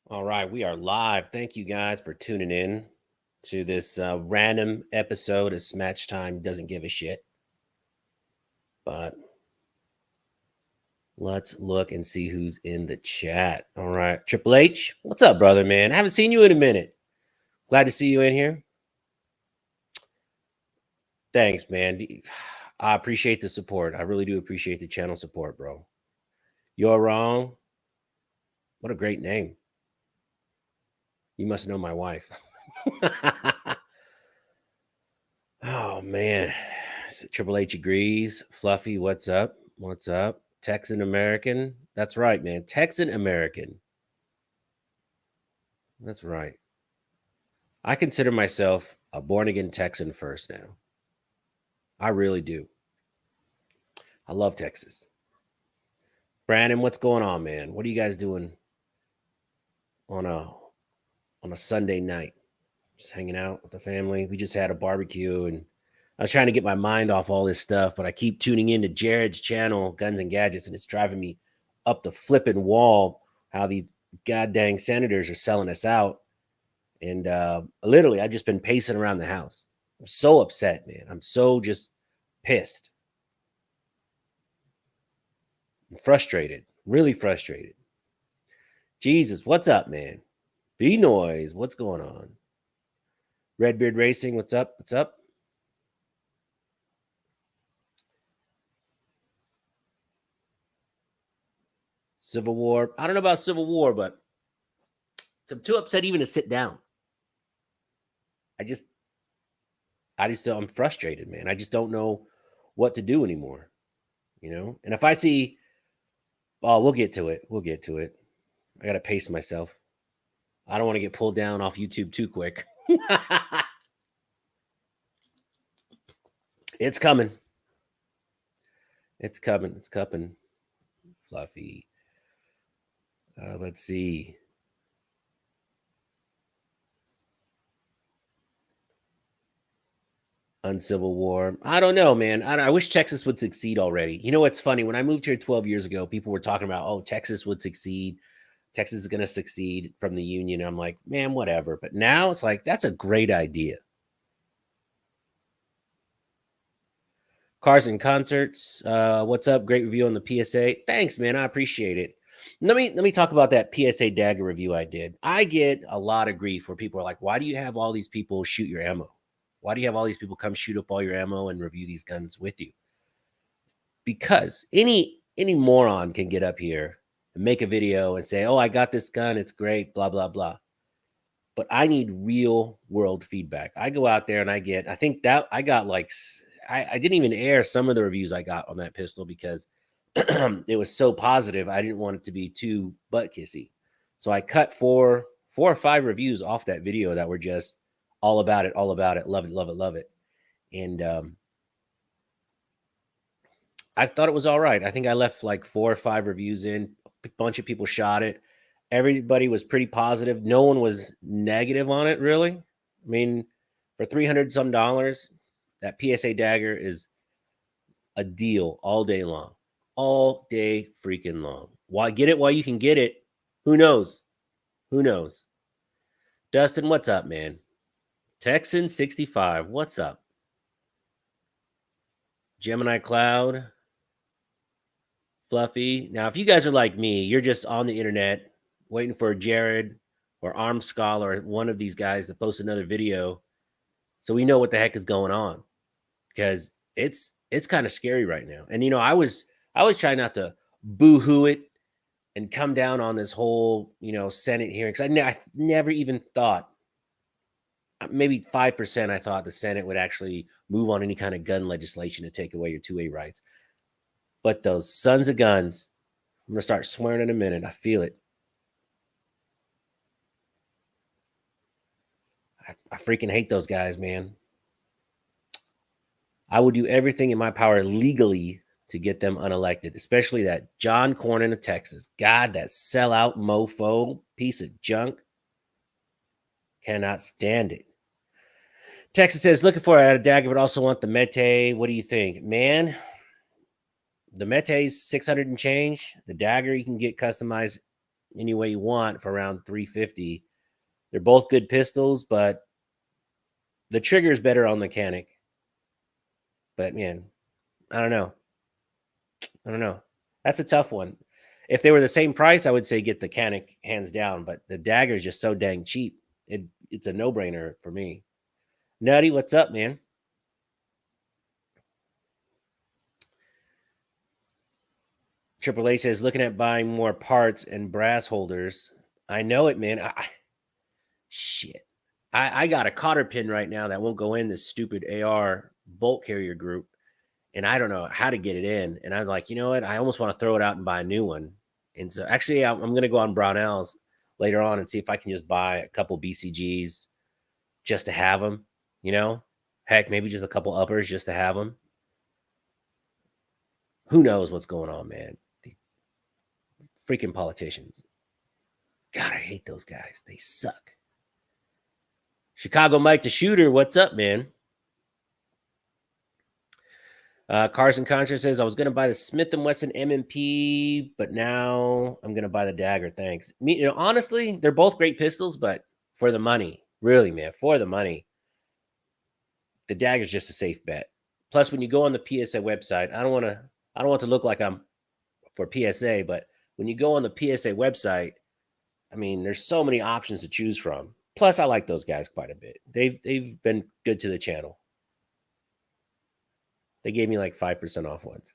All right, we are live. Thank you guys for tuning in to this random episode of Smash Time Doesn't Give a Shit. But let's look and see who's in the chat. All right, Triple H, what's up, brother, man? I haven't seen you in a minute. Glad to see you in here. Thanks, man. I appreciate the support. I really do appreciate the channel support, bro. You're wrong. What a great name. You must know my wife. Oh, man. Triple H agrees. Fluffy, what's up? What's up? Texan American. That's right, man. Texan American. That's right. I consider myself a born again Texan first now. I really do. I love Texas. Brandon, what's going on, man? What are you guys doing on a Sunday night? Just hanging out with the family. We just had a barbecue and I was trying to get my mind off all this stuff, but I keep tuning into Jared's channel, Guns and Gadgets, and it's driving me up the flipping wall how these goddamn senators are selling us out. And literally, I've just been pacing around the house. I'm so upset, man. I'm so just pissed. I'm frustrated, really frustrated. Jesus, what's up, man? B-Noise, what's going on? Redbeard Racing, what's up? What's up? Civil War. I don't know about Civil War, but I'm too upset even to sit down. I'm frustrated, man. I just don't know what to do anymore, you know? And if I see, oh, we'll get to it. We'll get to it. I got to pace myself. I don't want to get pulled down off YouTube too quick. It's coming. It's coming. It's coming. Fluffy. Let's see. Uncivil War. I don't know, man. I wish Texas would succeed already. You know what's funny? When I moved here 12 years ago, people were talking about, oh, Texas would succeed. Texas is going to succeed from the union. I'm like, man, whatever. But now it's like, that's a great idea. Cars and concerts. What's up? Great review on the PSA. Thanks, man. I appreciate it. Let me talk about that PSA dagger review I did. I get a lot of grief where people are like, why do you have all these people shoot your ammo? Why do you have all these people come shoot up all your ammo and review these guns with you? Because any moron can get up here and make a video and say, oh, I got this gun. It's great, blah, blah, blah. But I need real world feedback. I go out there and I think that I got like, I didn't even air some of the reviews I got on that pistol because it was so positive. I didn't want it to be too butt kissy. So I cut four or five reviews off that video that were just all about it, love it, love it, love it. And I thought it was all right. I think I left like 4 or 5 reviews in. A bunch of people shot it. Everybody was pretty positive. No one was negative on it, really. I mean, for $300 some, that PSA dagger is a deal all day long. All day freaking long. Why get it while you can get it? Who knows? Who knows? Dustin, what's up, man? Texan 65, what's up? Gemini Cloud, Fluffy. Now, if you guys are like me, you're just on the internet waiting for Jared or Arm Scholar or one of these guys to post another video so we know what the heck is going on, because it's kind of scary right now. And you know, I was trying not to boo-hoo it and come down on this whole, you know, Senate hearing, because I never even thought, maybe 5% I thought the Senate would actually move on any kind of gun legislation to take away your 2A rights. But those sons of guns, I'm going to start swearing in a minute. I feel it. I freaking hate those guys, man. I would do everything in my power legally to get them unelected, especially that John Cornyn of Texas. God, that sellout mofo, piece of junk. Cannot stand it. Texas says, looking for a dagger, but also want the Mete. What do you think? Man, the Mete's 600 and change. The dagger you can get customized any way you want for around 350. They're both good pistols, but the trigger is better on the Canic. But man, I don't know. That's a tough one. If they were the same price, I would say get the Canic hands down. But the dagger is just so dang cheap. It's a no-brainer for me. Nutty, what's up, man? Triple A says looking at buying more parts and brass holders. I know it, man. Shit. I got a cotter pin right now that won't go in this stupid AR bolt carrier group, and I don't know how to get it in. And I'm like, you know what? I almost want to throw it out and buy a new one. And so actually, I'm going to go on Brownells later on and see if I can just buy a couple BCGs just to have them. You know, heck, maybe just a couple uppers just to have them. Who knows what's going on, man? These freaking politicians. God, I hate those guys. They suck. Chicago Mike the Shooter, what's up, man? Carson Contra says, I was going to buy the Smith & Wesson M&P, but now I'm going to buy the dagger. Thanks. Honestly, they're both great pistols, but for the money, really, man, for the money, the dagger's just a safe bet. Plus, when you go on the PSA website, I don't want to look like I'm for PSA, but when you go on the PSA website, I mean, there's so many options to choose from. Plus, I like those guys quite a bit. They've been good to the channel. They gave me like 5% off once.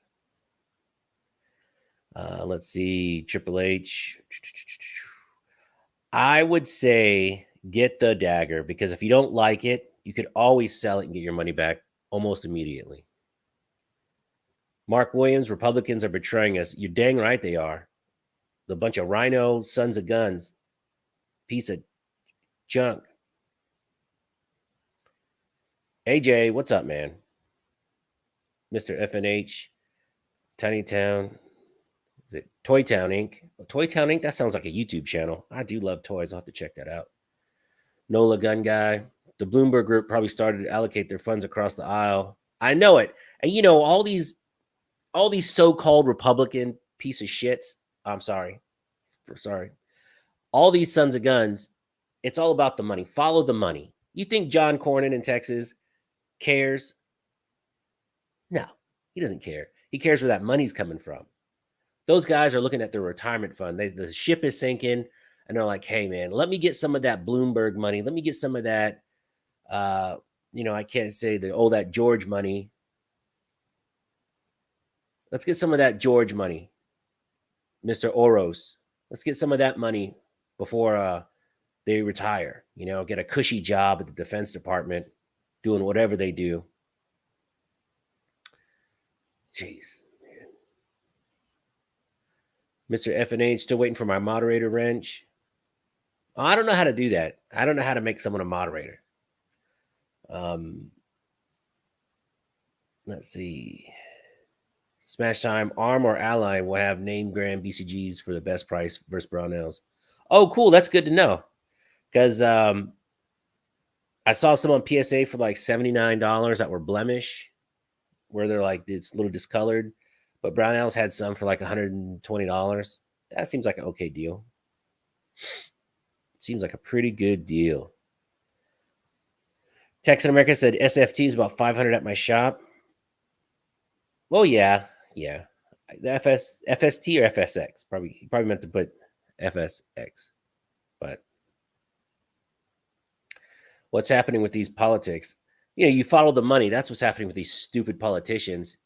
Let's see. Triple H. I would say get the dagger because if you don't like it, you could always sell it and get your money back almost immediately. Mark Williams, Republicans are betraying us. You're dang right they are. The bunch of rhino sons of guns. Piece of junk. AJ, what's up, man? Mr. FNH, Tiny Town, is it Toy Town Inc? Toy Town Inc. That sounds like a YouTube channel. I do love toys. I'll have to check that out. Nola Gun Guy, the Bloomberg Group probably started to allocate their funds across the aisle. I know it, and all these so-called Republican piece of shits. I'm sorry. All these sons of guns. It's all about the money. Follow the money. You think John Cornyn in Texas cares? No, he doesn't care. He cares where that money's coming from. Those guys are looking at their retirement fund. The ship is sinking, and they're like, hey, man, let me get some of that Bloomberg money. Let me get some of that, I can't say that George money. Let's get some of that George money, Mr. Oros. Let's get some of that money before they retire, get a cushy job at the Defense Department doing whatever they do. Jeez, man. Mr. FNH, still waiting for my moderator wrench. I don't know how to do that. I don't know how to make someone a moderator. Let's see. Smash Time, Arm or Ally will have name brand BCGs for the best price versus Brownells. Oh, cool. That's good to know. Because I saw some on PSA for like $79 that were blemish, where they're like, it's a little discolored. But Brownells had some for like $120. That seems like an okay deal. Seems like a pretty good deal. Texan America said SFT is about $500 at my shop. Well, yeah. The FST or FSX. He probably meant to put FSX. But what's happening with these politics? You follow the money. That's what's happening with these stupid politicians.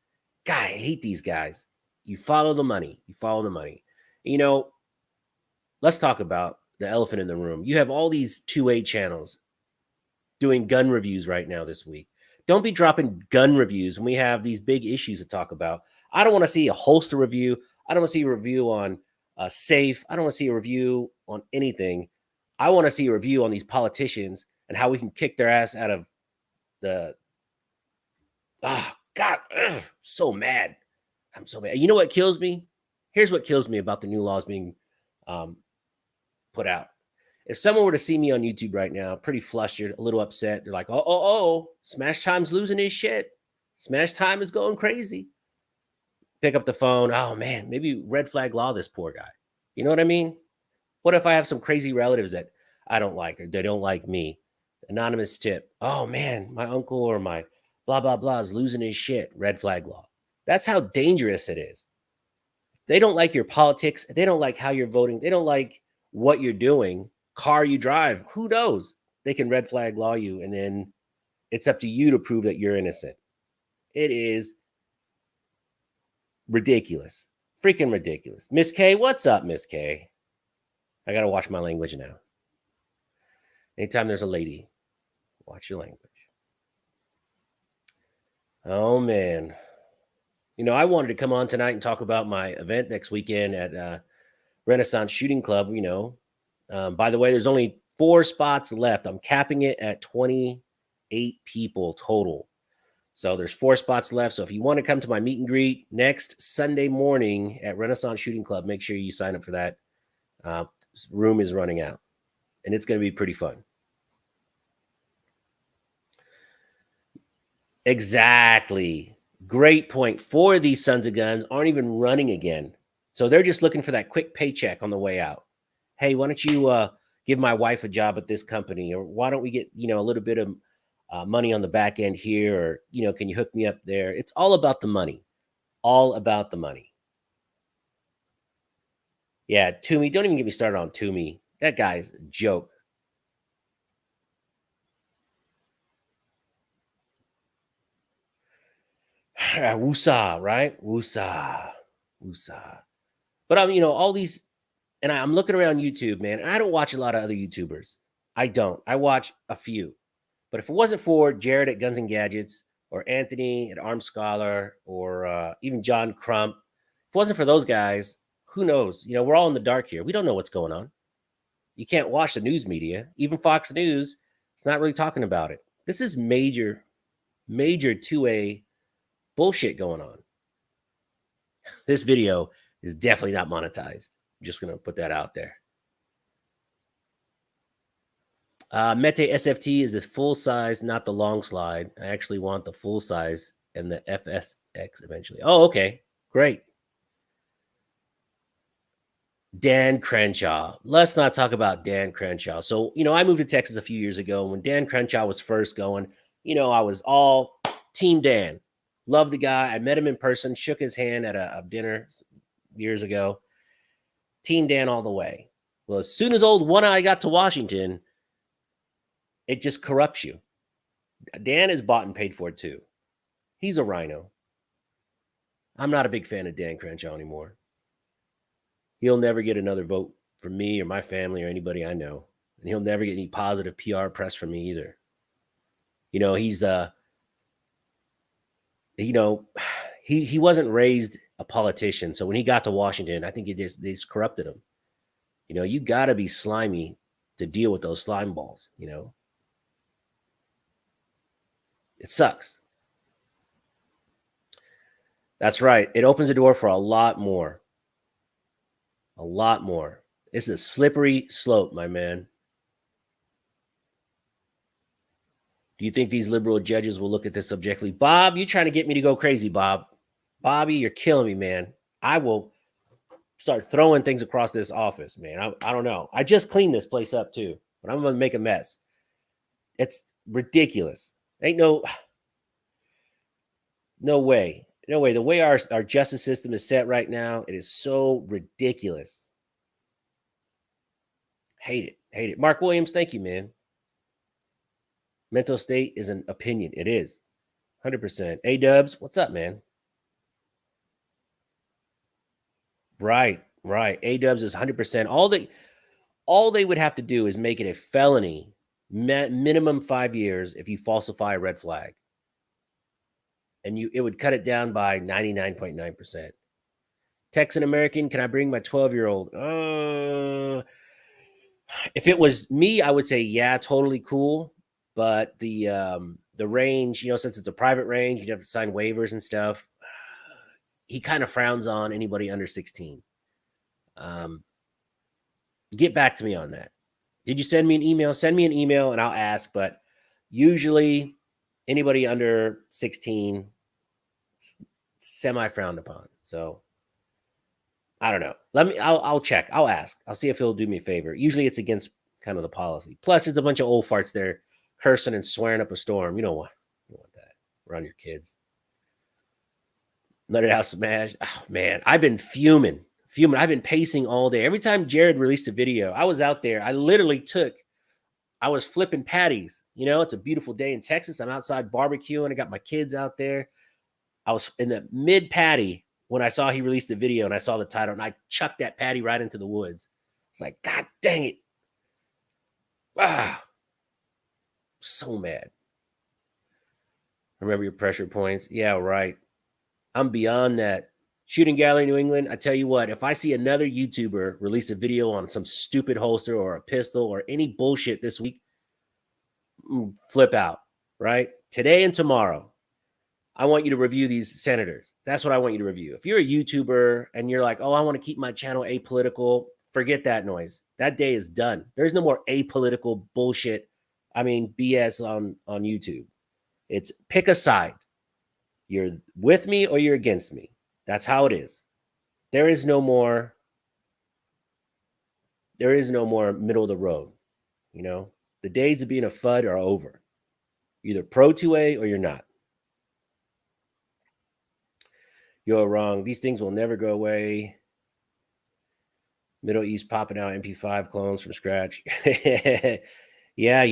God, I hate these guys. You follow the money. Let's talk about the elephant in the room. You have all these 2A channels doing gun reviews right now this week. Don't be dropping gun reviews when we have these big issues to talk about. I don't want to see a holster review. I don't want to see a review on a safe. I don't want to see a review on anything. I want to see a review on these politicians and how we can kick their ass out of the... Oh, God. Ugh, so mad. I'm so mad. You know what kills me? Here's what kills me about the new laws being put out. If someone were to see me on YouTube right now, pretty flustered, a little upset, they're like, oh, Smash Time's losing his shit. Smash Time is going crazy. Pick up the phone. Oh, man, maybe red flag law this poor guy. You know what I mean? What if I have some crazy relatives that I don't like or they don't like me? Anonymous tip. Oh man, my uncle or my blah blah blah is losing his shit. Red flag law. That's how dangerous it is. They don't like your politics. They don't like how you're voting. They don't like what you're doing, car you drive. Who knows? They can red flag law you, and then it's up to you to prove that you're innocent. It is ridiculous. Freaking ridiculous. Miss K, what's up, Miss K? I got to watch my language now. Anytime there's a lady, watch your language. Oh, man. You know, I wanted to come on tonight and talk about my event next weekend at Renaissance Shooting Club. You know, by the way, there's only 4 spots left. I'm capping it at 28 people total. So there's 4 spots left. So if you want to come to my meet and greet next Sunday morning at Renaissance Shooting Club, make sure you sign up for that. Room is running out, and it's going to be pretty fun. Exactly. Great point. 4 of these sons of guns aren't even running again. So they're just looking for that quick paycheck on the way out. Hey, why don't you give my wife a job at this company? Or why don't we get, you know, a little bit of money on the back end here? Or, you know, can you hook me up there? It's all about the money. All about the money. Yeah, Toomey. Don't even get me started on Toomey. That guy's a joke. Woosah, right? Woosah. Woosah. But you know, all these, and I'm looking around YouTube, man, and I don't watch a lot of other YouTubers. I don't. I watch a few. But if it wasn't for Jared at Guns and Gadgets or Anthony at Arm Scholar or even John Crump, if it wasn't for those guys, who knows? You know, we're all in the dark here. We don't know what's going on. You can't watch the news media. Even Fox News, it's not really talking about it. This is major 2A bullshit going on. This video is definitely not monetized. I'm just going to put that out there. Mete SFT is this full size, not the long slide. I actually want the full size and the FSX eventually. Oh, okay. Great. Dan Crenshaw. Let's not talk about Dan Crenshaw. So, you know, I moved to Texas a few years ago. When Dan Crenshaw was first going, you know, I was all Team Dan. Love the guy. I met him in person, shook his hand at a dinner years ago. Team Dan all the way. Well, as soon as old One Eye got to Washington, it just corrupts you. Dan is bought and paid for too. He's a rhino. I'm not a big fan of Dan Crenshaw anymore. He'll never get another vote from me or my family or anybody I know. And he'll never get any positive PR press from me either. You know, he's you know, he wasn't raised a politician. So when he got to Washington, I think they just corrupted him. You know, you got to be slimy to deal with those slime balls, you know. It sucks. That's right. It opens the door for a lot more. A lot more. It's a slippery slope, my man. Do you think these liberal judges will look at this subjectively? Bob, you trying to get me to go crazy, Bob. Bobby, you're killing me, man. I will start throwing things across this office, man. I don't know. I just cleaned this place up too, but I'm going to make a mess. It's ridiculous. Ain't no way. No way. The way our justice system is set right now, it is so ridiculous. Hate it. Hate it. Mark Williams, thank you, man. Mental state is an opinion. It is. 100%. A-Dubs, what's up, man? Right. A-Dubs is 100%. All they would have to do is make it a felony, minimum 5 years if you falsify a red flag. And it would cut it down by 99.9%. Texan American, can I bring my 12-year-old? If it was me, I would say, yeah, totally cool. But the range, you know, since it's a private range, you'd have to sign waivers and stuff. He kind of frowns on anybody under 16. Get back to me on that. Did you send me an email? Send me an email and I'll ask. But usually anybody under 16, semi frowned upon. So I don't know. I'll check. I'll ask. I'll see if he'll do me a favor. Usually it's against kind of the policy. Plus, it's a bunch of old farts there cursing and swearing up a storm. You don't want that around your kids. Let it out smash. Oh man, I've been fuming. Fuming. I've been pacing all day. Every time Jared released a video, I was out there. I was flipping patties. It's a beautiful day in Texas. I'm outside barbecuing. I got my kids out there. I was in the mid patty when I saw he released the video and I saw the title and I chucked that patty right into the woods. It's like, God dang it. Ah, so mad. Remember your pressure points? Yeah, right. I'm beyond that. Shooting Gallery New England, I tell you what, if I see another YouTuber release a video on some stupid holster or a pistol or any bullshit this week, flip out, right? Today and tomorrow, I want you to review these senators. That's what I want you to review. If you're a YouTuber and you're like, oh, I want to keep my channel apolitical, forget that noise. That day is done. There's no more apolitical bullshit. BS on YouTube. It's pick a side. You're with me or you're against me. That's how it is. There is no more middle of the road. The days of being a FUD are over. You're either pro 2A or you're not. You're wrong. These things will never go away. Middle East popping out MP5 clones from scratch. Yeah, I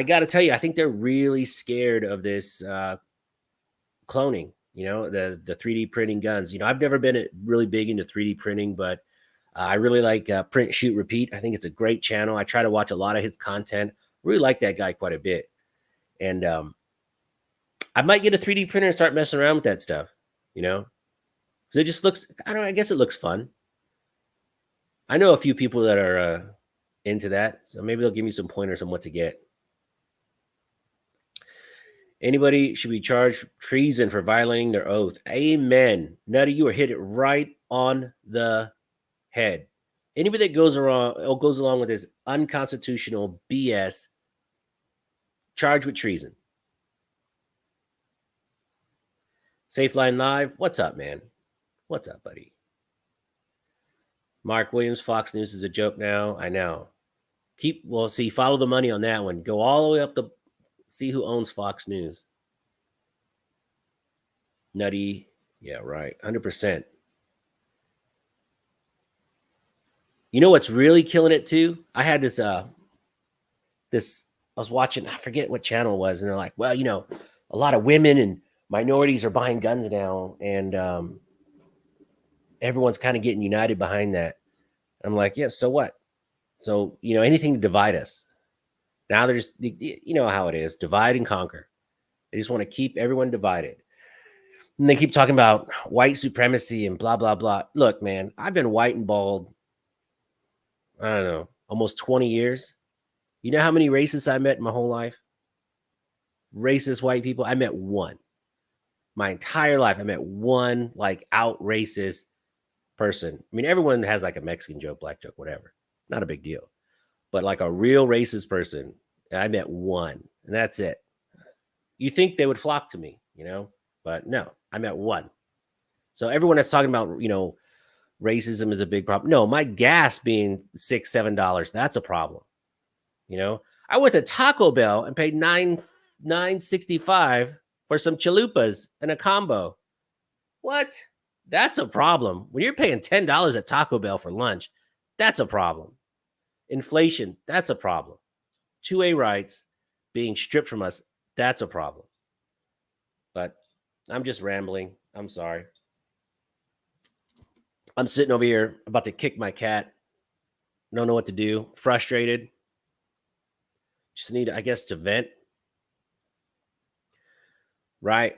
got to tell you, I think they're really scared of this cloning. The 3D printing guns. I've never been really big into 3D printing, but I really like Print Shoot Repeat. I think it's a great channel. I try to watch a lot of his content. Really like that guy quite a bit, and I might get a 3D printer and start messing around with that stuff. Because it just looks. I don't know. I guess it looks fun. I know a few people that are into that, so maybe they'll give me some pointers on what to get. Anybody should be charged treason for violating their oath. Amen. Nutty, you are hit it right on the head. Anybody that goes along with this unconstitutional BS, charged with treason. Safeline Live, what's up, man? What's up, buddy? Mark Williams, Fox News is a joke now. I know. Follow the money on that one. Go all the way up to see who owns Fox News. Nutty. Yeah, right. 100%. You know what's really killing it too? I had this I was watching, I forget what channel it was, and they're like, well, a lot of women and minorities are buying guns now, and everyone's kind of getting united behind that. I'm like, yeah, so what? So, anything to divide us. Now they're just, how it is, divide and conquer. They just want to keep everyone divided. And they keep talking about white supremacy and blah, blah, blah. Look, man, I've been white and bald, I don't know, almost 20 years. You know how many racists I met in my whole life? Racist white people. I met one. My entire life, I met one out racist person. Everyone has a Mexican joke, black joke, whatever. Not a big deal. But a real racist person, I met one, and that's it. You think they would flock to me, but no, I met one. So everyone that's talking about, racism is a big problem. No, my gas being $6, $7, that's a problem. I went to Taco Bell and paid $9.65 for some chalupas and a combo. What? That's a problem. When you're paying $10 at Taco Bell for lunch, that's a problem. Inflation, that's a problem. 2A rights being stripped from us, that's a problem. But I'm just rambling. I'm sorry. I'm sitting over here about to kick my cat. Don't know what to do. Frustrated. Just need, I guess, to vent. Right.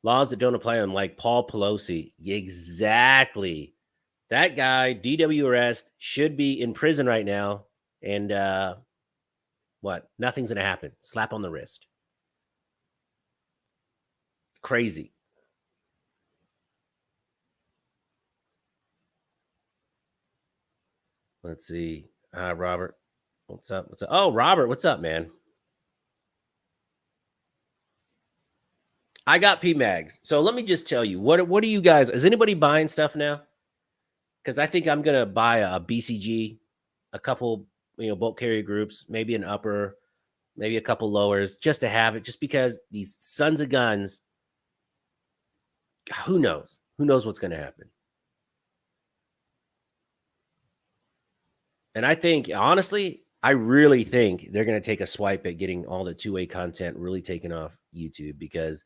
Laws that don't apply on Paul Pelosi. Exactly. That guy, DW arrest, should be in prison right now. And what? Nothing's going to happen. Slap on the wrist. Crazy. Let's see. Robert. What's up? What's up? Oh, Robert, what's up, man? I got PMags. So let me just tell you, what are you guys? Is anybody buying stuff now? Because I think I'm gonna buy a BCG, a couple, bolt carrier groups, maybe an upper, maybe a couple lowers, just to have it. Just because these sons of guns, who knows? Who knows what's gonna happen? And I think, honestly, I really think they're gonna take a swipe at getting all the two-way content really taken off YouTube because,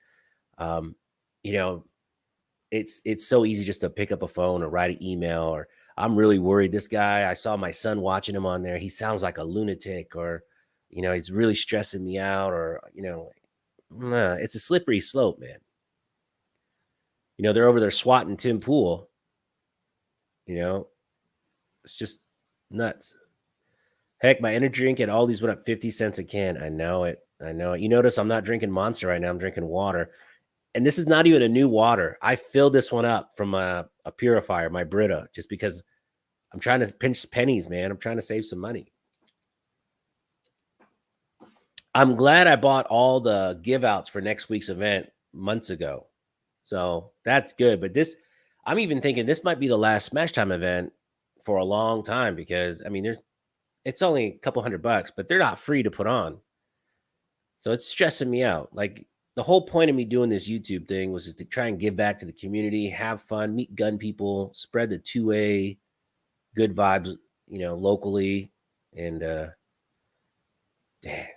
um, you know, it's so easy just to pick up a phone or write an email. Or I'm really worried, this guy, I saw my son watching him on there, he sounds like a lunatic, or he's really stressing me out, or nah, it's a slippery slope, man. They're over there swatting Tim Pool. you know it's just nuts. Heck, my energy drink and all these went up 50 cents a can. I know it. You notice I'm not drinking Monster right now, I'm drinking water. And this is not even a new water. I filled this one up from a purifier, my Brita, just because I'm trying to pinch pennies, man. I'm trying to save some money. I'm glad I bought all the give outs for next week's event months ago. So that's good. But I'm even thinking this might be the last Smash Time event for a long time, because it's only a couple $100, but they're not free to put on. So it's stressing me out. Like, the whole point of me doing this YouTube thing was to try and give back to the community, have fun, meet gun people, spread the two-way good vibes, locally. And damn.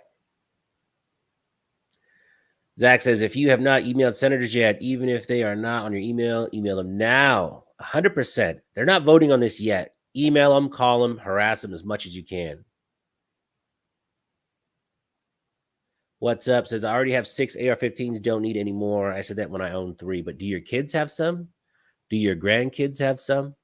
Zach says, if you have not emailed senators yet, even if they are not on your email them now. 100%. They're not voting on this yet. Email them, call them, harass them as much as you can. What's up? Says, I already have 6 AR-15s, don't need any more. I said that when I owned 3, but do your kids have some? Do your grandkids have some?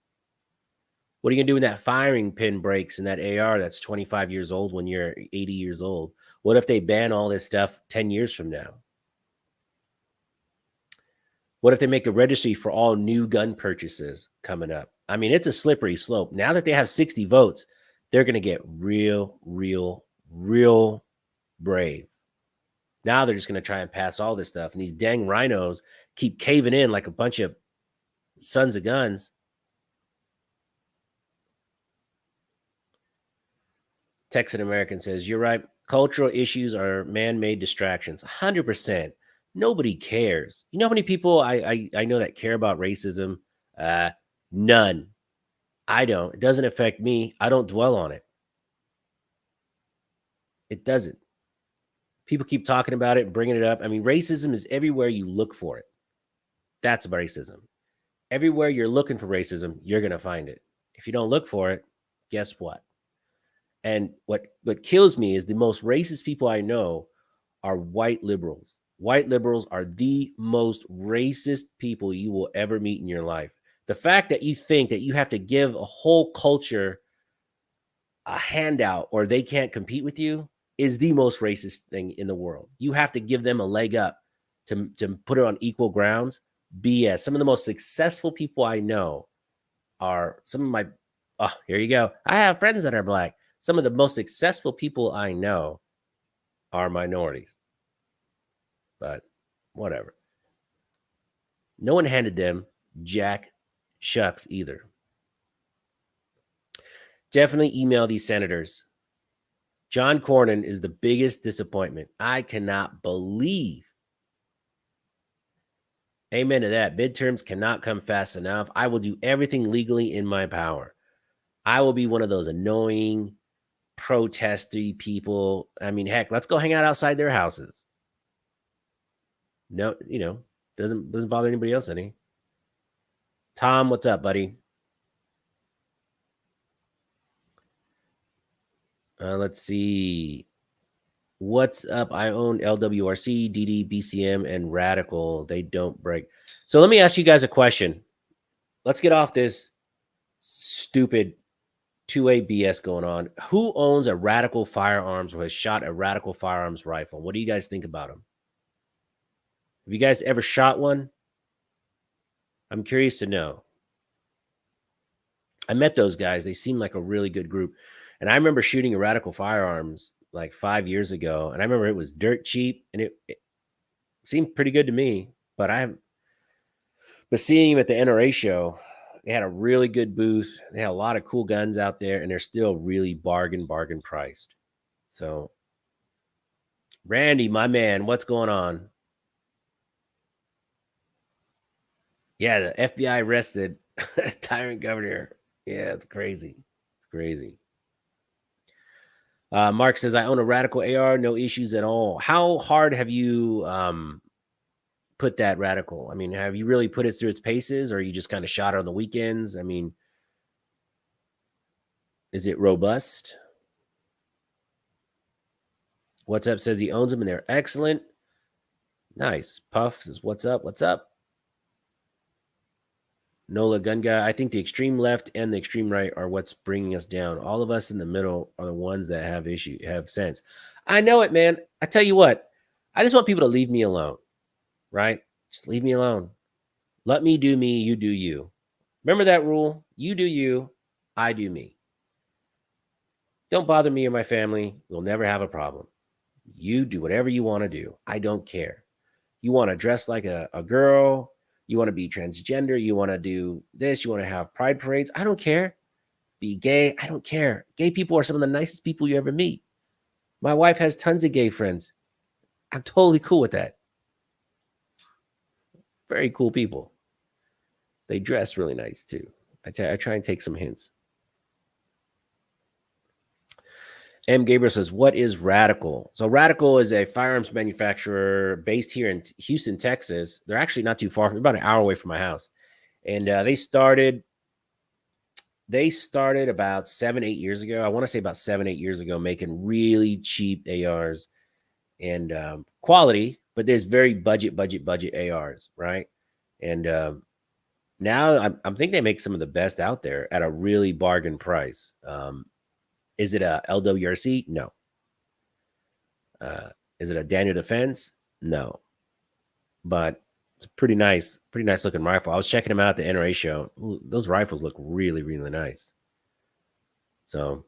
What are you going to do when that firing pin breaks in that AR that's 25 years old when you're 80 years old? What if they ban all this stuff 10 years from now? What if they make a registry for all new gun purchases coming up? I mean, it's a slippery slope. Now that they have 60 votes, they're going to get real brave. Now they're just going to try and pass all this stuff. And these dang rhinos keep caving in like a bunch of sons of guns. Texan American says, you're right. Cultural issues are man-made distractions. 100%. Nobody cares. You know how many people I know that care about racism? None. I don't. It doesn't affect me. I don't dwell on it. It doesn't. People keep talking about it and bringing it up. I mean, racism is everywhere you look for it. That's racism. Everywhere you're looking for racism, you're going to find it. If you don't look for it, guess what? And what kills me is the most racist people I know are white liberals. White liberals are the most racist people you will ever meet in your life. The fact that you think that you have to give a whole culture a handout or they can't compete with you is the most racist thing in the world. You have to give them a leg up to put it on equal grounds. BS. Some of the most successful people I know are some of my, oh, here you go. I have friends that are black. Some of the most successful people I know are minorities. But whatever. No one handed them jack shucks either. Definitely email these senators. John Cornyn is the biggest disappointment. I cannot believe. Amen to that. Midterms cannot come fast enough. I will do everything legally in my power. I will be one of those annoying, protesty people. I mean, heck, let's go hang out outside their houses. No, doesn't bother anybody else any. Tom, what's up, buddy? Let's see. What's up? I own LWRC, DD, BCM, and Radical. They don't break. So let me ask you guys a question. Let's get off this stupid 2A BS going on. Who owns a Radical firearms or has shot a Radical firearms rifle? What do you guys think about them? Have you guys ever shot one? I'm curious to know. I met those guys. They seem like a really good group. And I remember shooting a Radical Firearms like 5 years ago, and I remember it was dirt cheap, and it seemed pretty good to me. But seeing him at the NRA show, they had a really good booth. They had a lot of cool guns out there, and they're still really bargain priced. So, Randy, my man, what's going on? Yeah, the FBI arrested tyrant governor. Yeah, it's crazy. It's crazy. Mark says, I own a Radical AR, no issues at all. How hard have you put that Radical? I mean, have you really put it through its paces, or you just kind of shot it on the weekends? I mean, is it robust? What's Up says he owns them and they're excellent. Nice. Puff says, what's up? What's up? Nola Gun Guy, I think the extreme left and the extreme right are what's bringing us down. All of us in the middle are the ones that have sense. I know it, man. I tell you what, I just want people to leave me alone, right? Just leave me alone. Let me do me, you do you. Remember that rule? You do you, I do me. Don't bother me or my family. We'll never have a problem. You do whatever you want to do. I don't care. You want to dress like a girl. You want to be transgender. You want to do this. You want to have pride parades. I don't care. Be gay. I don't care. Gay people are some of the nicest people you ever meet. My wife has tons of gay friends. I'm totally cool with that. Very cool people. They dress really nice too. I try and take some hints. M. Gabriel says, what is Radical? So Radical is a firearms manufacturer based here in Houston, Texas. They're actually not too far from, about an hour away from my house. And they started about 7-8 years ago. I want to say about 7-8 years ago, making really cheap ARs and quality, but there's very budget ARs, right? And now I think they make some of the best out there at a really bargain price. Is it a LWRC? No. Is it a Daniel Defense? No. But it's a pretty nice looking rifle. I was checking them out at the NRA show. Ooh, those rifles look really, really nice. So,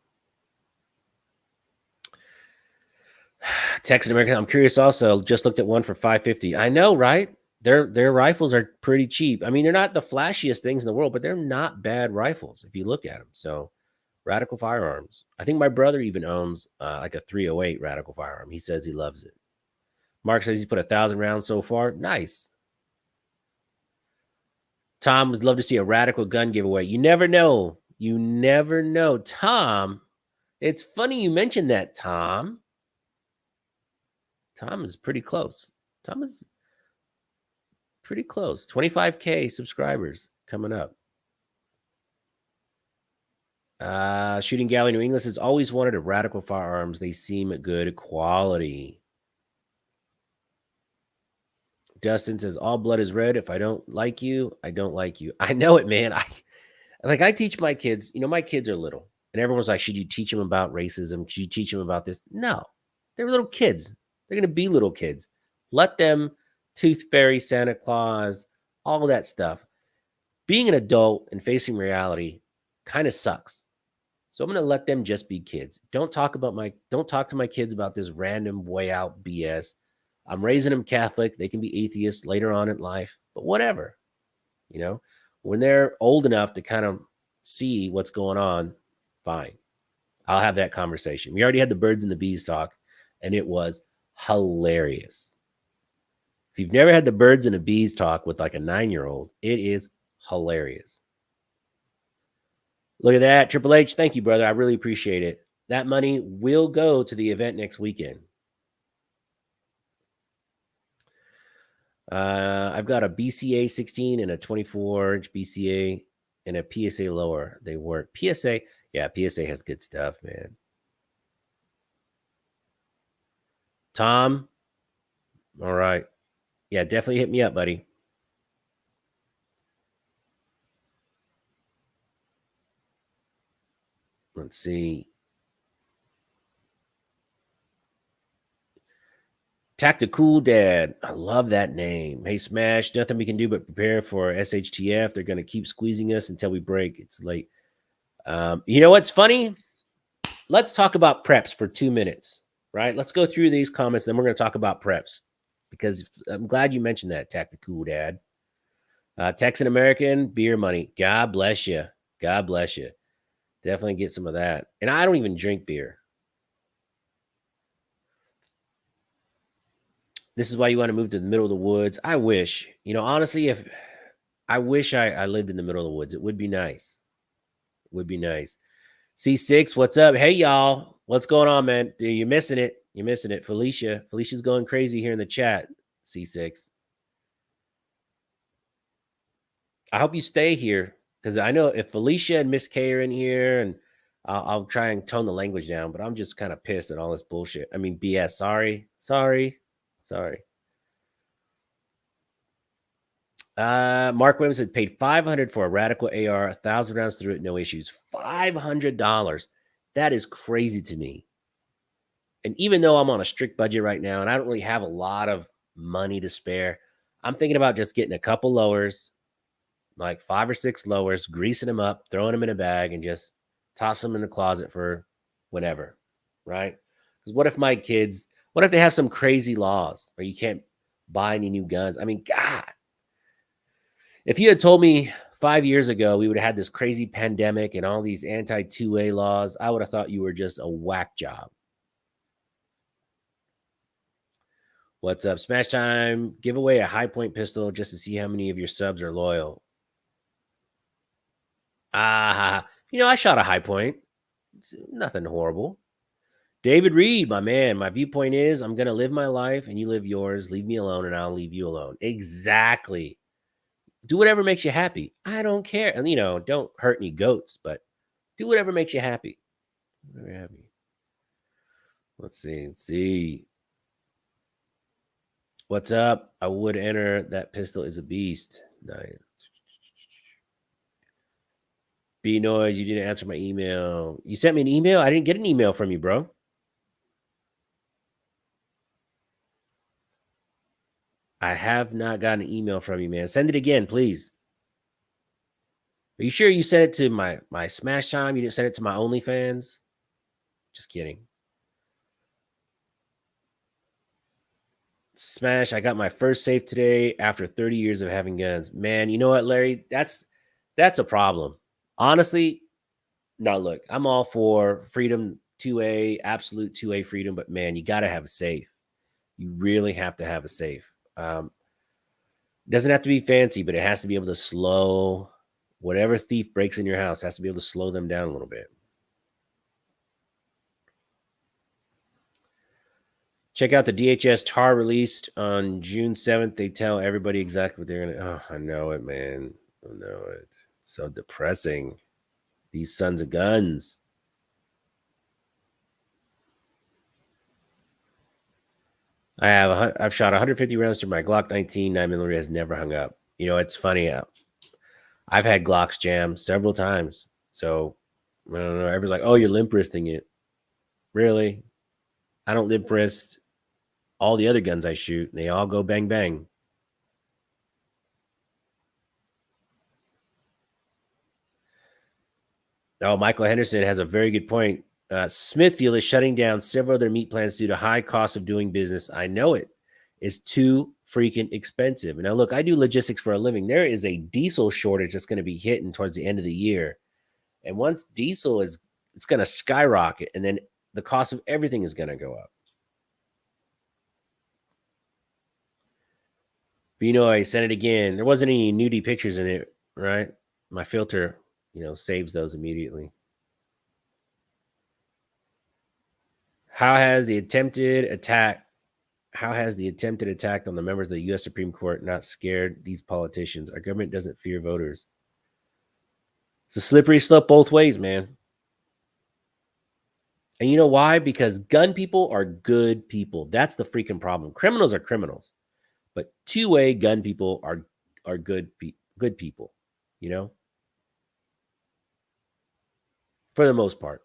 Texan American, I'm curious also, just looked at one for $550. I know, right? Their rifles are pretty cheap. I mean, they're not the flashiest things in the world, but they're not bad rifles if you look at them. So, Radical Firearms. I think my brother even owns like a 308 Radical Firearm. He says he loves it. Mark says he's put 1,000 rounds so far. Nice. Tom would love to see a Radical gun giveaway. You never know. You never know. Tom, it's funny you mentioned that, Tom. Tom is pretty close. Tom is pretty close. 25K subscribers coming up. Shooting Gallery New England says, always wanted a Radical Firearms. They seem good quality. Dustin says, all blood is red. If I don't like you, I don't like you. I know it, man. I teach my kids, my kids are little. And everyone's like, should you teach them about racism? Should you teach them about this? No. They're little kids. They're going to be little kids. Let them Tooth Fairy, Santa Claus, all that stuff. Being an adult and facing reality kind of sucks. So I'm going to let them just be kids. Don't talk to my kids about this random way out BS. I'm raising them Catholic. They can be atheists later on in life, but whatever. When they're old enough to kind of see what's going on, fine. I'll have that conversation. We already had the birds and the bees talk, and it was hilarious. If you've never had the birds and the bees talk with like a 9-year-old, it is hilarious. Look at that. Triple H, thank you, brother. I really appreciate it. That money will go to the event next weekend. I've got a BCA 16 and a 24-inch BCA and a PSA lower. They work. PSA has good stuff, man. Tom, all right. Yeah, definitely hit me up, buddy. Let's see. Tactical Dad. I love that name. Hey, Smash, nothing we can do but prepare for SHTF. They're going to keep squeezing us until we break. It's late. You know what's funny? let's talk about preps for 2 minutes, right? Let's go through these comments, then we're going to talk about preps because I'm glad you mentioned that, Tactical Dad. Texan American beer money. God bless you. God bless you. Definitely get some of that. And I don't even drink beer. This is why you want to move to the middle of the woods. I wish, honestly, if I wish I lived in the middle of the woods, it would be nice. It would be nice. C6, what's up? Hey, y'all. What's going on, man? You're missing it. You're missing it. Felicia's going crazy here in the chat. C6. I hope you stay here because I know if Felicia and Miss K are in here, and I'll try and tone the language down, but I'm just kind of pissed at all this bullshit. I mean, BS. Sorry. Mark Williams had paid $500 for a radical AR, 1,000 rounds through it, no issues. $500. That is crazy to me. And even though I'm on a strict budget right now and I don't really have a lot of money to spare, I'm thinking about just getting a couple lowers, like 5 or 6 lowers, greasing them up, throwing them in a bag, and just toss them in the closet for whenever, right? Because what if they have some crazy laws where you can't buy any new guns? I mean, God, if you had told me 5 years ago we would have had this crazy pandemic and all these anti-2A laws, I would have thought you were just a whack job. What's up? Smash time. Give away a high point pistol just to see how many of your subs are loyal. I shot a high point. It's nothing horrible. David Reed, my man, my viewpoint is I'm going to live my life and you live yours. Leave me alone and I'll leave you alone. Exactly. Do whatever makes you happy. I don't care. And, don't hurt any goats, but do whatever makes you happy. Very happy. Let's see. What's up? I would enter. That pistol is a beast. Nice. B Noise, you didn't answer my email. You sent me an email? I didn't get an email from you, bro. I have not gotten an email from you, man. Send it again, please. Are you sure you sent it to my Smash Time? You didn't send it to my OnlyFans? Just kidding. Smash, I got my first safe today after 30 years of having guns. Man, you know what, Larry? That's a problem. Honestly, no, look, I'm all for freedom 2A, absolute 2A freedom, but man, you got to have a safe. You really have to have a safe. Doesn't have to be fancy, but it has to be able to slow whatever thief breaks in your house, has to be able to slow them down a little bit. Check out the DHS TAR released on June 7th. They tell everybody exactly what they're going to. Oh, I know it, man. I know it. So depressing. These sons of guns. I've shot 150 rounds through my Glock 19. 9mm has never hung up. It's funny. I've had Glocks jam several times. So I don't know. Everyone's like, "Oh, you're limp wristing it." Really? I don't limp wrist all the other guns I shoot. They all go bang bang. Oh, Michael Henderson has a very good point. Smithfield is shutting down several other meat plants due to high cost of doing business. I know it. It's too freaking expensive. Now, look, I do logistics for a living. There is a diesel shortage that's going to be hitting towards the end of the year. And once diesel it's going to skyrocket. And then the cost of everything is going to go up. But I sent it again. There wasn't any nudie pictures in it, right? My filter, saves those immediately. How has the attempted attack on the members of the U.S. Supreme Court not scared these politicians? Our government doesn't fear voters. It's a slippery slope both ways, man. And you know why? Because gun people are good people. That's the freaking problem. Criminals are criminals. But 2A gun people are good people, For the most part.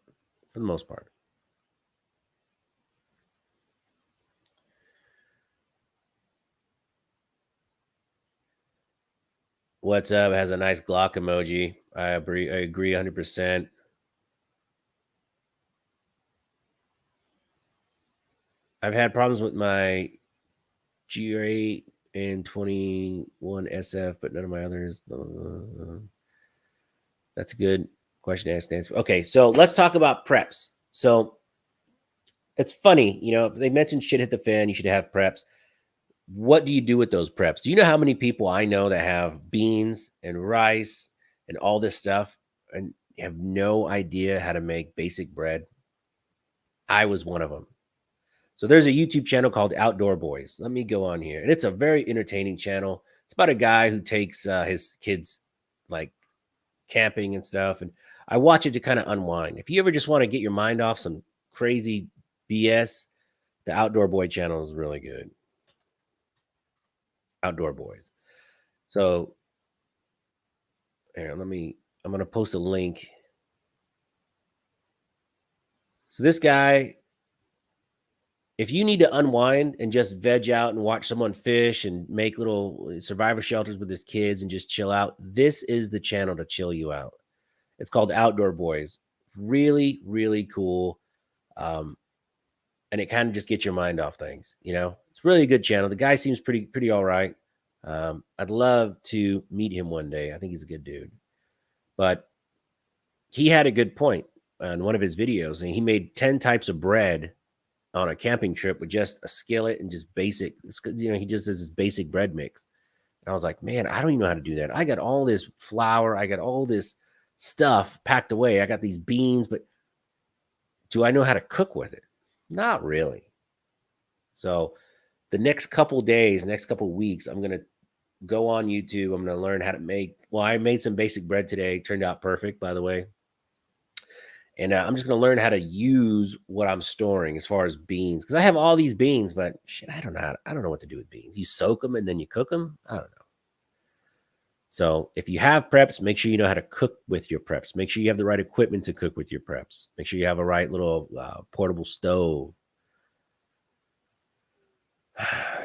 What's up? Has a nice Glock emoji. I agree 100%. I've had problems with my GR8 and 21 SF, but none of my others. That's a good question to ask. Answer. Okay, so let's talk about preps. So it's funny, they mentioned shit hit the fan. You should have preps. What do you do with those preps? Do you know how many people I know that have beans and rice and all this stuff and have no idea how to make basic bread? I was one of them. So there's a YouTube channel called Outdoor Boys. Let me go on here. And it's a very entertaining channel. It's about a guy who takes his kids like camping and stuff. And I watch it to kind of unwind. If you ever just want to get your mind off some crazy BS, the Outdoor Boy channel is really good. Outdoor Boys. So here, I'm going to post a link. So this guy, if you need to unwind and just veg out and watch someone fish and make little survivor shelters with his kids and just chill out, this is the channel to chill you out. It's called Outdoor Boys. Really, really cool. And it kind of just gets your mind off things. It's really a good channel. The guy seems pretty all right. I'd love to meet him one day. I think he's a good dude. But he had a good point on one of his videos, and he made 10 types of bread on a camping trip with just a skillet and just basic, he just does this basic bread mix. And I was like, man, I don't even know how to do that. I got all this flour. I got all this stuff packed away. I got these beans, but do I know how to cook with it? Not really. So the next couple days, next couple weeks, I'm going to go on YouTube. I'm going to learn how to make, I made some basic bread today. Turned out perfect, by the way. And I'm just going to learn how to use what I'm storing as far as beans. Because I have all these beans, but shit, I don't know what to do with beans. You soak them and then you cook them? I don't know. So if you have preps, make sure you know how to cook with your preps. Make sure you have the right equipment to cook with your preps. Make sure you have a right little portable stove.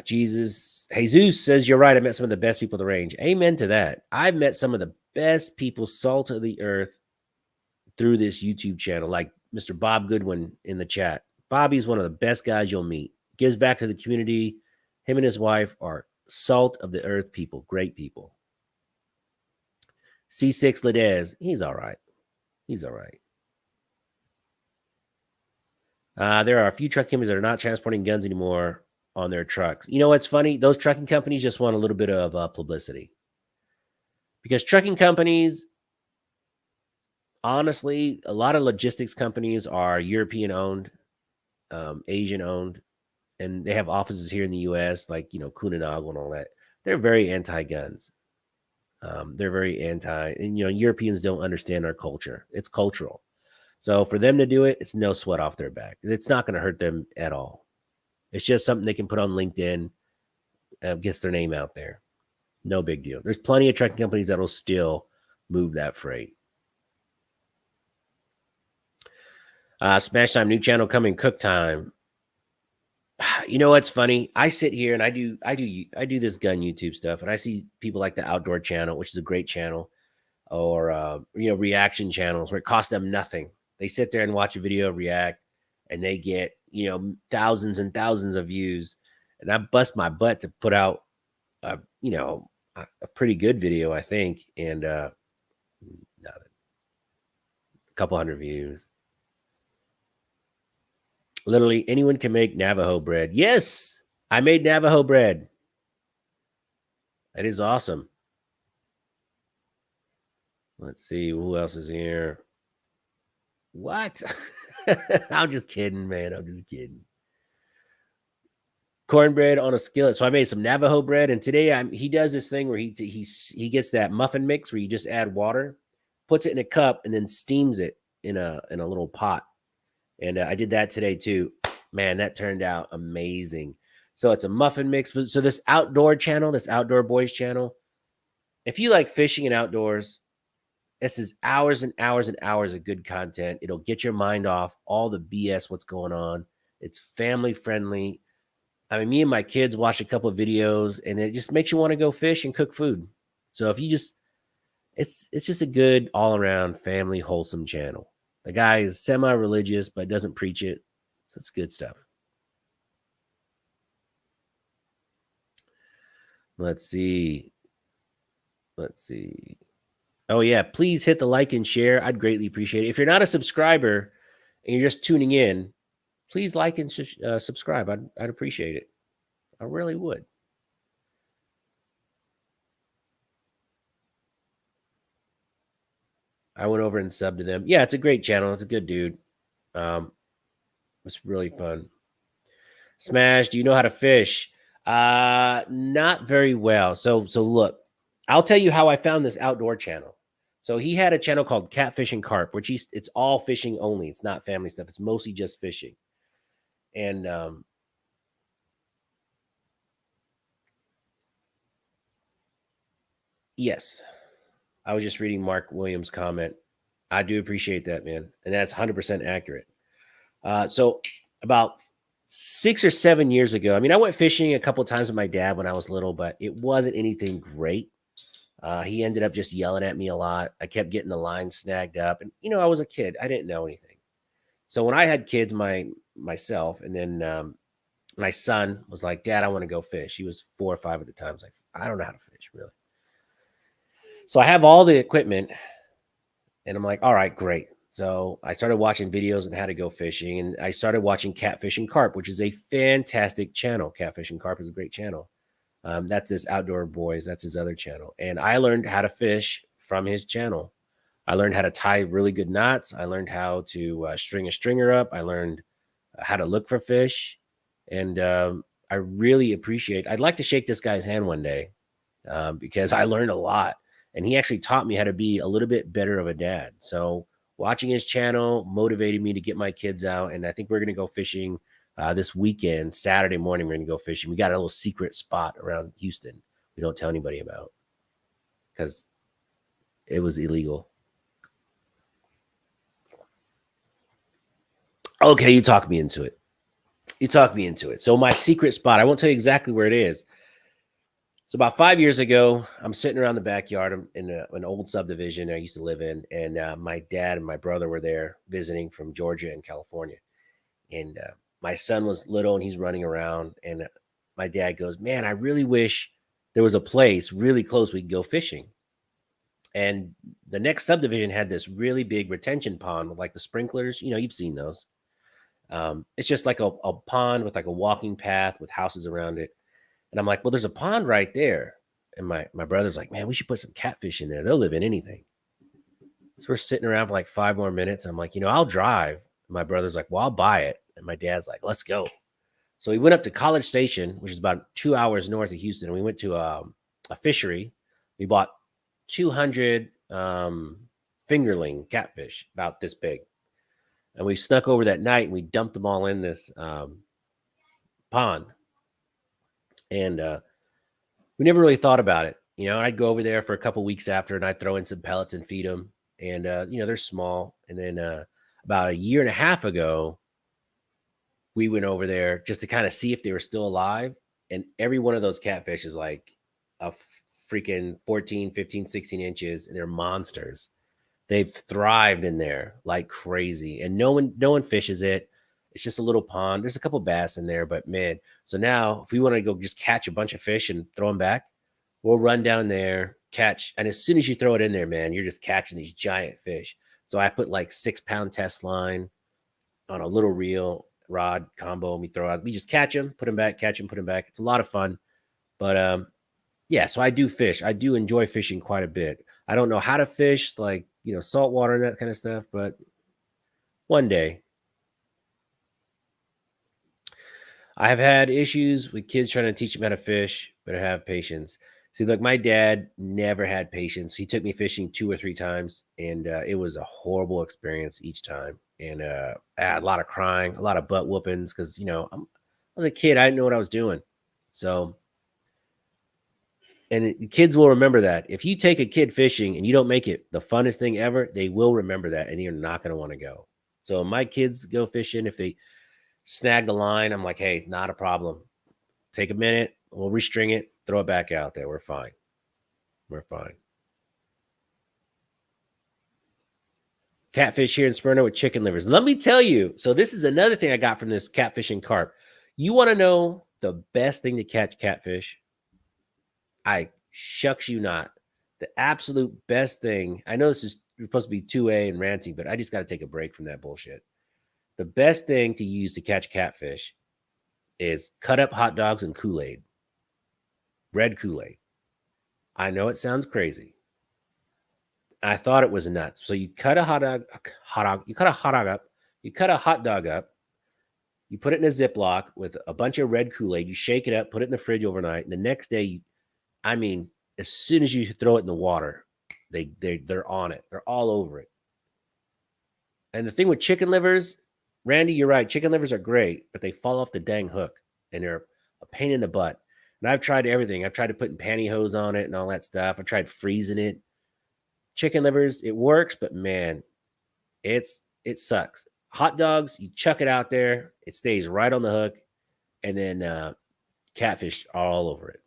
Jesus says, you're right. I met some of the best people at the range. Amen to that. I've met some of the best people, salt of the earth, through this YouTube channel, like Mr. Bob Goodwin in the chat. Bobby's one of the best guys you'll meet. Gives back to the community. Him and his wife are salt of the earth people. Great people. C6 Ledez, he's all right. He's all right. There are a few truck companies that are not transporting guns anymore on their trucks. You know what's funny? Those trucking companies just want a little bit of publicity. Because trucking companies, honestly, a lot of logistics companies are European owned, Asian owned, and they have offices here in the U.S., like, Kuninaga and all that. They're very anti-guns. They're very anti, and, Europeans don't understand our culture. It's cultural. So for them to do it, it's no sweat off their back. It's not going to hurt them at all. It's just something they can put on LinkedIn, gets their name out there. No big deal. There's plenty of trucking companies that will still move that freight. Smash Time, new channel coming, Cook Time. You know what's funny? I sit here and I do this gun YouTube stuff, and I see people like the Outdoor Channel, which is a great channel, or reaction channels where it costs them nothing. They sit there and watch a video, react, and they get thousands and thousands of views. And I bust my butt to put out a pretty good video, I think, and nothing. A couple hundred views. Literally anyone can make Navajo bread. Yes, I made Navajo bread. That is awesome. Let's see who else is here. What? I'm just kidding, man. I'm just kidding. Cornbread on a skillet. So I made some Navajo bread, and today he does this thing where he gets that muffin mix where you just add water, puts it in a cup, and then steams it in a little pot. And I did that today too. Man, that turned out amazing. So it's a muffin mix. So this Outdoor Channel, this Outdoor Boys channel, if you like fishing and outdoors, this is hours and hours and hours of good content. It'll get your mind off all the BS, what's going on. It's family friendly. I mean, me and my kids watch a couple of videos, and it just makes you want to go fish and cook food. So if you it's just a good all around family wholesome channel. The guy is semi-religious, but doesn't preach it. So it's good stuff. Let's see. Let's see. Oh, yeah. Please hit the like and share. I'd greatly appreciate it. If you're not a subscriber and you're just tuning in, please like and subscribe. I'd appreciate it. I really would. I went over and subbed to them. Yeah, it's a great channel. It's a good dude. It's really fun. Smash, do you know how to fish? Not very well. So look, I'll tell you how I found this outdoor channel. So he had a channel called Catfish and Carp, which it's all fishing only. It's not family stuff. It's mostly just fishing. And yes, I was just reading Mark Williams' comment. I do appreciate that, man. And that's 100% accurate. So about 6 or 7 years ago, I mean, I went fishing a couple of times with my dad when I was little, but it wasn't anything great. He ended up just yelling at me a lot. I kept getting the line snagged up. And, I was a kid. I didn't know anything. So when I had kids myself, and then my son was like, Dad, I want to go fish. He was 4 or 5 at the time. I was like, I don't know how to fish, really. So I have all the equipment, and I'm like, all right, great. So I started watching videos on how to go fishing, and I started watching Catfish and Carp, which is a fantastic channel. Catfish and Carp is a great channel. That's this Outdoor Boys. That's his other channel. And I learned how to fish from his channel. I learned how to tie really good knots. I learned how to string a stringer up. I learned how to look for fish. And I really appreciate, I'd like to shake this guy's hand one day because I learned a lot. And he actually taught me how to be a little bit better of a dad. So watching his channel motivated me to get my kids out. And I think we're going to go fishing this weekend. Saturday morning, we're going to go fishing. We got a little secret spot around Houston we don't tell anybody about because it was illegal. Okay, you talked me into it. So my secret spot, I won't tell you exactly where it is. So about 5 years ago, I'm sitting around the backyard. I'm in an old subdivision I used to live in, and my dad and my brother were there visiting from Georgia and California. And my son was little, and he's running around. And my dad goes, "Man, I really wish there was a place really close we could go fishing." And the next subdivision had this really big retention pond with like the sprinklers. You've seen those. It's just like a pond with like a walking path with houses around it. And I'm like, well, there's a pond right there. And my brother's like, man, we should put some catfish in there. They'll live in anything. So we're sitting around for like 5 more minutes. I'm like, I'll drive. And my brother's like, well, I'll buy it. And my dad's like, let's go. So we went up to College Station, which is about 2 hours north of Houston. And we went to a fishery. We bought 200 fingerling catfish about this big. And we snuck over that night and we dumped them all in this pond. And we never really thought about it. I'd go over there for a couple weeks after and I'd throw in some pellets and feed them. And, they're small. And then about a year and a half ago, we went over there just to kind of see if they were still alive. And every one of those catfish is like a freaking 14, 15, 16 inches. And they're monsters. They've thrived in there like crazy. And no one fishes it. It's just a little pond. There's a couple bass in there, but man. So now if we want to go just catch a bunch of fish and throw them back, we'll run down there, catch. And as soon as you throw it in there, man, you're just catching these giant fish. So I put like 6-pound test line on a little reel rod combo. And we just catch them, put them back, catch them, put them back. It's a lot of fun. But yeah, so I do fish. I do enjoy fishing quite a bit. I don't know how to fish, like, saltwater and that kind of stuff, but one day. I have had issues with kids trying to teach them how to fish, but I have patience. See, look, my dad never had patience. He took me fishing 2 or 3 times, and it was a horrible experience each time. And I had a lot of crying, a lot of butt whoopings because, I was a kid. I didn't know what I was doing. So, and the kids will remember that. If you take a kid fishing and you don't make it the funnest thing ever, they will remember that, and you're not going to want to go. So my kids go fishing. If they snag the line, I'm like, hey, not a problem. Take a minute. We'll restring it. Throw it back out there. We're fine. Catfish here in Smyrna with chicken livers. Let me tell you. So this is another thing I got from this catfish and carp. You want to know the best thing to catch catfish? I shucks you not. The absolute best thing. I know this is supposed to be 2A and ranting, but I just got to take a break from that bullshit. The best thing to use to catch catfish is cut up hot dogs and Kool-Aid. Red Kool-Aid. I know it sounds crazy. I thought it was nuts. So you cut a hot dog, you cut a hot dog up, you cut a hot dog up, you put it in a Ziploc with a bunch of red Kool-Aid, you shake it up, put it in the fridge overnight, and the next day, I mean, as soon as you throw it in the water, they're on it. They're all over it. And the thing with chicken livers, Randy, you're right. Chicken livers are great, but they fall off the dang hook, and they're a pain in the butt. And I've tried everything. I've tried to put pantyhose on it and all that stuff. I tried freezing it. Chicken livers, it works, but man, it sucks. Hot dogs, you chuck it out there, it stays right on the hook, and then catfish are all over it.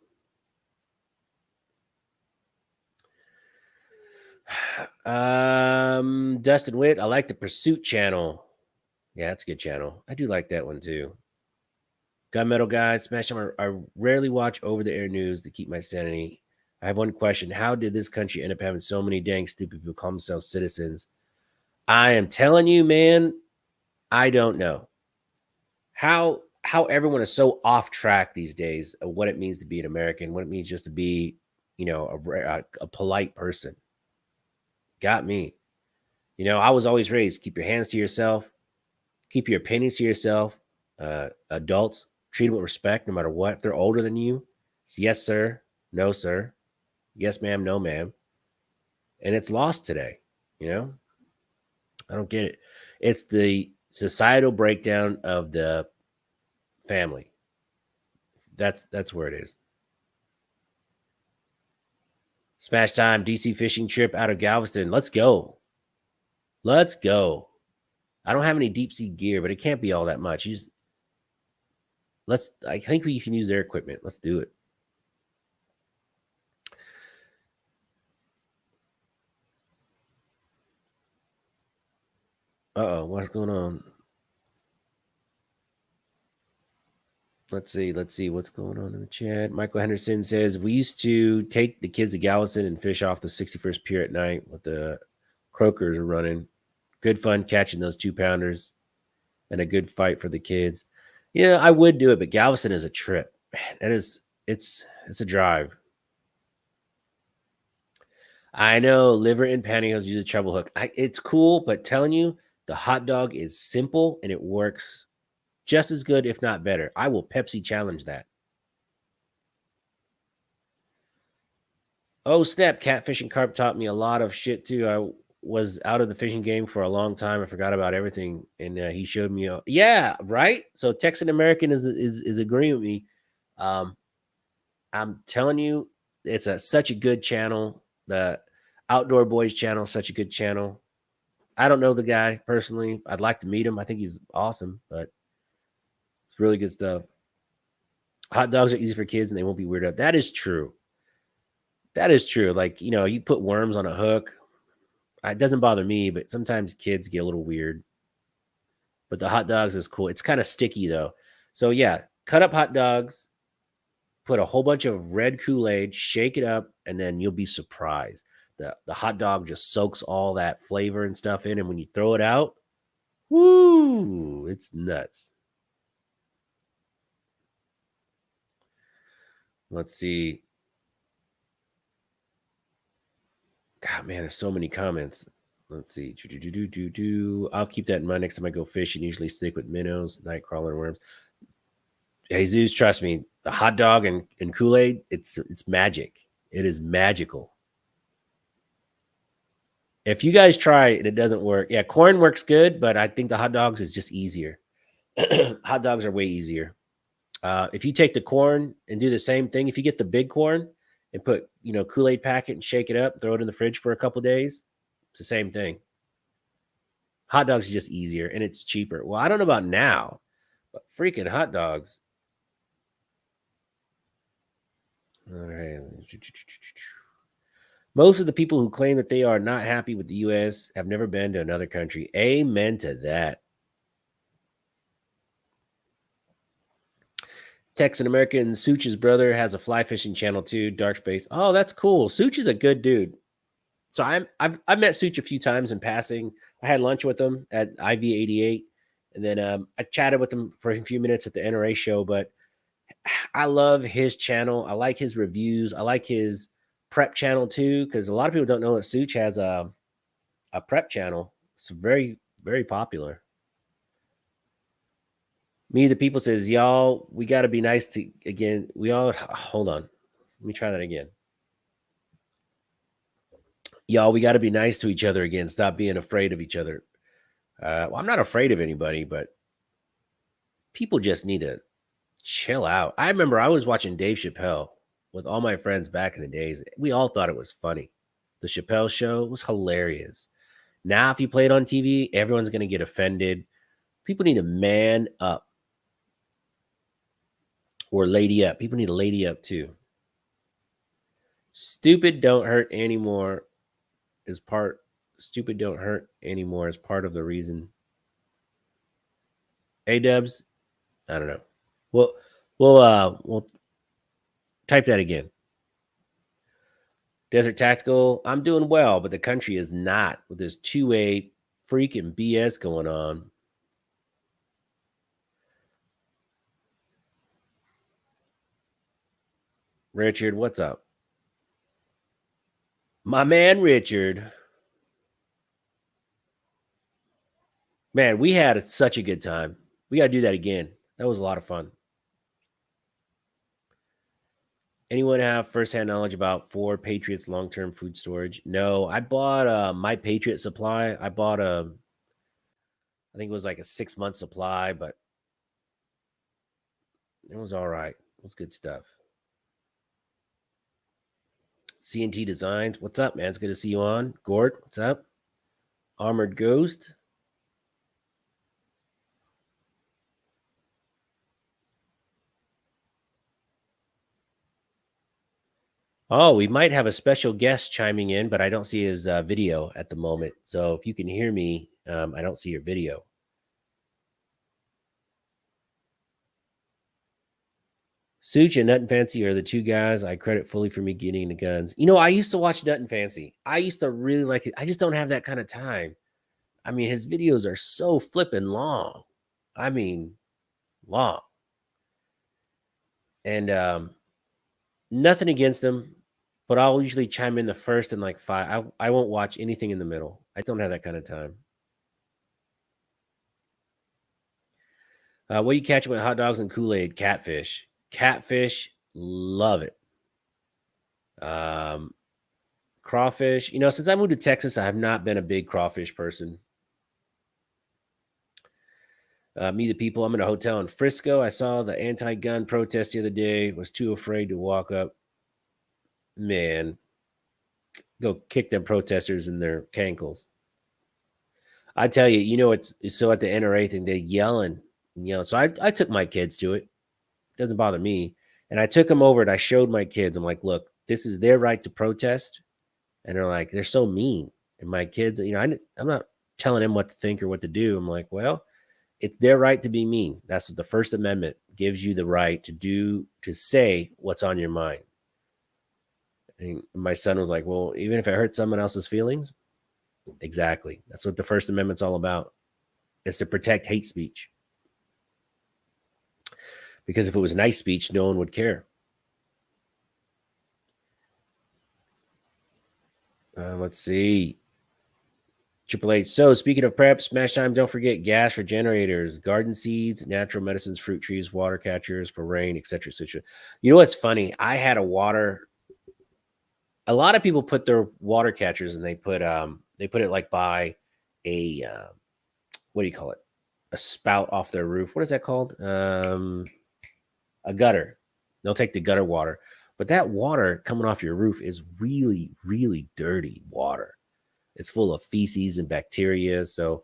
Dustin Witt, I like the Pursuit channel. Yeah, that's a good channel. I do like that one too. Gunmetal guys, smash them. I rarely watch over-the-air news to keep my sanity. I have one question: how did this country end up having so many dang stupid people call themselves citizens? I am telling you, man, I don't know how everyone is so off track these days of what it means to be an American, what it means just to be, a polite person. Got me. I was always raised, keep your hands to yourself, keep your opinions to yourself. Adults, treat them with respect no matter what. If they're older than you, it's yes, sir, no, sir, yes, ma'am, no, ma'am. And it's lost today. I don't get it. It's the societal breakdown of the family. That's where it is. Smash time, DC fishing trip out of Galveston. Let's go. Let's go. I don't have any deep sea gear, but it can't be all that much. I think we can use their equipment. Let's do it. Uh-oh, what's going on? Let's see what's going on in the chat. Michael Henderson says, we used to take the kids to Galveston and fish off the 61st Pier at night with the croakers running. Good fun catching those 2-pounders and a good fight for the kids. Yeah, I would do it, but Galveston is a trip. Man, it's a drive. I know liver and pantyhose use a treble hook. It's cool, but telling you, the hot dog is simple and it works just as good, if not better. I will Pepsi challenge that. Oh, snap. Catfishing carp taught me a lot of shit, too. I was out of the fishing game for a long time. I forgot about everything. And he showed me. Yeah, right? So Texan American is agreeing with me. I'm telling you, it's such a good channel. The Outdoor Boys channel, such a good channel. I don't know the guy personally. I'd like to meet him. I think he's awesome, but it's really good stuff. Hot dogs are easy for kids and they won't be weirded out. That is true. That is true. Like, you put worms on a hook. It doesn't bother me, but sometimes kids get a little weird. But the hot dogs is cool. It's kind of sticky though. So yeah, cut up hot dogs, put a whole bunch of red Kool-Aid, shake it up, and then you'll be surprised. The hot dog just soaks all that flavor and stuff in, and when you throw it out, woo, it's nuts. Let's see. God, man, there's so many comments. Let's see. I'll keep that in mind next time I go fishing. Usually stick with minnows, nightcrawler, and worms. Jesus, trust me, the hot dog and Kool-Aid, it's magic. It is magical. If you guys try it and it doesn't work, yeah, corn works good, but I think the hot dogs is just easier. Hot dogs are way easier. If you take the corn and do the same thing, if you get the big corn and put, Kool-Aid packet and shake it up, throw it in the fridge for a couple days, it's the same thing. Hot dogs is just easier and it's cheaper. Well, I don't know about now, but freaking hot dogs. All right. Most of the people who claim that they are not happy with the U.S. have never been to another country. Amen to that. Texan American Such's brother has a fly fishing channel too, Dark Space. Oh, that's cool. Such is a good dude. So I've met Such a few times in passing. I had lunch with him at IV88, and then I chatted with him for a few minutes at the NRA show. But I love his channel. I like his reviews. I like his prep channel too, because a lot of people don't know that Such has a prep channel. It's very, very popular. Me, the people says, y'all, we got to be nice to again. We all hold on. Let me try that again. Y'all, we got to be nice to each other again. Stop being afraid of each other. Well, I'm not afraid of anybody, but people just need to chill out. I remember I was watching Dave Chappelle with all my friends back in the days. We all thought it was funny. The Chappelle show was hilarious. Now, if you play it on TV, everyone's going to get offended. People need to man up or lady up. People need to lady up too. Stupid don't hurt anymore is part. Stupid don't hurt anymore is part of the reason. A-dubs, I don't know. We'll type that again. Desert Tactical, I'm doing well, but the country is not with this 2A freaking BS going on. Richard, what's up? My man, Richard. Man, we had such a good time. We got to do that again. That was a lot of fun. Anyone have firsthand knowledge about Ford Patriots long-term food storage? No, I bought My Patriot Supply. I bought I think it was like a 6-month supply, but it was all right. It was good stuff. CNT Designs, what's up, man? It's good to see you on. Gort, what's up? Armored Ghost. Oh, we might have a special guest chiming in, but I don't see his video at the moment. So if you can hear me, I don't see your video. Such and Nut and Fancy are the two guys I credit fully for me getting into guns. You know, I used to watch Nut and Fancy. I used to really like it. I just don't have that kind of time. I mean, his videos are so flipping long. I mean, long. And nothing against him, but I'll usually chime in the first and like 5. I won't watch anything in the middle. I don't have that kind of time. What you catch with hot dogs and Kool-Aid? Catfish. Catfish, love it. Crawfish. You know, since I moved to Texas, I have not been a big crawfish person. Me, the people. I'm in a hotel in Frisco. I saw the anti-gun protest the other day. Was too afraid to walk up. Man, go kick them protesters in their cankles. I tell you, you know, it's so at the NRA thing, they yelling, So I took my kids to it. It doesn't bother me. And I took them over and I showed my kids. I'm like, look, this is their right to protest. And they're like, they're so mean. And my kids, I'm not telling them what to think or what to do. I'm like, well, it's their right to be mean. That's what the First Amendment gives you the right to say what's on your mind. And my son was like, well, even if it hurts someone else's feelings, exactly. That's what the First Amendment's all about. It's to protect hate speech. Because if it was nice speech, no one would care. Let's see. Triple H. So speaking of prep, smash time, don't forget gas for generators, garden seeds, natural medicines, fruit trees, water catchers for rain, etc. etc. You know what's funny? I had a lot of people put their water catchers and they put it like by a what do you call it? A spout off their roof. What is that called? A gutter. They'll take the gutter water. But that water coming off your roof is really, really dirty water. It's full of feces and bacteria. So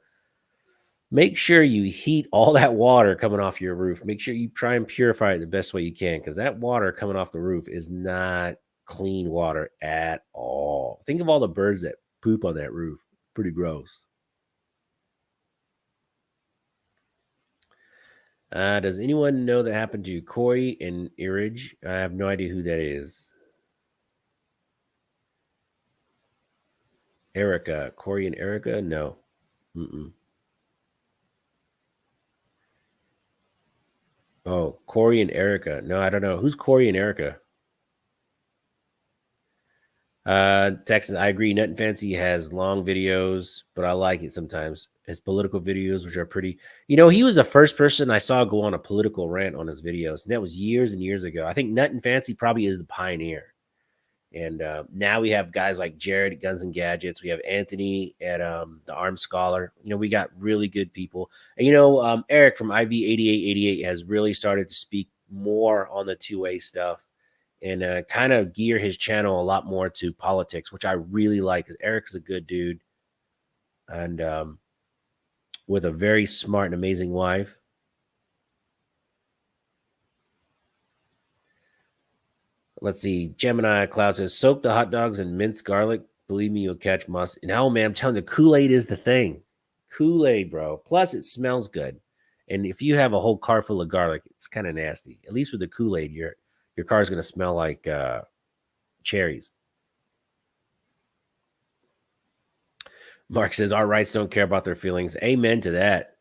make sure you heat all that water coming off your roof. Make sure you try and purify it the best way you can, because that water coming off the roof is not clean water at all. Think of all the birds that poop on that roof. Pretty gross. Does anyone know that happened to Corey and Irridge? I have no idea who that is. Erica. Corey and Erica? No. Mm-mm. Oh, Corey and Erica. No, I don't know. Who's Corey and Erica? Texas, I agree. Nut and Fancy has long videos, but I like it sometimes. His political videos, which are pretty, he was the first person I saw go on a political rant on his videos. And that was years and years ago. I think Nut and Fancy probably is the pioneer. And now we have guys like Jared at Guns and Gadgets. We have Anthony at the Armed Scholar. We got really good people. And, Eric from IV8888 has really started to speak more on the two-way stuff and kind of gear his channel a lot more to politics, which I really like because Eric's a good dude and with a very smart and amazing wife. Let's see. Gemini Cloud says, soak the hot dogs in minced garlic. Believe me, you'll catch must. And oh, man, I'm telling you, the Kool-Aid is the thing. Kool-Aid, bro. Plus, it smells good. And if you have a whole car full of garlic, it's kind of nasty. At least with the Kool-Aid, your car is going to smell like cherries. Mark says, our rights don't care about their feelings. Amen to that.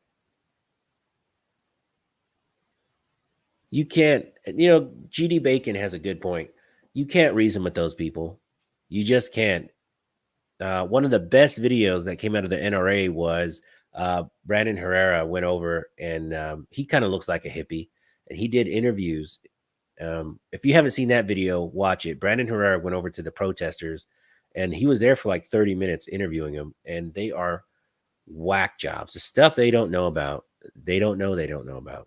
You can't, GD Bacon has a good point. You can't reason with those people. You just can't. One of the best videos that came out of the NRA was Brandon Herrera went over and he kind of looks like a hippie and he did interviews. If you haven't seen that video, watch it. Brandon Herrera went over to the protesters and he was there for like 30 minutes interviewing them, and they are whack jobs. The stuff they don't know about, they don't know about.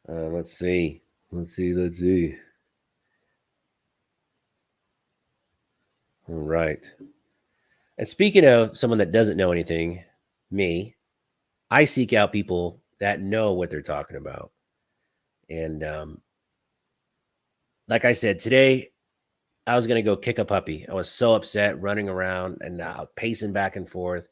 Let's see. All right. And speaking of someone that doesn't know anything, me, I seek out people that know what they're talking about. And like I said, today I was going to go kick a puppy. I was so upset running around and pacing back and forth.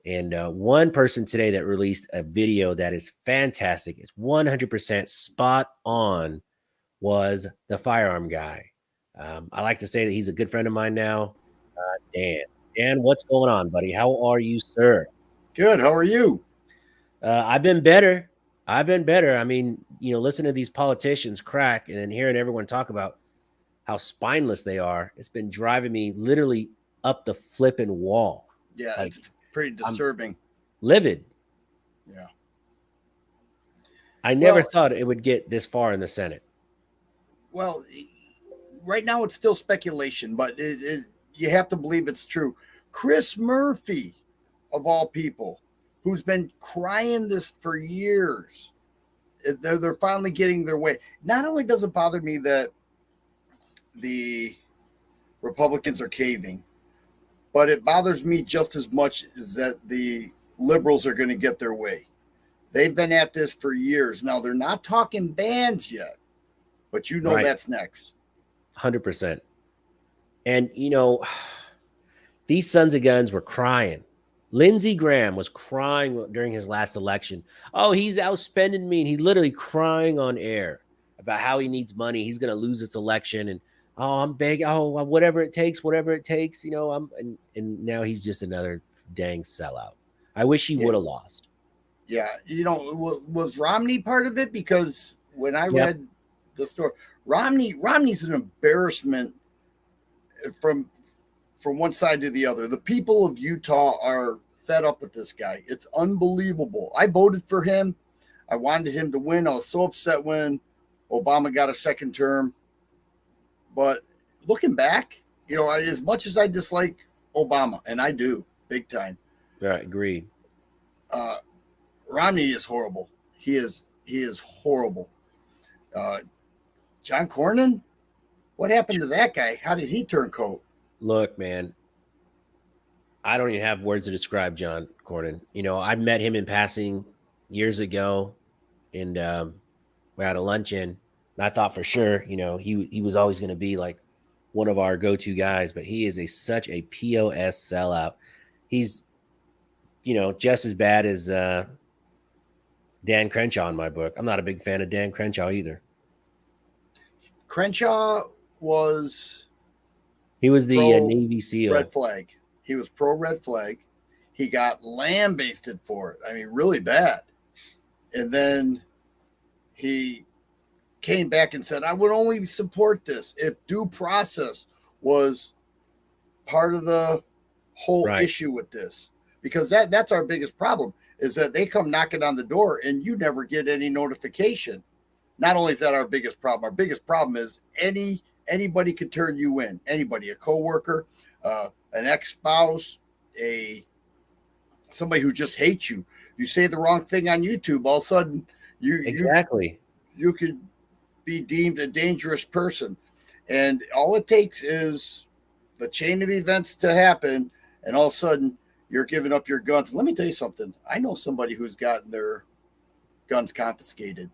And one person today that released a video that is fantastic, it's 100% spot on, was the firearm guy. I like to say that he's a good friend of mine now. Dan. Dan, what's going on, buddy? How are you, sir? Good. How are you? I've been better. I mean, listening to these politicians crack and then hearing everyone talk about how spineless they are, it's been driving me literally up the flipping wall. Yeah, Like, it's pretty disturbing. Livid. Yeah. I never thought it would get this far in the Senate. Well, right now it's still speculation, but you have to believe it's true. Chris Murphy, of all people, who's been crying this for years, they're finally getting their way. Not only does it bother me that the Republicans are caving, but it bothers me just as much as that the liberals are going to get their way. They've been at this for years. Now, they're not talking bans yet, but Right. that's next. 100%. And, these sons of guns were crying. Lindsey Graham was crying during his last election. Oh, he's outspending me. And he's literally crying on air about how he needs money. He's going to lose this election. And, I'm begging. Oh, whatever it takes. And now he's just another dang sellout. I wish he would have lost. Yeah. Was Romney part of it? Because when I read the story, Romney's an embarrassment from one side to the other. The people of Utah are fed up with this guy. It's unbelievable. I voted for him. I wanted him to win. I was so upset when Obama got a second term. But looking back, as much as I dislike Obama, and I do big time. Right, agreed. Romney is horrible. He is horrible. John Cornyn, what happened to that guy? How did he turn coat? Look, man, I don't even have words to describe John Cornyn. I met him in passing years ago, and we're at a luncheon. And I thought for sure, he was always going to be like one of our go-to guys, but he is such a POS sellout. He's just as bad as Dan Crenshaw in my book. I'm not a big fan of Dan Crenshaw either. Crenshaw was He was the pro Navy SEAL. red flag. He was pro red flag. He got lambasted for it. I mean, really bad. And then he came back and said, I would only support this if due process was part of the whole issue with this. Because that's our biggest problem, is that they come knocking on the door and you never get any notification. Not only is that our biggest problem is anybody could turn you in. Anybody, a coworker, an ex-spouse, somebody who just hates you. You say the wrong thing on YouTube, all of a sudden you could be deemed a dangerous person. And all it takes is the chain of events to happen, and all of a sudden you're giving up your guns. Let me tell you something. I know somebody who's gotten their guns confiscated,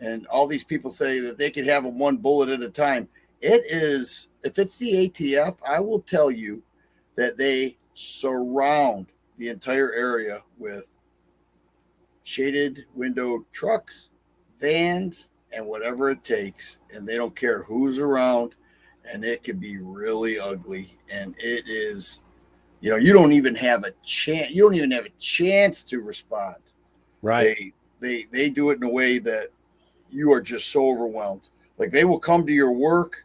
and all these people say that they could have them one bullet at a time. It is, if it's the ATF, I will tell you that they surround the entire area with shaded window trucks, vans, and whatever it takes. And they don't care who's around, and it can be really ugly. And it is, you don't even have a chance. You don't even have a chance to respond. Right. They do it in a way that you are just so overwhelmed. Like, they will come to your work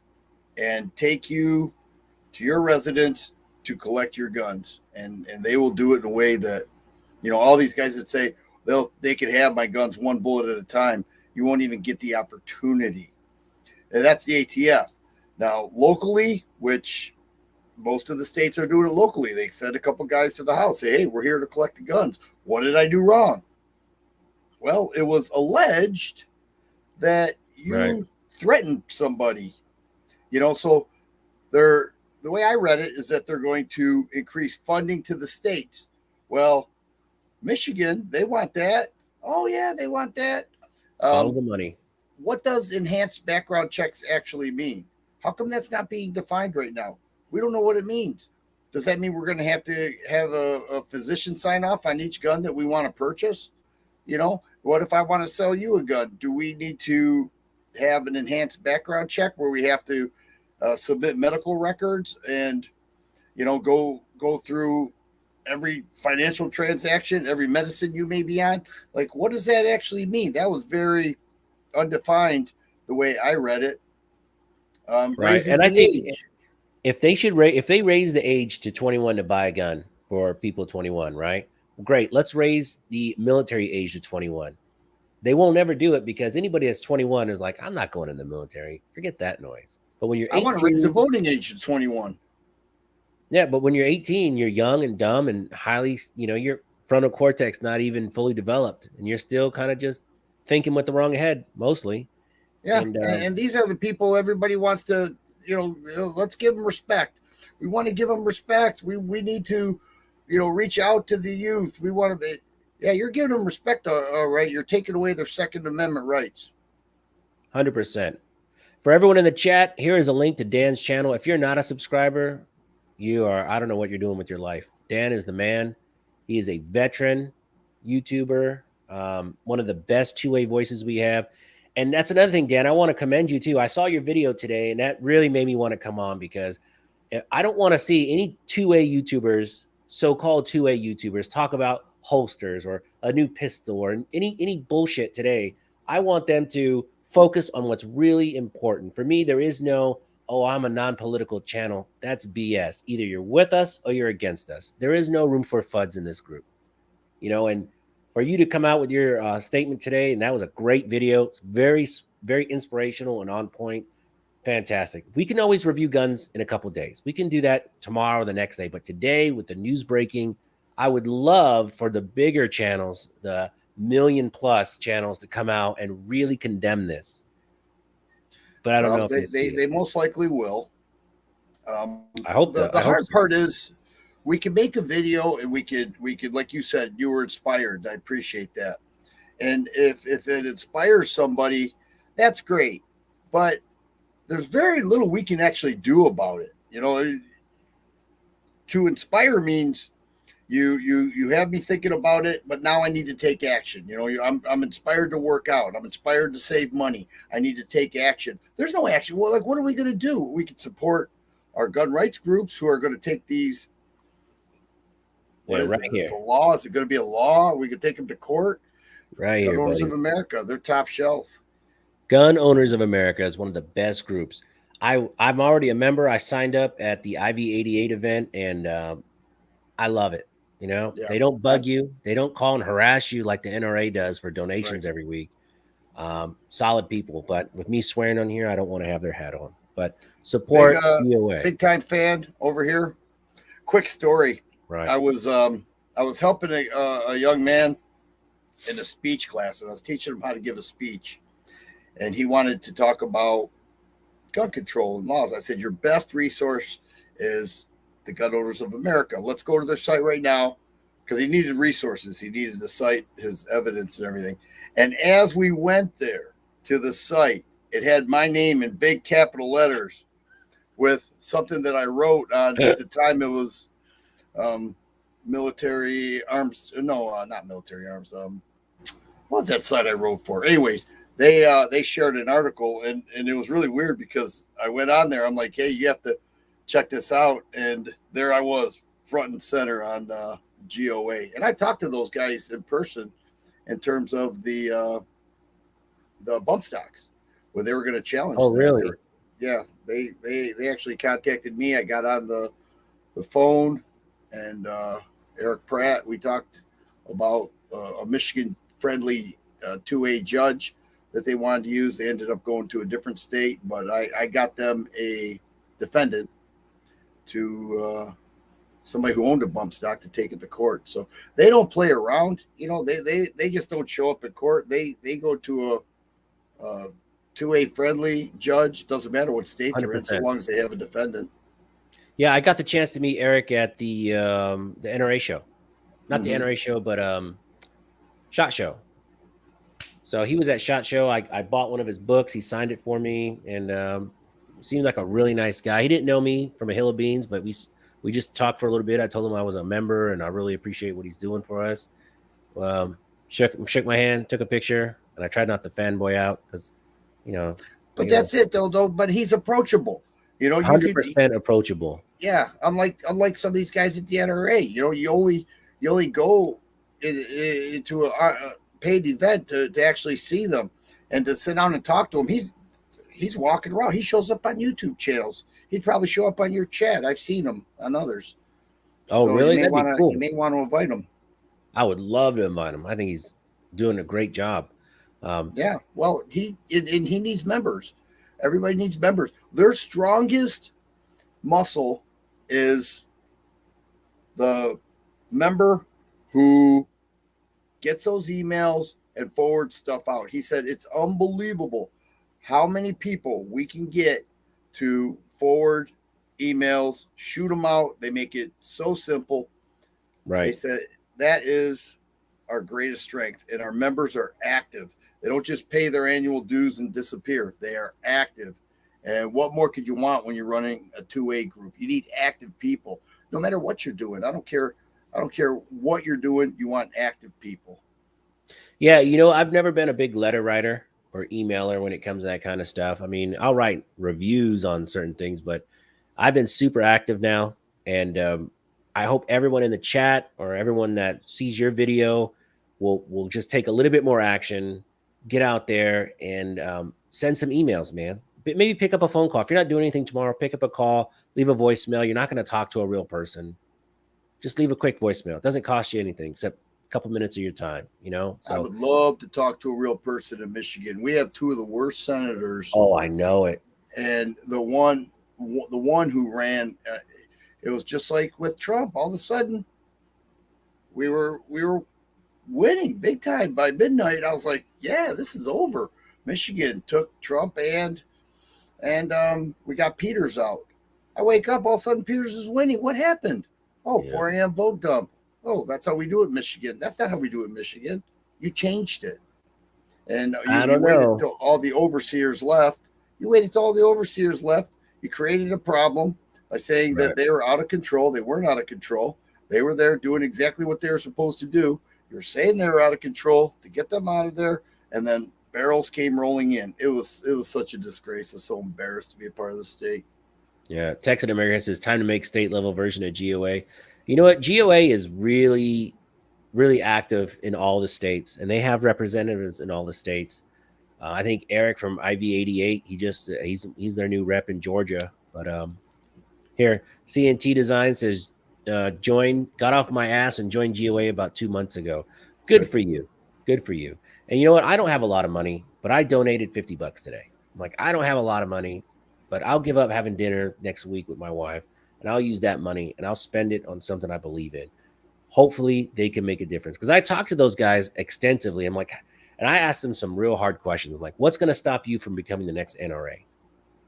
and take you to your residence to collect your guns. And they will do it in a way that, all these guys that say they could have my guns one bullet at a time, you won't even get the opportunity. And that's the ATF. Now, locally, which most of the states are doing it locally, they send a couple guys to the house, say, hey, we're here to collect the guns. What did I do wrong? Well, it was alleged that you threatened somebody. So the way I read it is that they're going to increase funding to the states. Well, Michigan, they want that. Oh, yeah, they want that. Follow the money. What does enhanced background checks actually mean? How come that's not being defined right now? We don't know what it means. Does that mean we're going to have a physician sign off on each gun that we want to purchase? What if I want to sell you a gun? Do we need to have an enhanced background check where we have to submit medical records and, go through every financial transaction, every medicine you may be on? Like, what does that actually mean? That was very undefined the way I read it. Right. And I think if they raise the age to 21 to buy a gun for people 21, right? Great. Let's raise the military age to 21. They won't ever do it because anybody that's 21 is like, I'm not going in the military. Forget that noise. But when you're 18, I want to raise the voting age to 21. Yeah, but when you're 18, you're young and dumb and highly, your frontal cortex not even fully developed, and you're still kind of just thinking with the wrong head, mostly. Yeah, and these are the people everybody wants to, let's give them respect. We want to give them respect. We need to, reach out to the youth. We want to be, you're giving them respect, all right. You're taking away their Second Amendment rights. 100%. For everyone in the chat, here is a link to Dan's channel. If you're not a subscriber, I don't know what you're doing with your life. Dan is the man. He is a veteran YouTuber, one of the best two-way voices we have. And that's another thing, Dan, I want to commend you too. I saw your video today, and that really made me want to come on because I don't want to see any two-way YouTubers, so-called two-way YouTubers, talk about holsters or a new pistol or any bullshit today. I want them to focus on what's really important. For me, there is no, I'm a non-political channel. That's BS. Either you're with us or you're against us. There is no room for FUDs in this group. And for you to come out with your statement today, and that was a great video. It's very, very inspirational and on point. Fantastic. We can always review guns in a couple of days. We can do that tomorrow or the next day. But today, with the news breaking, I would love for the bigger channels, the million-plus channels, to come out and really condemn this. But I don't know if they most likely will. I hope the hard part is we can make a video and we could, like you said, you were inspired. I appreciate that. And if it inspires somebody, that's great. But there's very little we can actually do about it. To inspire means, you have me thinking about it, but now I need to take action. I'm inspired to work out. I'm inspired to save money. I need to take action. There's no action. Well, like, what are we going to do? We can support our gun rights groups who are going to take these. What is right it? here. It's a law. Is it going to be a law? We can take them to court. Right Gun here, Owners buddy. of America. They're top shelf. Gun Owners of America is one of the best groups. I'm already a member. I signed up at the IV88 event, and I love it. They don't bug you. They don't call and harass you like the NRA does for donations every week. Solid people. But with me swearing on here, I don't want to have their hat on. But support DOA. Big time fan over here. Quick story. Right. I was helping a young man in a speech class, and I was teaching him how to give a speech. And he wanted to talk about gun control and laws. I said, your best resource is the Gun Owners of America. Let's go to their site right now, because he needed resources. He needed to cite his evidence and everything. And as we went there to the site, it had my name in big capital letters with something that I wrote on. At the time, it was military arms. No, not military arms. What was that site I wrote for? Anyways, they shared an article, and it was really weird because I went on there. I'm like, hey, you have to check this out. And there I was, front and center on GOA. And I talked to those guys in person in terms of the bump stocks where they were going to challenge. Oh, really? They actually contacted me. I got on the phone, and Eric Pratt, we talked about a Michigan friendly 2A judge that they wanted to use. They ended up going to a different state, but I got them a defendant to somebody who owned a bump stock to take it to court. So they don't play around. They just don't show up at court. They go to a 2A friendly judge. Doesn't matter what state they're in, so long as they have a defendant. Yeah, I got the chance to meet Eric at the NRA show. Not the NRA show, but SHOT Show. So he was at SHOT Show. I bought one of his books. He signed it for me, and seemed like a really nice guy. He didn't know me from a hill of beans, but we just talked for a little bit. I told him I was a member, and I really appreciate what he's doing for us. Shook my hand, took a picture, and I tried not to fanboy out because, But that's it, though. But he's approachable. 100% approachable. Yeah, unlike some of these guys at the NRA. You only go into a paid event to actually see them and to sit down and talk to them. He's walking around. He shows up on YouTube channels. He'd probably show up on your chat. I've seen him on others. Oh, so really? That'd be cool. You may want to invite him. I would love to invite him. I think he's doing a great job. Yeah. Well, he needs members. Everybody needs members. Their strongest muscle is the member who gets those emails and forwards stuff out. He said it's unbelievable how many people we can get to forward emails, shoot them out. They make it so simple. Right. They said that is our greatest strength, and our members are active. They don't just pay their annual dues and disappear. They are active. And what more could you want when you're running a 2A group? You need active people, no matter what you're doing. I don't care what you're doing. You want active people. Yeah, I've never been a big letter writer or emailer when it comes to that kind of stuff. I mean, I'll write reviews on certain things, but I've been super active now. And I hope everyone in the chat or everyone that sees your video will just take a little bit more action, get out there and send some emails, man. Maybe pick up a phone call. If you're not doing anything tomorrow, pick up a call, leave a voicemail. You're not going to talk to a real person. Just leave a quick voicemail. It doesn't cost you anything except a couple minutes of your time, So I would love to talk to a real person in Michigan. We have two of the worst senators. Oh, I know it. And the one who ran, it was just like with Trump. All of a sudden, we were winning big time. By midnight, I was like, yeah, this is over. Michigan took Trump and we got Peters out. I wake up, all of a sudden Peters is winning. What happened? Oh, 4 a.m. vote dump. Oh, that's how we do it in Michigan. That's not how we do it in Michigan. You changed it. And you waited until all the overseers left. You waited until all the overseers left. You created a problem by saying that they were out of control. They weren't out of control. They were there doing exactly what they were supposed to do. You're saying they were out of control to get them out of there, and then barrels came rolling in. It was such a disgrace. I'm so embarrassed to be a part of the state. Yeah, Texas America says time to make state level version of GOA. You know what? GOA is really active in all the states, and they have representatives in all the states. I think Eric from IV88, he's their new rep in Georgia. But here, CNT Design says got off my ass and joined GOA about 2 months ago. Good Good. for you. Good for you. And you know what? I don't have a lot of money, but I donated $50 today. I'm like, I don't have a lot of money, but I'll give up having dinner next week with my wife, and I'll use that money and I'll spend it on something I believe in. Hopefully they can make a difference. Because I talked to those guys extensively. I'm like, and I asked them some real hard questions. I'm like, what's going to stop you from becoming the next NRA?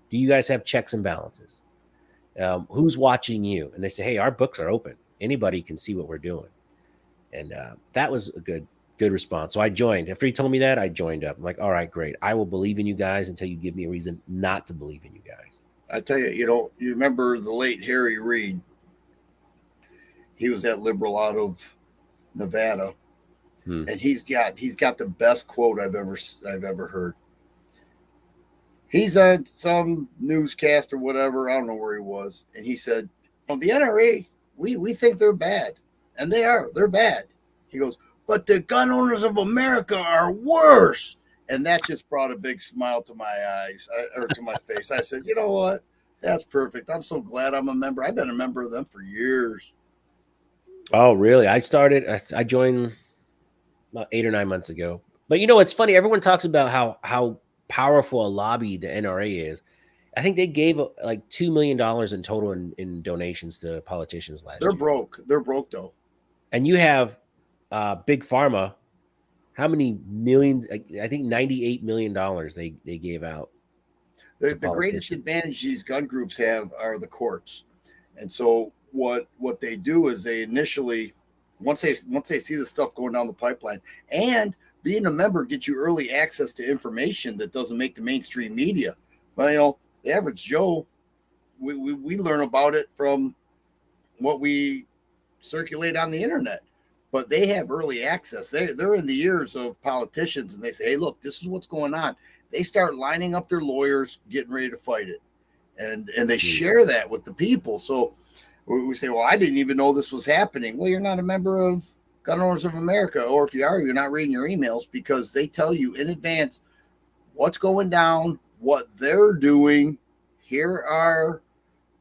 Do you guys have checks and balances? Who's watching you? And they say, hey, our books are open. Anybody can see what we're doing. And that was a good response. So I joined. After he told me that, I joined up. I'm like, all right, great. I will believe in you guys until you give me a reason not to believe in you guys. I tell you, you remember the late Harry Reid? He was that liberal out of Nevada, and he's got the best quote I've ever heard. He's on some newscast or whatever. I don't know where he was, and he said, "On the NRA, we think they're bad, and they are. They're bad." He goes, "But the gun owners of America are worse," and that just brought a big smile to my eyes or to my face. I said, "You know what? That's perfect. I'm so glad I'm a member. I've been a member of them for years." Oh, really? I joined about 8 or 9 months ago. But you know, it's funny. Everyone talks about how powerful a lobby the NRA is. I think they gave like $2 million in total in donations to politicians last year. They're broke though. And you have Big Pharma. How many millions? I think $98 million they gave out. The greatest advantage these gun groups have are the courts. And so what they do is they initially, once they see the stuff going down the pipeline, and being a member gets you early access to information that doesn't make the mainstream media. Well, the average Joe, we learn about it from what we circulate on the internet. But they have early access. They're in the ears of politicians, and they say, "Hey, look, this is what's going on." They start lining up their lawyers, getting ready to fight it, and they share that with the people. So we say, "Well, I didn't even know this was happening." Well, you're not a member of Gun Owners of America, or if you are, you're not reading your emails, because they tell you in advance what's going down, what they're doing. Here are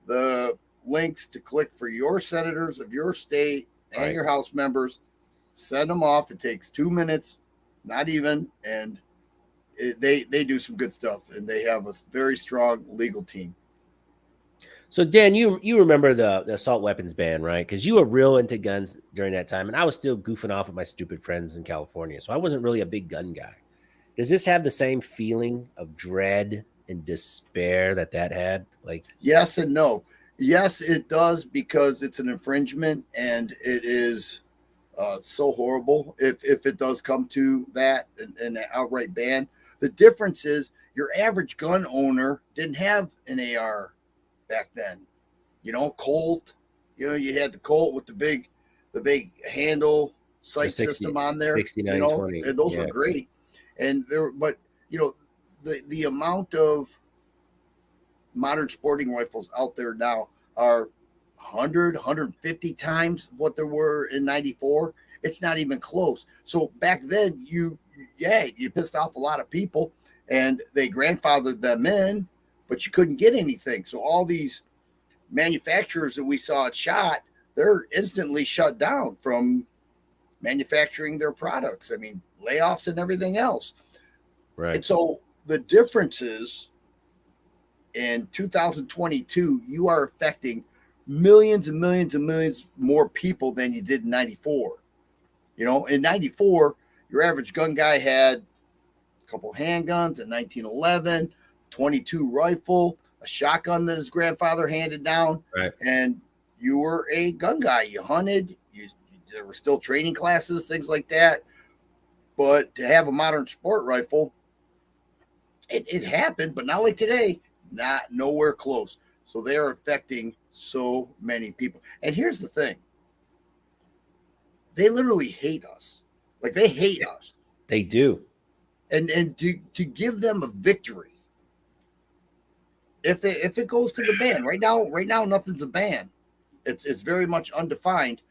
the links to click for your senators of your state and your House members. Send them off. It takes 2 minutes, not even, and they do some good stuff, and they have a very strong legal team. So Dan, you remember the assault weapons ban, right? Because you were real into guns during that time, and I was still goofing off with my stupid friends in California, so I wasn't really a big gun guy. Does this have the same feeling of dread and despair that had? Like, yes and no. Yes, it does, because it's an infringement, and it is so horrible if it does come to that, an outright ban. The difference is your average gun owner didn't have an AR back then. Colt, you had the Colt with the big handle sight system on there, and those were great. And but the amount of modern sporting rifles out there now are 100, 150 times what there were in 94. It's not even close. So back then, you pissed off a lot of people, and they grandfathered them in, but you couldn't get anything. So all these manufacturers that we saw at SHOT, they're instantly shut down from manufacturing their products. I mean, layoffs and everything else. Right. And so the difference is, in 2022, you are affecting millions and millions and millions more people than you did in 94. In 94, your average gun guy had a couple handguns, a 1911, 22 rifle, a shotgun that his grandfather handed down, right. And you were a gun guy. You hunted. There were still training classes, things like that. But to have a modern sport rifle, it happened, but not like today. Nowhere close. So they are affecting so many people. And here's the thing. they literally hate us. Like they hate us. They do. And to give them a victory, if it goes to the ban right now nothing's a ban. It's very much undefined.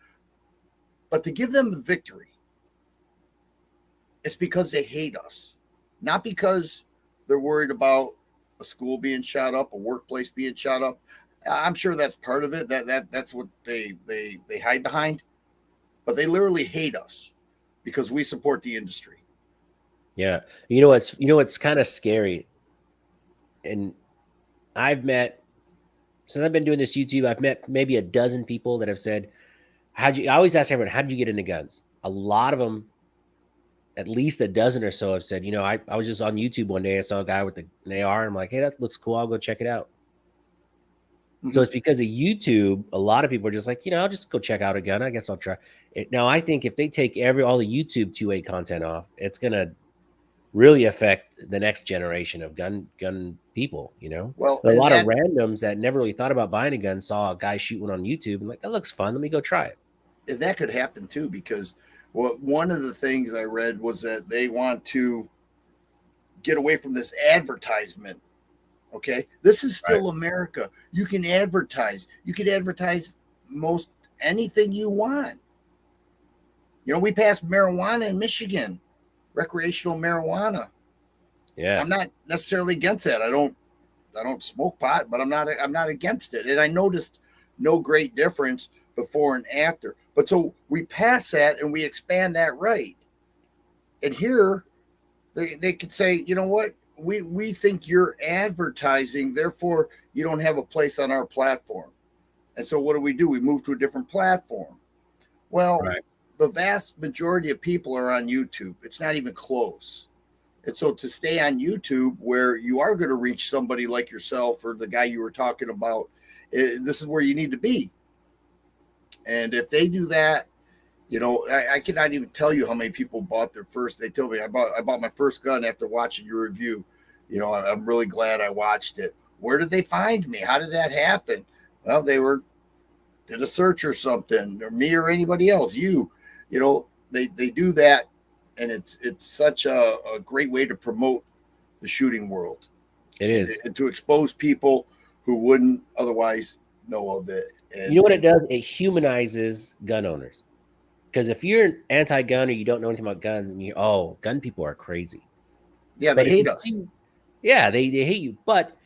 But to give them a victory, it's because they hate us, not because they're worried about a school being shot up, a workplace being shot up. I'm sure that's part of it. That's what they hide behind. But they literally hate us because we support the industry. Yeah. What's kind of scary. And since I've been doing this YouTube, I've met maybe a dozen people that have said, I always ask everyone, how'd you get into guns? A lot of them, at least a dozen or so, have said, I was just on YouTube one day. I saw a guy with an AR. And I'm like, hey, that looks cool. I'll go check it out. So it's because of YouTube. A lot of people are just like, I'll just go check out a gun. I guess I'll try it. Now, I think if they take all the YouTube 2A content off, it's going to really affect the next generation of gun people, Well, a lot of randoms that never really thought about buying a gun saw a guy shoot one on YouTube and like, that looks fun. Let me go try it. That could happen too, because one of the things I read was that they want to get away from this advertisement. Okay, this is still America. You can advertise. You can advertise most anything you want. We passed marijuana in Michigan, recreational marijuana. Yeah, I'm not necessarily against that. I don't smoke pot, but I'm not against it. And I noticed no great difference before and after. But so we pass that and we expand that right. And here they could say, you know what? We think you're advertising, therefore you don't have a place on our platform. And so what do? We move to a different platform. Well, the vast majority of people are on YouTube. It's not even close. And so to stay on YouTube, where you are going to reach somebody like yourself or the guy you were talking about, this is where you need to be. And if they do that, I cannot even tell you how many people bought their first. They told me I bought my first gun after watching your review. I'm really glad I watched it. Where did they find me? How did that happen? Well, did a search or something, or me or anybody else. They do that, and it's such a great way to promote the shooting world. It is, and to expose people who wouldn't otherwise know of it. And you know what it does? It humanizes gun owners. Because if you're an anti-gun or you don't know anything about guns, and gun people are crazy. Yeah, they hate us. Yeah, they hate you. But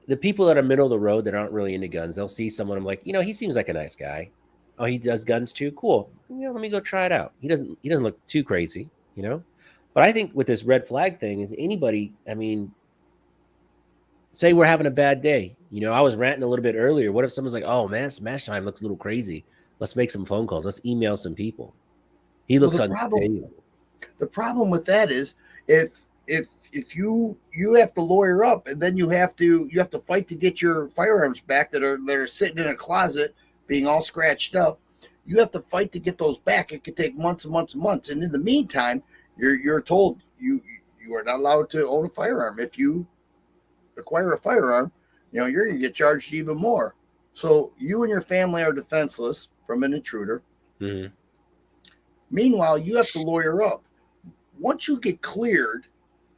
the people that are middle of the road that aren't really into guns, they'll see someone, I'm like, he seems like a nice guy. Oh, he does guns too? Cool. Let me go try it out. He doesn't look too crazy, But I think with this red flag thing is anybody, say we're having a bad day. I was ranting a little bit earlier. What if someone's like, oh man, Smash Time looks a little crazy. Let's make some phone calls. Let's email some people. He looks unstable. The problem with that is if you have to lawyer up, and then you have to fight to get your firearms back that are sitting in a closet being all scratched up. You have to fight to get those back. It could take months and months and months. And in the meantime, you're told you are not allowed to own a firearm. If you acquire a firearm, you're going to get charged even more. So you and your family are defenseless from an intruder. Mm-hmm. Meanwhile, you have to lawyer up. Once you get cleared,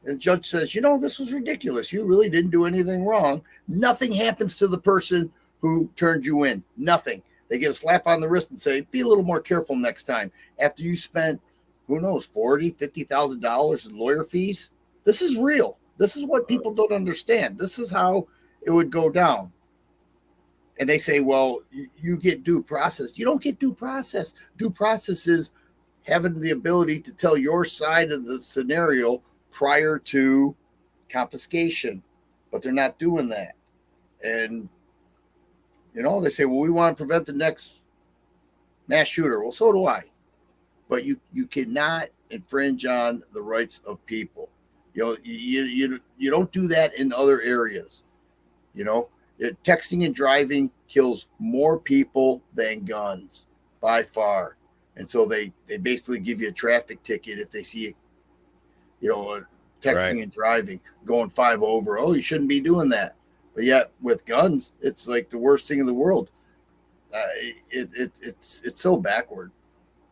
and the judge says, this was ridiculous. You really didn't do anything wrong. Nothing happens to the person who turned you in. Nothing. They get a slap on the wrist and say, be a little more careful next time. After you spent, who knows, $40,000, $50,000 in lawyer fees. This is real. This is what people don't understand. This is how it would go down. And they say, well, you get due process. You don't get due process. Due process is having the ability to tell your side of the scenario prior to confiscation. But they're not doing that. And, they say, well, we want to prevent the next mass shooter. Well, so do I. But you cannot infringe on the rights of people. You don't do that in other areas. Texting and driving kills more people than guns by far. And so they basically give you a traffic ticket if they see texting and driving going 5 over. Oh, you shouldn't be doing that. But yet with guns, it's like the worst thing in the world. It's so backward.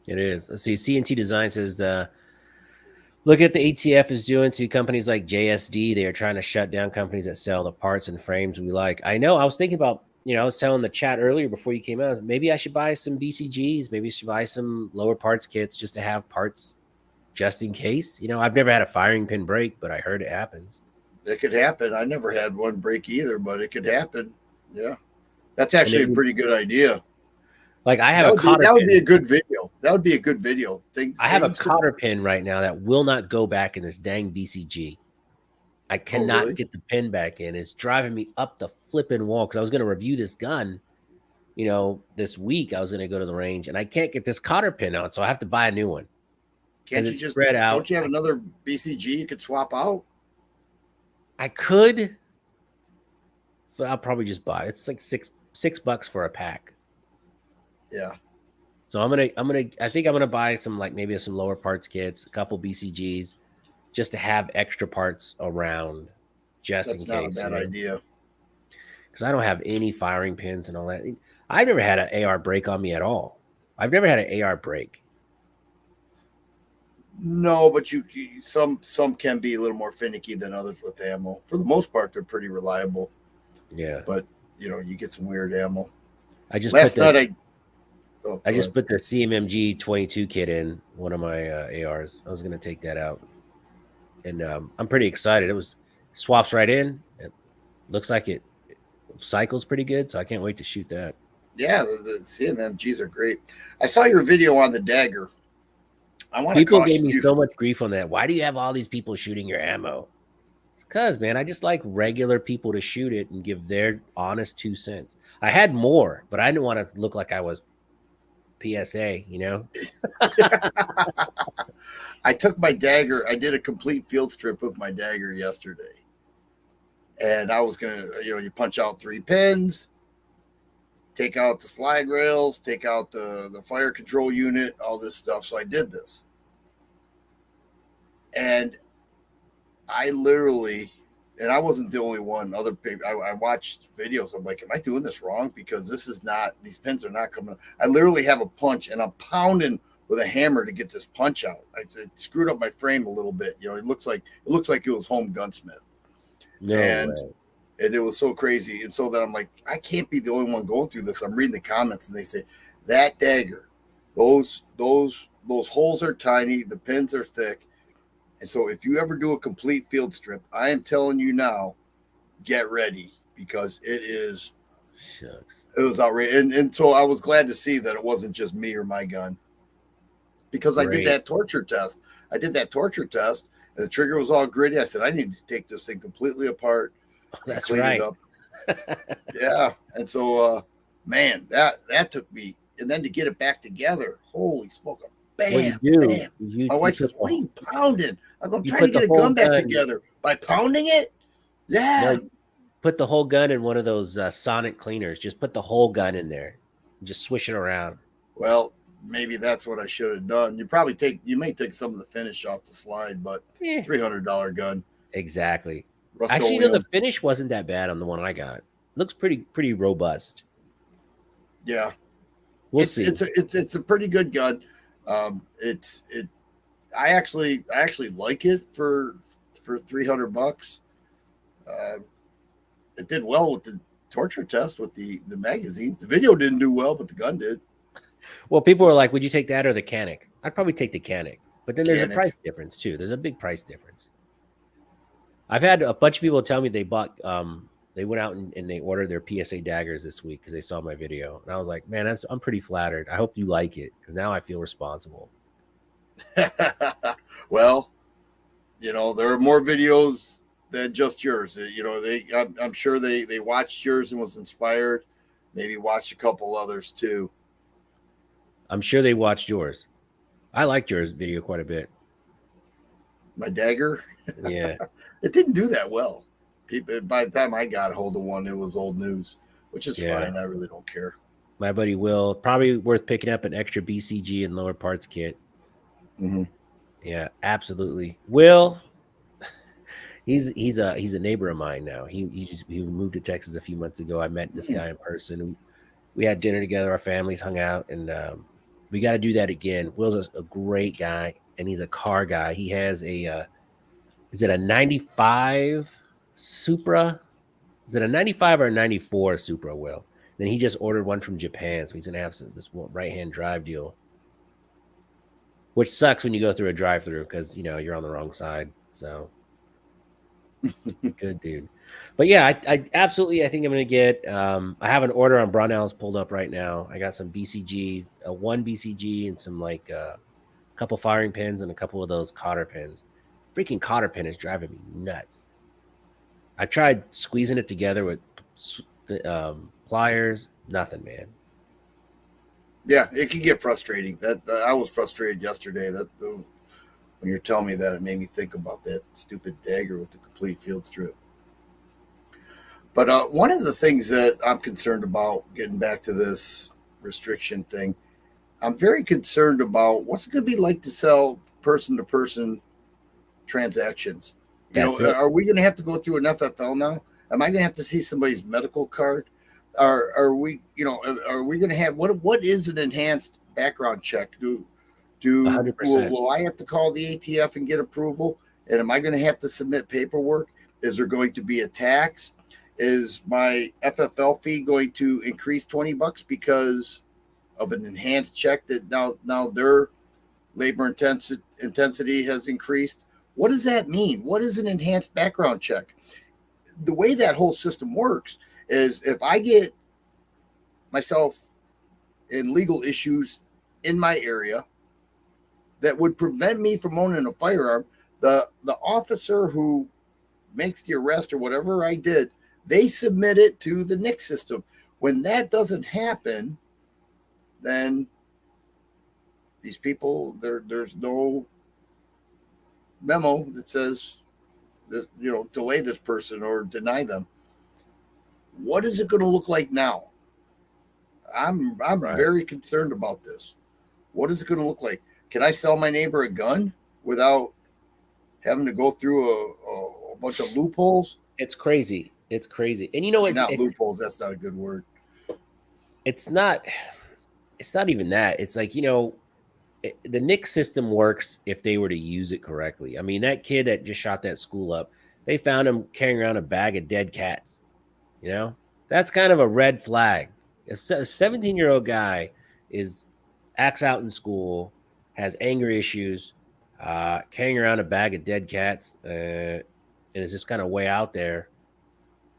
It is. Let's see. CNT Design says, look at the ATF is doing to companies like JSD. They are trying to shut down companies that sell the parts and frames we like. I know. I was thinking about, I was telling the chat earlier before you came out, maybe I should buy some BCGs. Maybe I should buy some lower parts kits just to have parts just in case. I've never had a firing pin break, but I heard it happens. It could happen. I never had one break either, but it could happen. Yeah. That's actually a pretty good idea. Like I have a cotter pin. That would be a good video. That would be a good video. I have a cotter pin right now that will not go back in this dang BCG. I cannot get the pin back in. It's driving me up the flipping wall because I was going to review this gun, this week. I was going to go to the range and I can't get this cotter pin out, so I have to buy a new one. Can't you just spread out? Don't you have another BCG you could swap out? I could, but I'll probably just buy it. It's like $6 for a pack. Yeah. So I think I'm gonna buy some, like maybe some lower parts kits, a couple BCGs, just to have extra parts around, just in case. That's not a bad idea. Because I don't have any firing pins and all that. I never had an AR break on me at all. I've never had an AR break. No, but some can be a little more finicky than others with ammo. For the most part, they're pretty reliable. Yeah. But you get some weird ammo. I just put the CMMG 22 kit in one of my ARs. I was gonna take that out, and I'm pretty excited. It swaps right in. It looks like it cycles pretty good, so I can't wait to shoot that. Yeah, the CMMGs are great. I saw your video on the dagger. People gave me so much grief on that. Why do you have all these people shooting your ammo? It's because, man, I just like regular people to shoot it and give their honest 2 cents. I had more, but I didn't want to look like I was PSA, I took my dagger. I did a complete field strip with my dagger yesterday. And I was going to, you punch out 3 pins, take out the slide rails, take out the fire control unit, all this stuff. So I did this. And I literally, and I wasn't the only one, other people, I watched videos. I'm like, am I doing this wrong? Because these pins are not coming. I literally have a punch and I'm pounding with a hammer to get this punch out. I screwed up my frame a little bit. It looks like it was home gunsmith. And it was so crazy. And so then I'm like, I can't be the only one going through this. I'm reading the comments and they say that dagger, those holes are tiny, the pins are thick. And so if you ever do a complete field strip, I am telling you now, get ready because it is. Shucks. It was outrageous. And so I was glad to see that it wasn't just me or my gun. Because I did that torture test. And the trigger was all gritty. I said, I need to take this thing completely apart. That's clean right. It up. Yeah. And so, man, that took me. And then to get it back together, holy smoke. Bam, bam. My wife says, what are you pounding? I'm trying to get a gun back together. By pounding it? Yeah. No, put the whole gun in one of those sonic cleaners. Just put the whole gun in there. And just swish it around. Well, maybe that's what I should have done. You may take some of the finish off the slide, but $300 gun. Exactly. Actually, the finish wasn't that bad on the one I got. Looks pretty robust. Yeah. We'll see. It's a pretty good gun. I actually like it for $300. It did well with the torture test with the magazines. The video didn't do well, but the gun did. Well, people were like, would you take that or the Canic? I'd probably take the Canic. But then there's a price difference, too. There's a big price difference. I've had a bunch of people tell me they bought, they went out and they ordered their PSA daggers this week because they saw my video. And I was like, man, I'm pretty flattered. I hope you like it because now I feel responsible. Well, there are more videos than just yours. I'm sure they watched yours and was inspired. Maybe watched a couple others, too. I'm sure they watched yours. I liked yours video quite a bit. My dagger? Yeah. It didn't do that well. By the time I got a hold of one, it was old news, which is fine. I really don't care. My buddy Will, probably worth picking up an extra BCG and lower parts kit. Mm-hmm. Yeah, absolutely. Will, he's a neighbor of mine now. He moved to Texas a few months ago. I met this guy in person. We had dinner together. Our families hung out, and We got to do that again. Will's a great guy, and he's a car guy. He has a is it a 95 Supra? Is it a 95 or a 94 Supra, Will? Then he just ordered one from Japan, so he's gonna have this right-hand drive deal, which sucks when you go through a drive-through because you're on the wrong side. So good dude. But yeah, I absolutely, I think I'm gonna get. I have an order on Brownells pulled up right now. I got some BCGs, one BCG, and some like couple firing pins and a couple of those cotter pins. Freaking cotter pin is driving me nuts. I tried squeezing it together with pliers. Nothing, man. Yeah, it can get frustrating. That I was frustrated yesterday. When you're telling me that, it made me think about that stupid dagger with the complete field strip. But one of the things that I'm concerned about, getting back to this restriction thing, I'm very concerned about what's it going to be like to sell person to person transactions. That's it. Are we going to have to go through an FFL now? Am I going to have to see somebody's medical card? Are we, are we going to have what is an enhanced background check? 100%. Will I have to call the ATF and get approval? And am I going to have to submit paperwork? Is there going to be a tax? Is my FFL fee going to increase $20 because of an enhanced check that now their labor intensity has increased? What does that mean? What is an enhanced background check? The way that whole system works is if I get myself in legal issues in my area that would prevent me from owning a firearm, the officer who makes the arrest or whatever I did, they submit it to the NICS system. When that doesn't happen, then these people, there's no memo that says that, delay this person or deny them. What is it going to look like now? I'm Right. very concerned about this. What is it going to look like? Can I sell my neighbor a gun without having to go through a bunch of loopholes? It's crazy. It's crazy. And you know what? Not loopholes. That's not a good word. It's not. It's not even that. It's like the NICS system works if they were to use it correctly. I mean, that kid that just shot that school up, they found him carrying around a bag of dead cats. That's kind of a red flag. A 17-year-old guy acts out in school, has anger issues, carrying around a bag of dead cats, and is just kind of way out there.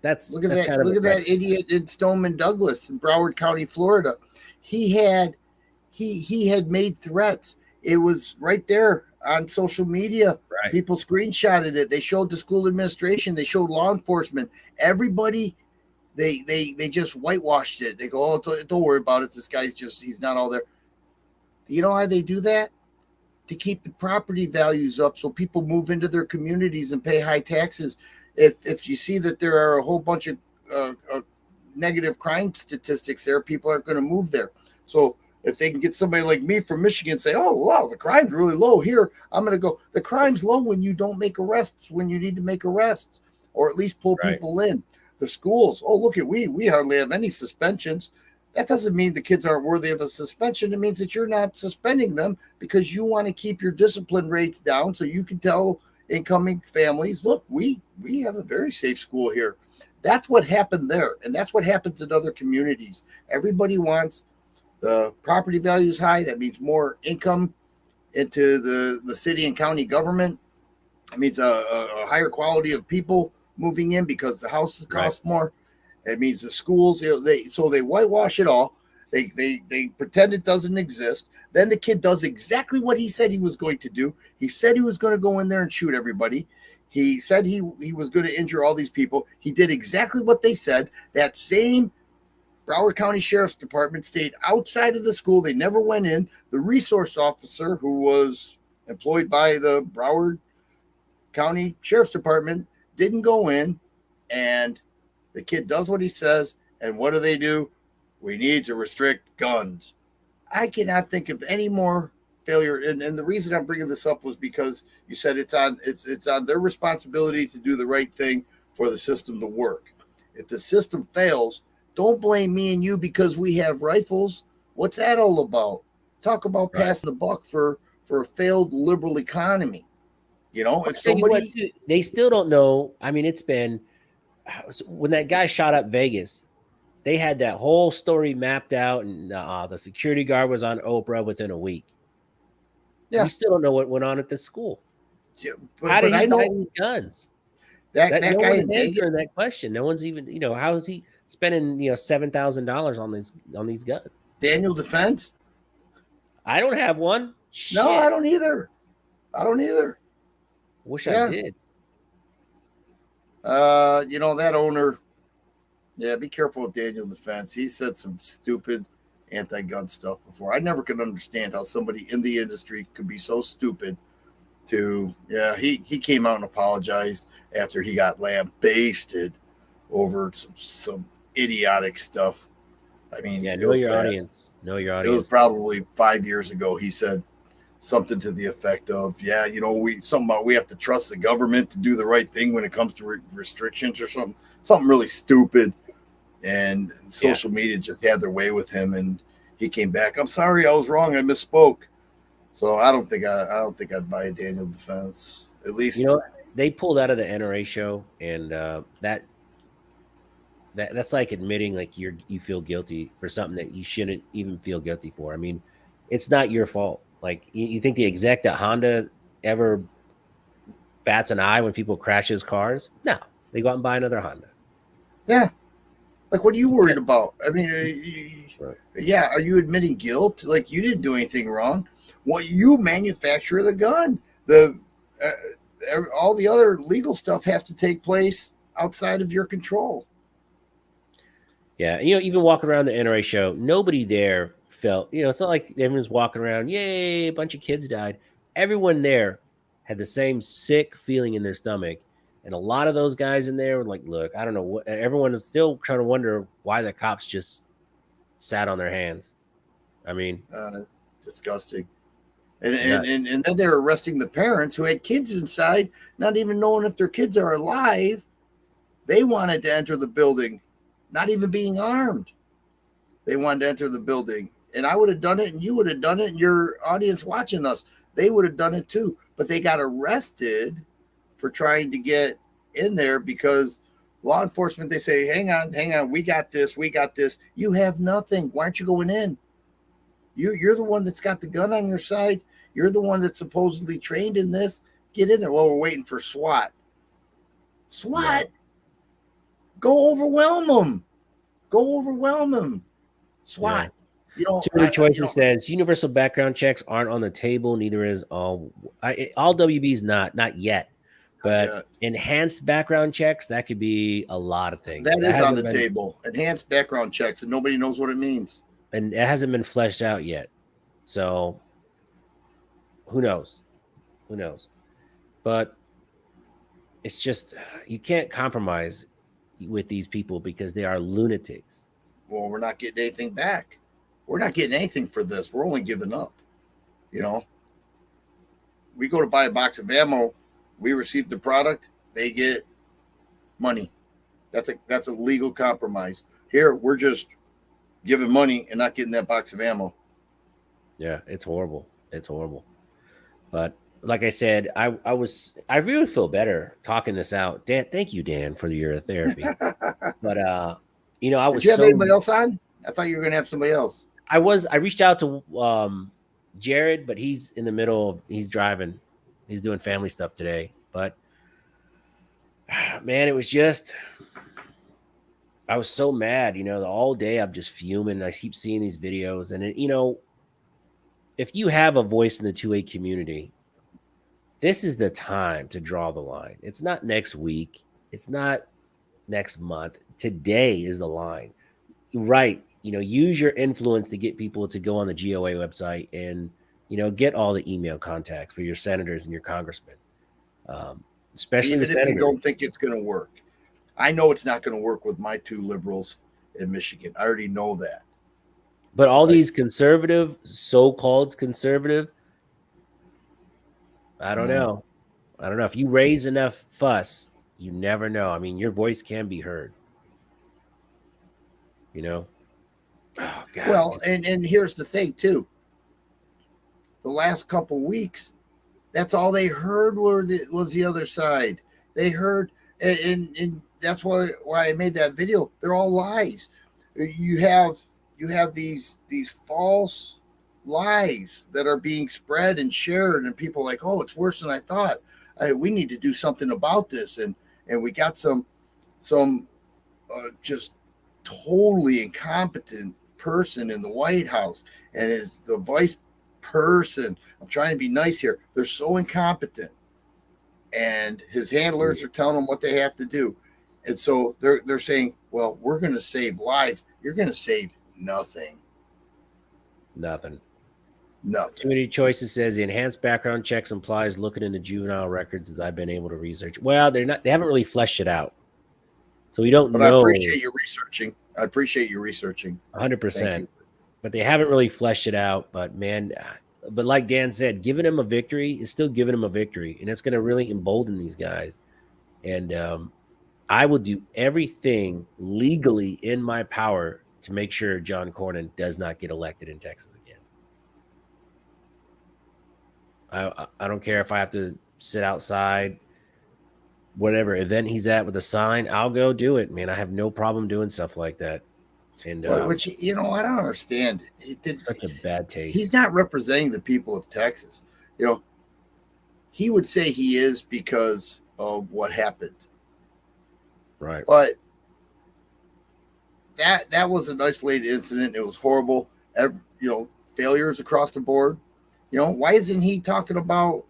Look at that idiot in Stoneman Douglas in Broward County, Florida. He had made threats. It was right there on social media. Right. People screenshotted it. They showed the school administration. They showed law enforcement. Everybody, they just whitewashed it. They go, oh, don't worry about it. This guy's he's not all there. You know why they do that? To keep the property values up so people move into their communities and pay high taxes. If you see that there are a whole bunch of negative crime statistics there, people aren't going to move there. So if they can get somebody like me from Michigan say, oh, wow, the crime's really low here, I'm going to go. The crime's low when you don't make arrests, when you need to make arrests, or at least pull people in. The schools, oh, look at we hardly have any suspensions. That doesn't mean the kids aren't worthy of a suspension. It means that you're not suspending them because you want to keep your discipline rates down so you can tell incoming families, look, we have a very safe school here. That's what happened there. And that's what happens in other communities. Everybody wants the property values high. That means more income into the city and county government. It means a higher quality of people moving in because the houses cost more. It means the schools, they whitewash it all. They pretend it doesn't exist. Then the kid does exactly what he said he was going to do. He said he was going to go in there and shoot everybody. He said he was going to injure all these people. He did exactly what they said. That same Broward County Sheriff's Department stayed outside of the school. They never went in. The resource officer who was employed by the Broward County Sheriff's Department didn't go in, and the kid does what he says. And what do? We need to restrict guns. I cannot think of any more failure. And the reason I'm bringing this up was because you said it's on their responsibility to do the right thing for the system to work. If the system fails, don't blame me and you because we have rifles. What's that all about? Talk about Right. passing the buck for a failed liberal economy. You know, I'll if tell you what, somebody, too, they still don't know. I mean, it's been when that guy shot up Vegas, they had that whole story mapped out, and the security guard was on Oprah within a week. We yeah, still don't know what went on at this school. yeah, How did but he I buy know these guns? that That that no guy one is in Vegas, answering that question. No one's even, how is he spending, $7,000 on these guns? Daniel Defense. I don't have one. No, I Shit. don't either. I don't either. Wish I Yeah. did. That owner. Yeah, be careful with Daniel Defense. He said some stupid anti-gun stuff before. I never could understand how somebody in the industry could be so stupid to. Yeah, he came out and apologized after he got lambasted over some idiotic stuff. I mean, Yeah, it know was your bad. audience. Know your It was audience. probably 5 years ago. He said something to the effect of, "Yeah, we have to trust the government to do the right thing when it comes to restrictions or something really stupid." And Yeah. social media just had their way with him, and he came back. I'm sorry, I was wrong. I misspoke. So I don't think I'd buy a Daniel Defense. At You least, know, they pulled out of the NRA show, and that's like admitting like you feel guilty for something that you shouldn't even feel guilty for. I mean, it's not your fault. Like you think the exec at Honda ever bats an eye when people crash his cars? No, they go out and buy another Honda. yeah. Like, what are you Yeah. worried about? I mean, Right. yeah. Are you admitting guilt? Like, you didn't do anything wrong. Well, you manufacture the gun. All the other legal stuff has to take place outside of your control. Yeah, even walking around the NRA show, nobody there felt, it's not like everyone's walking around, yay, a bunch of kids died. Everyone there had the same sick feeling in their stomach. And a lot of those guys in there were like, look, I don't know what, everyone is still trying to wonder why the cops just sat on their hands. I mean, It's disgusting. And, and, nuts. and, and then they're arresting the parents who had kids inside, not even knowing if their kids are alive. They wanted to enter the building, not even being armed. They wanted to enter the building. And I would have done it, and you would have done it, and your audience watching us, they would have done it too. But they got arrested for trying to get in there because law enforcement, they say, hang on, we got this. You have nothing. Why aren't you going in? You're the one that's got the gun on your side. You're the one that's supposedly trained in this. Get in there. Well, we're waiting for SWAT. SWAT? Yeah. Go overwhelm them. SWAT. Yeah. Too many choices says universal background checks aren't on the table. Neither is all WB's not yet. But enhanced background checks, that could be a lot of things. That is on the hasn't been, table. Enhanced background checks, and nobody knows what it means. and it hasn't been fleshed out yet. So who knows? Who knows? But it's just you can't compromise with these people because they are lunatics. Well, we're not getting anything back. We're not getting anything for this. We're only giving up. You know, we go to buy a box of ammo, we receive the product, they get money. That's a legal compromise. Here, we're just giving money and not getting that box of ammo. Yeah, it's horrible. It's horrible. But like I said, I really feel better talking this out. Dan, thank you, Dan, for your therapy. But I was Did you have anybody else on? I thought you were gonna have somebody else. I reached out to Jared, but he's in the middle. He's driving. He's doing family stuff today. But man, it was just I was so mad. All day I'm just fuming. I keep seeing these videos, and if you have a voice in the 2A community, this is the time to draw the line. It's not next week. It's not next month. Today is the line. Right. Use your influence to get people to go on the GOA website and, get all the email contacts for your senators and your congressmen, especially Even the if you senators. don't think it's going to work. I know it's not going to work with my two liberals in Michigan. I already know that. But all these conservative, so-called conservative, I don't know. I don't know. If you raise enough fuss, you never know. I mean, your voice can be heard. Oh, God. Well, and here's the thing too. the last couple weeks, that's all they heard was the other side. They heard, and that's why I made that video. They're all lies. You have these false lies that are being spread and shared, and people are like, oh, it's worse than I thought. We need to do something about this, and we got some just totally incompetent person in the White House, and is the vice person. I'm trying to be nice here. They're so incompetent, and his handlers are telling him what they have to do, and so they're saying, "Well, we're going to save lives. You're going to save nothing. Nothing. Nothing." Too many choices says the enhanced background checks implies looking into juvenile records, as I've been able to research. Well, they're not. They haven't really fleshed it out, so we don't But know. I appreciate you researching. 100%. But they haven't really fleshed it out. But man, but like Dan said, giving him a victory is still giving him a victory, and it's going to really embolden these guys. And I will do everything legally in my power to make sure John Cornyn does not get elected in Texas again. I don't care if I have to sit outside whatever event he's at with a sign. I'll go do it, man. I have no problem doing stuff like that. And which I don't understand. Such a bad taste. He's not representing the people of Texas. He would say he is because of what happened. Right. But that was an isolated incident. It was horrible. Failures across the board. Why isn't he talking about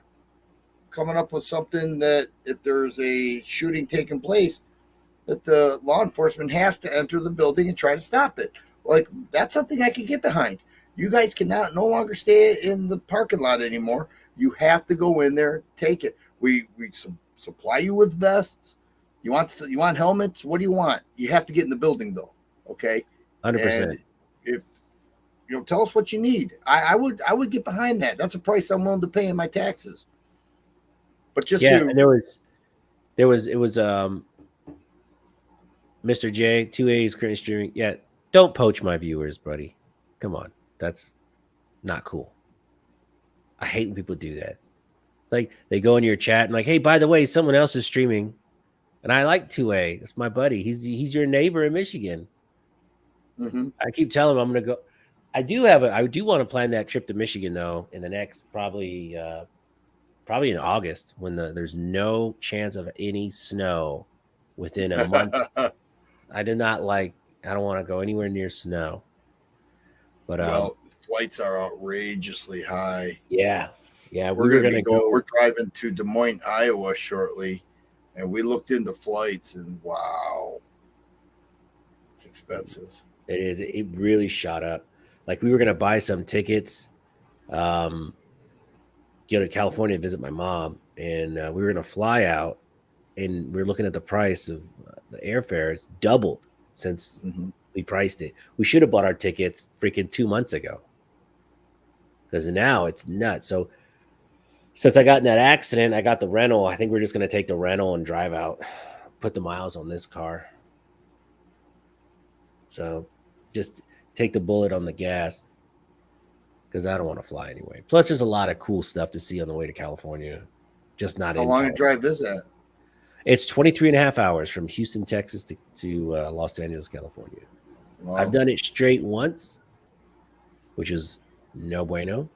coming up with something that if there's a shooting taking place, that the law enforcement has to enter the building and try to stop it? Like, that's something I could get behind. You guys cannot no longer stay in the parking lot anymore. You have to go in there, take it. We supply you with vests. You want helmets? What do you want? You have to get in the building though. Okay. 100%. If tell us what you need. I would get behind that. That's a price I'm willing to pay in my taxes. But just and it was Mr. J, 2A's current streaming. Yeah, don't poach my viewers, buddy. Come on. That's not cool. I hate when people do that. Like, they go in your chat and like, hey, by the way, someone else is streaming. And I like 2A. That's my buddy. He's your neighbor in Michigan. Mm-hmm. I keep telling him I'm going to go. I do want to plan that trip to Michigan, though, in the next probably in August, when there's no chance of any snow within a month. I don't want to go anywhere near snow. But flights are outrageously high. Yeah, we're going to go. We're driving to Des Moines, Iowa shortly, and we looked into flights, and wow, it's expensive. It is. It really shot up. Like, we were going to buy some tickets, go to California to visit my mom, and we were going to fly out, and we were looking at the price of the airfare. It's doubled since we priced it. We should have bought our tickets freaking 2 months ago, because now it's nuts. So since I got in that accident, I got the rental. I think we're just going to take the rental and drive out, put the miles on this car. So just take the bullet on the gas, because I don't want to fly anyway. Plus, there's a lot of cool stuff to see on the way to California. Just not. How long a drive is that? It's 23 and a half hours from Houston, Texas to Los Angeles, California. Wow. I've done it straight once, which is no bueno.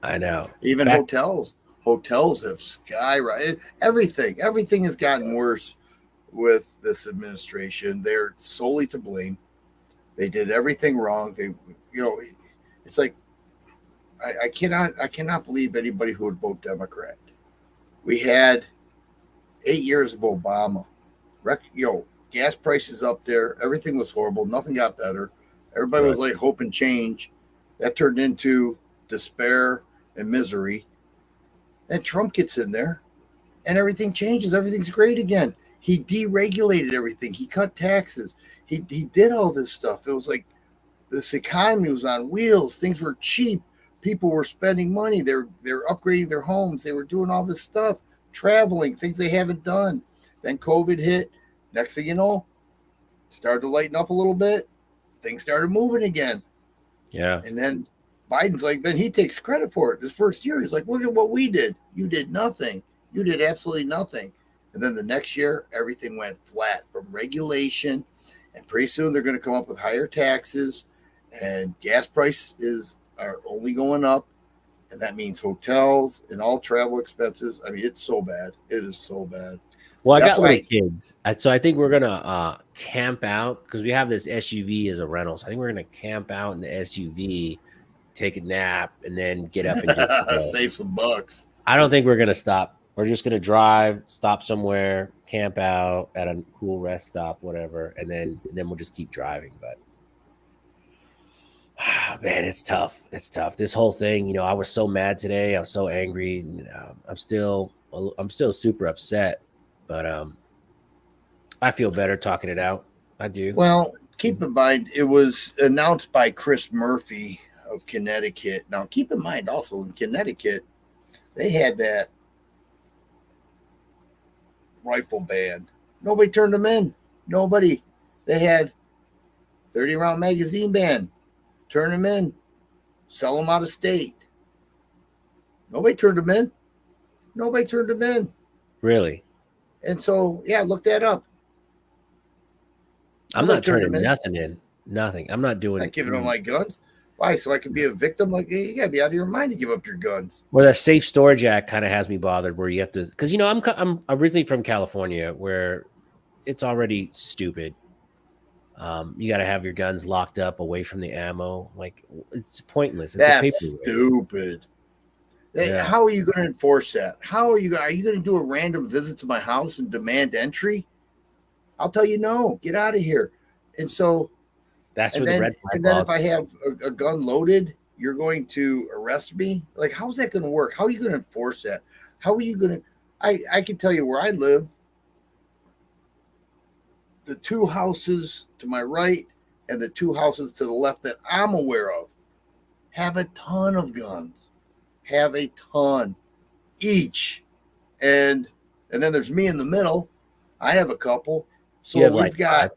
I know. Even hotels have skyrocketed. Everything has gotten worse with this administration. They're solely to blame. They did everything wrong. It's like, I cannot believe anybody who would vote Democrat. We had 8 years of Obama. Gas prices up there. Everything was horrible. Nothing got better. Everybody was like hoping change. That turned into despair and misery. And Trump gets in there, and everything changes. Everything's great again. He deregulated everything. He cut taxes. He did all this stuff. It was like this economy was on wheels. Things were cheap. People were spending money. They're upgrading their homes. They were doing all this stuff, traveling, things they haven't done. Then COVID hit. Next thing you know, started to lighten up a little bit. Things started moving again. Yeah. And then Biden's like, then he takes credit for it. His first year, he's like, look at what we did. You did nothing. You did absolutely nothing. And then the next year, everything went flat from regulation. And pretty soon they're going to come up with higher taxes, and gas prices are only going up. And that means hotels and all travel expenses. I mean, it's so bad. It is so bad. Well, I That's got little why, kids, so I think we're gonna camp out because we have this SUV as a rental. So I think we're gonna camp out in the SUV, take a nap, and then get up and just go. save some bucks. I don't think we're gonna stop. We're just gonna drive, stop somewhere, camp out at a cool rest stop, whatever, and then we'll just keep driving. But man, it's tough. It's tough. This whole thing, I was so mad today. I was so angry. I'm still super upset, but I feel better talking it out. I do. Well, keep in mind, it was announced by Chris Murphy of Connecticut. Now, keep in mind also in Connecticut, they had that rifle ban. Nobody turned them in. Nobody. They had 30 round magazine ban. Turn them in. Sell them out of state. Nobody turned them in. Nobody turned them in. Really? And so, yeah, look that up. I'm Nobody not turned turning them in. nothing in. Nothing. I'm not doing. Not giving them my guns. Why? So I could be a victim? Like, you gotta be out of your mind to give up your guns. Well, that Safe Storage Act kind of has me bothered, where you have to, because I'm originally from California, where it's already stupid. You got to have your guns locked up away from the ammo. Like, it's pointless. It's a That's paperweight. stupid. Yeah. How are you going to enforce that? Are you going to do a random visit to my house and demand entry? I'll tell you no. Get out of here. And so, That's and where the then red flag and then law. if I have a gun loaded, you're going to arrest me. Like, how's that going to work? How are you going to enforce that? How are you going to? I can tell you where I live. The two houses to my right and the two houses to the left that I'm aware of have a ton of guns. Have a ton each. And then there's me in the middle. I have a couple. So You have we've like got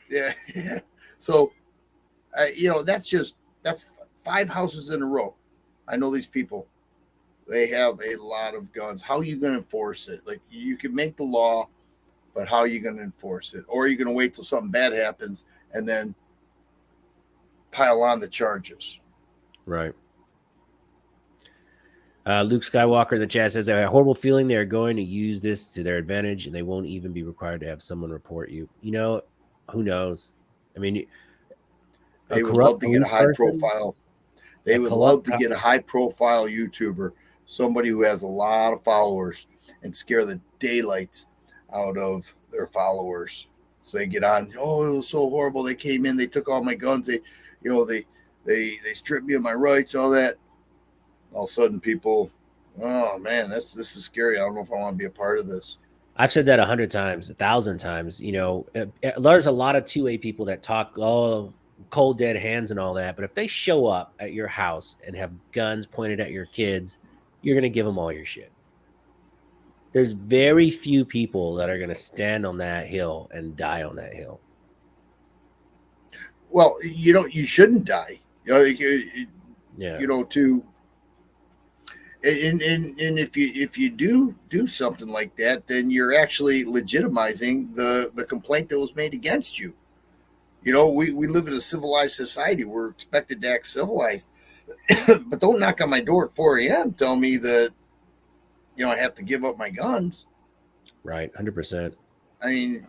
five. yeah. So that's 5 houses in a row. I know these people. They have a lot of guns. How are you going to enforce it? Like, you can make the law, but how are you going to enforce it? Or are you going to wait till something bad happens and then pile on the charges? Right. Luke Skywalker in the chat says, I have a horrible feeling they're going to use this to their advantage and they won't even be required to have someone report you. Who knows? I mean, they would love to get a high profile. They would love to get a high profile YouTuber, somebody who has a lot of followers, and scare the daylights out of their followers. So they get on, oh, it was so horrible. They came in, they took all my guns, they stripped me of my rights, all that. All of a sudden people, oh man, this is scary. I don't know if I want to be a part of this. I've said that 100 times, 1,000 times. There's a lot of 2A people that talk, cold dead hands and all that. But if they show up at your house and have guns pointed at your kids, you're going to give them all your shit. There's very few people that are going to stand on that hill and die on that hill. Well, you shouldn't die. Yeah. And if you do something like that, then you're actually legitimizing the complaint that was made against you. We live in a civilized society. We're expected to act civilized. But don't knock on my door at 4 a.m. Tell me that, I have to give up my guns. Right, 100%. I mean,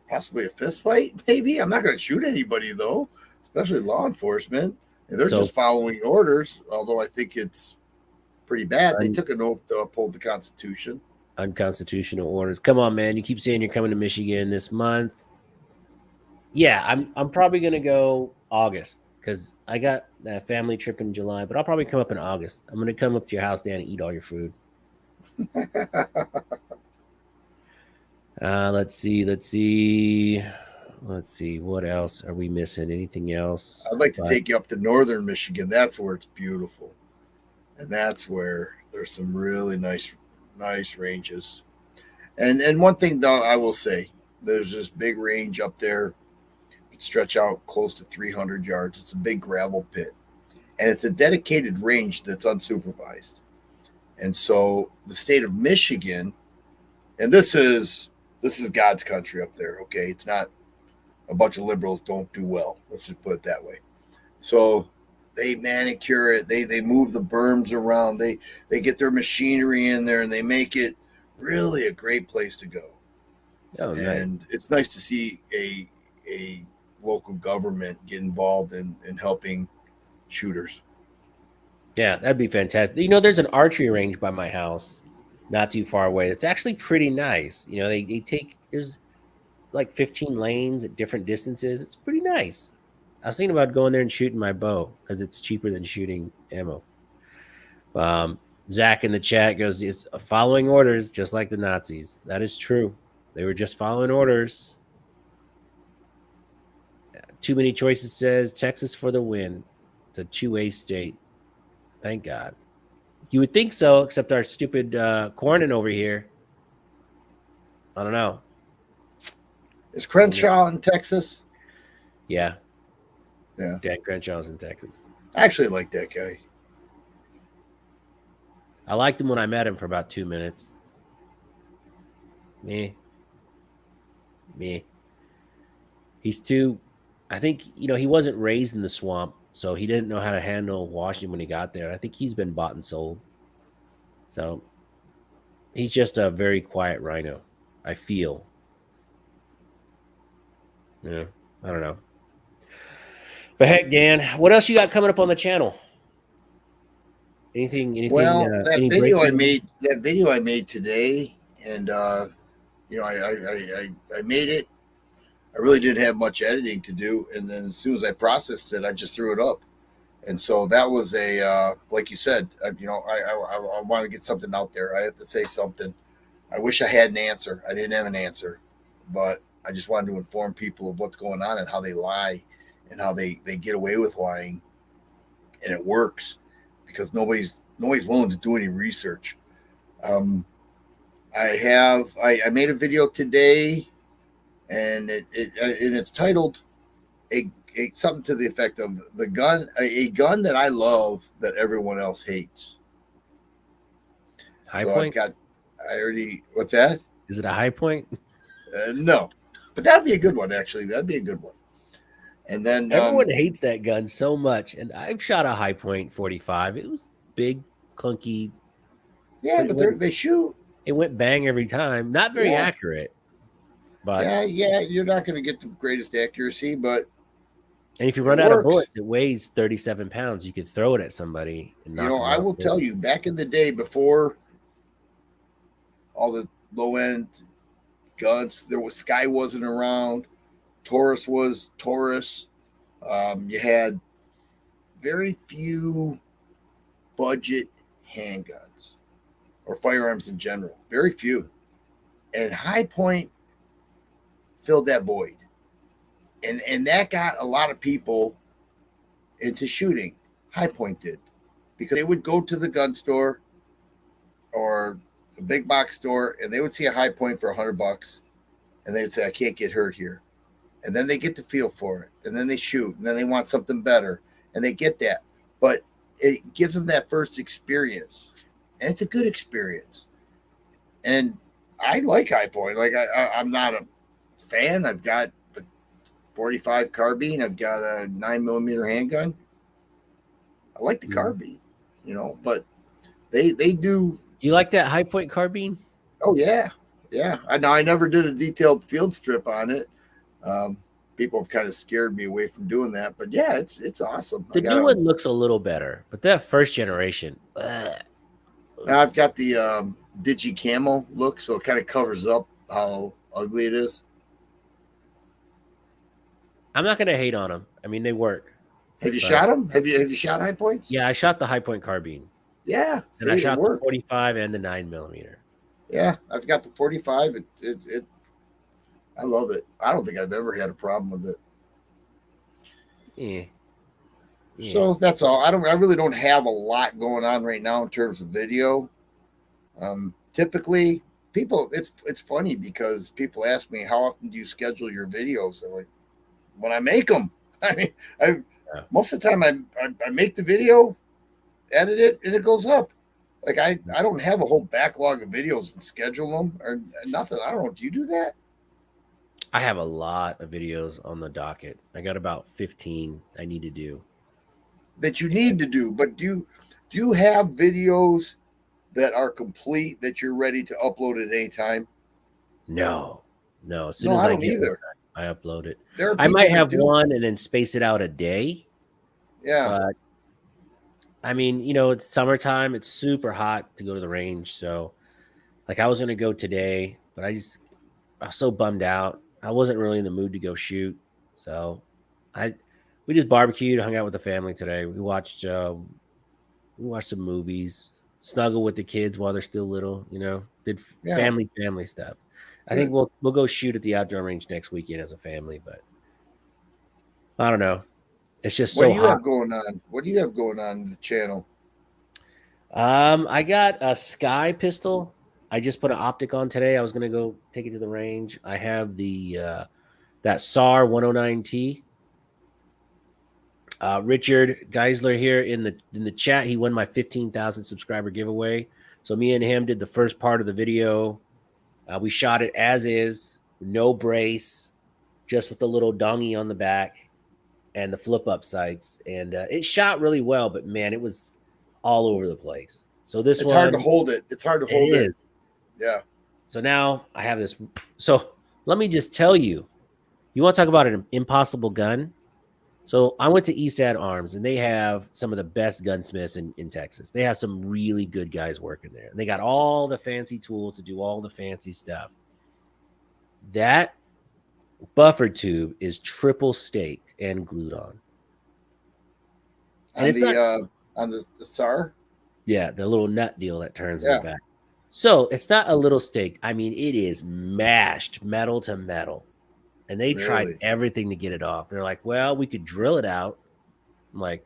possibly a fist fight, maybe. I'm not going to shoot anybody, though, especially law enforcement. And they're just following orders, although I think it's pretty bad. They took an oath to uphold the Constitution. Unconstitutional orders. Come on, man. You keep saying you're coming to Michigan this month. Yeah, I'm probably going to go August because I got that family trip in July, but I'll probably come up in August. I'm going to come up to your house, Dan, and eat all your food. Let's see. What else are we missing? Anything else? I'd like to take you up to northern Michigan. That's where it's beautiful. And that's where there's some really nice ranges. And one thing, though, I will say, there's this big range up there. It stretch out close to 300 yards. It's a big gravel pit. and it's a dedicated range that's unsupervised. And so the state of Michigan, and this is God's country up there. Okay, it's not a bunch of liberals don't do well. Let's just put it that way. So they manicure it. They move the berms around. They get their machinery in there and they make it really a great place to go. Oh, and nice. it's nice to see a local government get involved in helping shooters. Yeah, that'd be fantastic. You know, there's an archery range by my house, not too far away. It's actually pretty nice. You know, they take there's like 15 lanes at different distances. It's pretty nice. I was thinking about going there and shooting my bow because it's cheaper than shooting ammo. Zach in the chat goes, "It's following orders, just like the Nazis." That is true. They were just following orders. Too many choices says Texas for the win. It's a 2A state. Thank God. You would think so, except our stupid Cornyn over here. I don't know. Is Crenshaw in Texas? Yeah. Yeah. Dan Crenshaw's in Texas. I actually like that guy. I liked him when I met him for about 2 minutes. Me. He's too, I think, you know, he wasn't raised in the swamp, so he didn't know how to handle Washington when he got there. I think he's been bought and sold. So he's just a very quiet rhino, I feel. Yeah, I don't know. But heck, Dan, what else you got coming up on the channel? Anything? Well, Any breaking? that video I made today, and you know, I made it. I really didn't have much editing to do, and then as soon as I processed it, I just threw it up. And so that was like you said, you know, I want to get something out there. I have to say something. I wish I had an answer. I didn't have an answer, but I just wanted to inform people of what's going on and how they lie and how they get away with lying, and it works because nobody's willing to do any research. I made a video today, and it's titled something to the effect of a gun that I love that everyone else hates. High point? What's that? Is it a high point? No, but that'd be a good one. Actually, that'd be a good one. And then everyone hates that gun so much, and I've shot a high point 45. It was big, clunky. Yeah, but they shoot. It went bang every time. Not very accurate, but yeah, you're not going to get the greatest accuracy, but and if you run out of bullets, it weighs 37 pounds. You could throw it at somebody. And knock them I will tell you, back in the day, before all the low end guns, Sky wasn't around. Taurus was Taurus. You had very few budget handguns or firearms in general. Very few. And High Point filled that void. And that got a lot of people into shooting. High Point did. Because they would go to the gun store or the big box store and they would see a High Point for $100 and they'd say, I can't get hurt here. And then they get the feel for it. And then they shoot. And then they want something better. And they get that. But it gives them that first experience. And it's a good experience. And I like High Point. Like I'm not a fan. I've got the 45 carbine. I've got a 9mm handgun. I like the carbine, you know, but they do. You like that High Point carbine? Oh, yeah. Yeah. I never did a detailed field strip on it. People have kind of scared me away from doing that, but yeah, it's awesome. The new one looks a little better, but that first generation. I've got the digi camo look, so it kind of covers up how ugly it is. I'm not going to hate on them. I mean, they work. Have you shot them? Have you shot High Points? Yeah, I shot the High Point carbine. Yeah, and I shot the 45 and the 9mm. Yeah, I've got the 45. I love it. I don't think I've ever had a problem with it. Yeah. So that's all. I really don't have a lot going on right now in terms of video. Typically, people, it's funny because people ask me, how often do you schedule your videos? I'm like, when I make them. I mean, Yeah. Most of the time, I make the video, edit it, and it goes up. Like I don't have a whole backlog of videos and schedule them or nothing. I don't know. Do you do that? I have a lot of videos on the docket. I got about 15 I need to do. That you need to do, but do you have videos that are complete that you're ready to upload at any time? No, no. As soon No, as I I don't get one, either. I upload it. There are I might people that have do. one and then space it out a day, Yeah, but I mean, it's summertime. It's super hot to go to the range. So, like, I was gonna go today, but I was so bummed out. I wasn't really in the mood to go shoot. So, I we just barbecued, hung out with the family today. We watched some movies, snuggle with the kids while they're still little. Did yeah. family stuff. I think Good. we'll go shoot at the outdoor range next weekend as a family, but I don't know. It's just What do so you hot. have going on? What do you have going on in the channel? I got a Sky pistol. I just put an optic on today. I was gonna go take it to the range. I have the that SAR 109T. Richard Geisler here in the chat. He won my 15,000 subscriber giveaway. So me and him did the first part of the video. We shot it as is, no brace, just with the little dongy on the back and the flip up sights, and it shot really well. But man, it was all over the place. So this It's hard to one, hold it. It's hard to it hold it. is. Yeah. So now I have this. So let me just tell you, you want to talk about an impossible gun? So I went to ESAD Arms, and they have some of the best gunsmiths in Texas. They have some really good guys working there. And they got all the fancy tools to do all the fancy stuff. That buffer tube is triple staked and glued on. And On it's not, the SAR. yeah, the little nut deal that turns in the Yeah. back. So it's not a little staked. I mean, it is mashed metal to metal. And they tried Really. everything to get it off. They're like, well, we could drill it out. I'm like,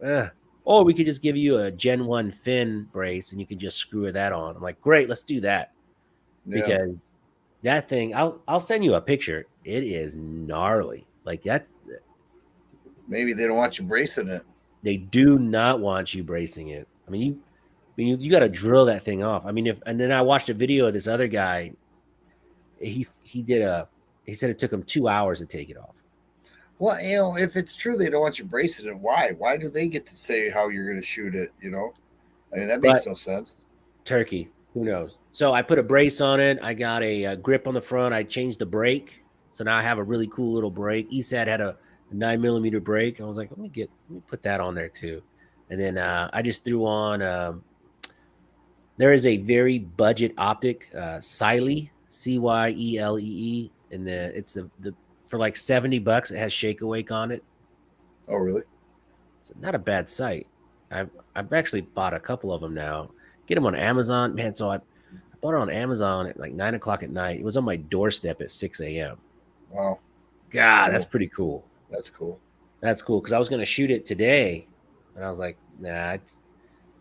or we could just give you a Gen 1 fin brace and you can just screw that on. I'm like, great, let's do that. Yeah. Because that thing, I'll send you a picture. It is gnarly. Like that, Maybe they don't want you bracing it. they do not want you bracing it. I mean, you got to drill that thing off. I mean, and then I watched a video of this other guy. He said it took him 2 hours to take it off. Well, if it's true they don't want you bracing it, why? Why do they get to say how you're going to shoot it? I mean, that makes But no sense. turkey, who knows? So I put a brace on it. I got a grip on the front. I changed the brake, so now I have a really cool little brake. ESAD had a 9mm brake. I was like, let me put that on there too. And then I just threw on. There is a very budget optic, Cyle, Cyelee, and it's the for like $70. It has shake awake on it. Oh, really? It's not a bad sight. I've actually bought a couple of them now. Get them on Amazon, man. So I bought it on Amazon at like 9 o'clock at night. It was on my doorstep at 6 a.m. Wow. God, that's pretty cool. That's cool. That's cool because I was gonna shoot it today, and I was like, nah, it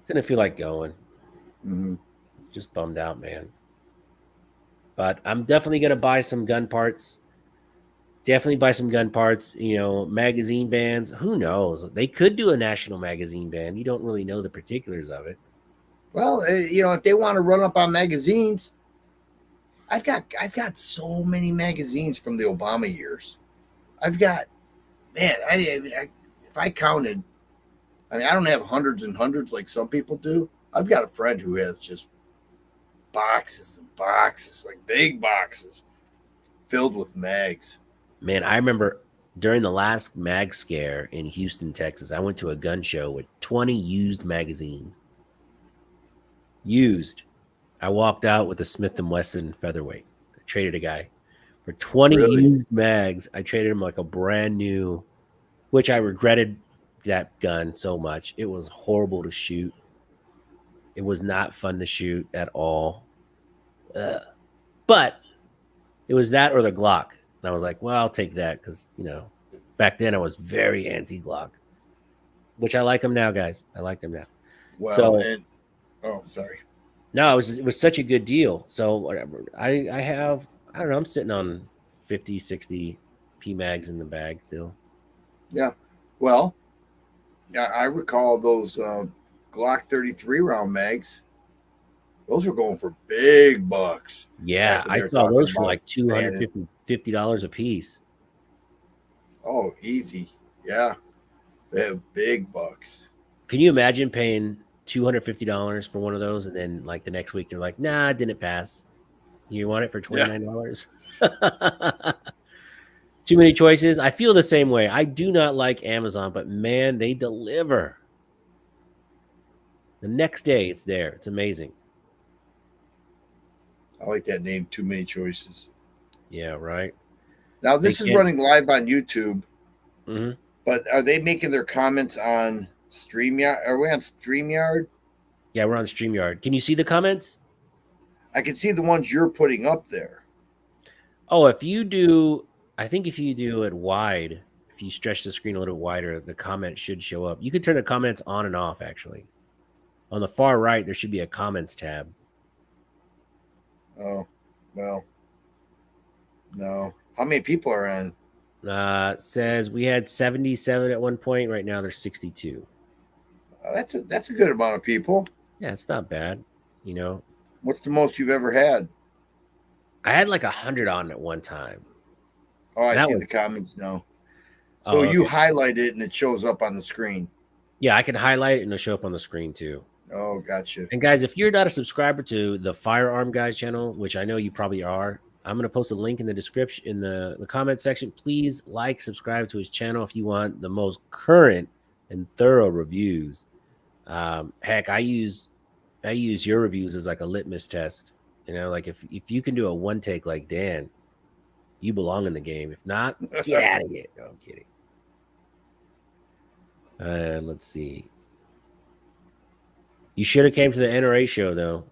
didn't feel like going. Mm-hmm. Just bummed out, man. But I'm definitely gonna buy some gun parts. Definitely buy some gun parts. Magazine bans. Who knows? They could do a national magazine ban. You don't really know the particulars of it. Well, if they want to run up on magazines, I've got so many magazines from the Obama years. I've got, man, if I counted, I mean, I don't have hundreds and hundreds like some people do. I've got a friend who has just boxes and boxes, like big boxes, filled with mags. Man, I remember during the last mag scare in Houston, Texas, I went to a gun show with 20 used magazines. Used. I walked out with a Smith & Wesson featherweight. I traded a guy for 20 Really? used mags. I traded him like a brand new, which I regretted that gun so much. It was horrible to shoot. It was not fun to shoot at all. But it was that or the Glock. And I was like, well, I'll take that because, back then I was very anti-Glock, which I like them now, guys. I like them now. Well, So, sorry. no, it was such a good deal. So whatever. I have, I don't know, I'm sitting on 50, 60 PMags in the bag still. Yeah. Well, I recall those Glock 33 round mags. Those were going for big bucks Yeah, back when I they were saw talking those for about like 200 banning. $50 a piece. Oh, easy. Yeah, they have big bucks. Can you imagine paying $250 for one of those and then like the next week they're like, "Nah, it didn't pass. You want it for Yeah. $29?" Too many choices. I feel the same way. I do not like Amazon, but man, they deliver. The next day it's there. It's amazing. I like that name. Too many choices. Yeah, right. Now, They this is can't. running live on YouTube, Mhm. but are they making their comments on StreamYard? Are we on StreamYard? Yeah, we're on StreamYard. Can you see the comments? I can see the ones you're putting up there. Oh, if you do, I think if you do it wide, if you stretch the screen a little wider, the comments should show up. You can turn the comments on and off actually. On the far right, there should be a comments tab. Oh, well, no. How many people are on? Says we had 77 at one point. Right now there's 62. That's a good amount of people. Yeah, it's not bad. You know, What's the most you've ever had? I had like 100 on at one time. Oh, I And that see the was, comments now. So oh, you okay. highlight it and it shows up on the screen. Yeah, I can highlight it and it'll show up on the screen too. Oh, gotcha. And guys, if you're not a subscriber to the Firearm Guys channel, which I know you probably are, I'm going to post a link in the description in the comment section. Please like, subscribe to his channel if you want the most current and thorough reviews. Heck, I use your reviews as like a litmus test. You know, like if you can do a one take like Dan, you belong in the game. If not, get out of here. No, I'm kidding. Let's see. You should have came to the NRA show though.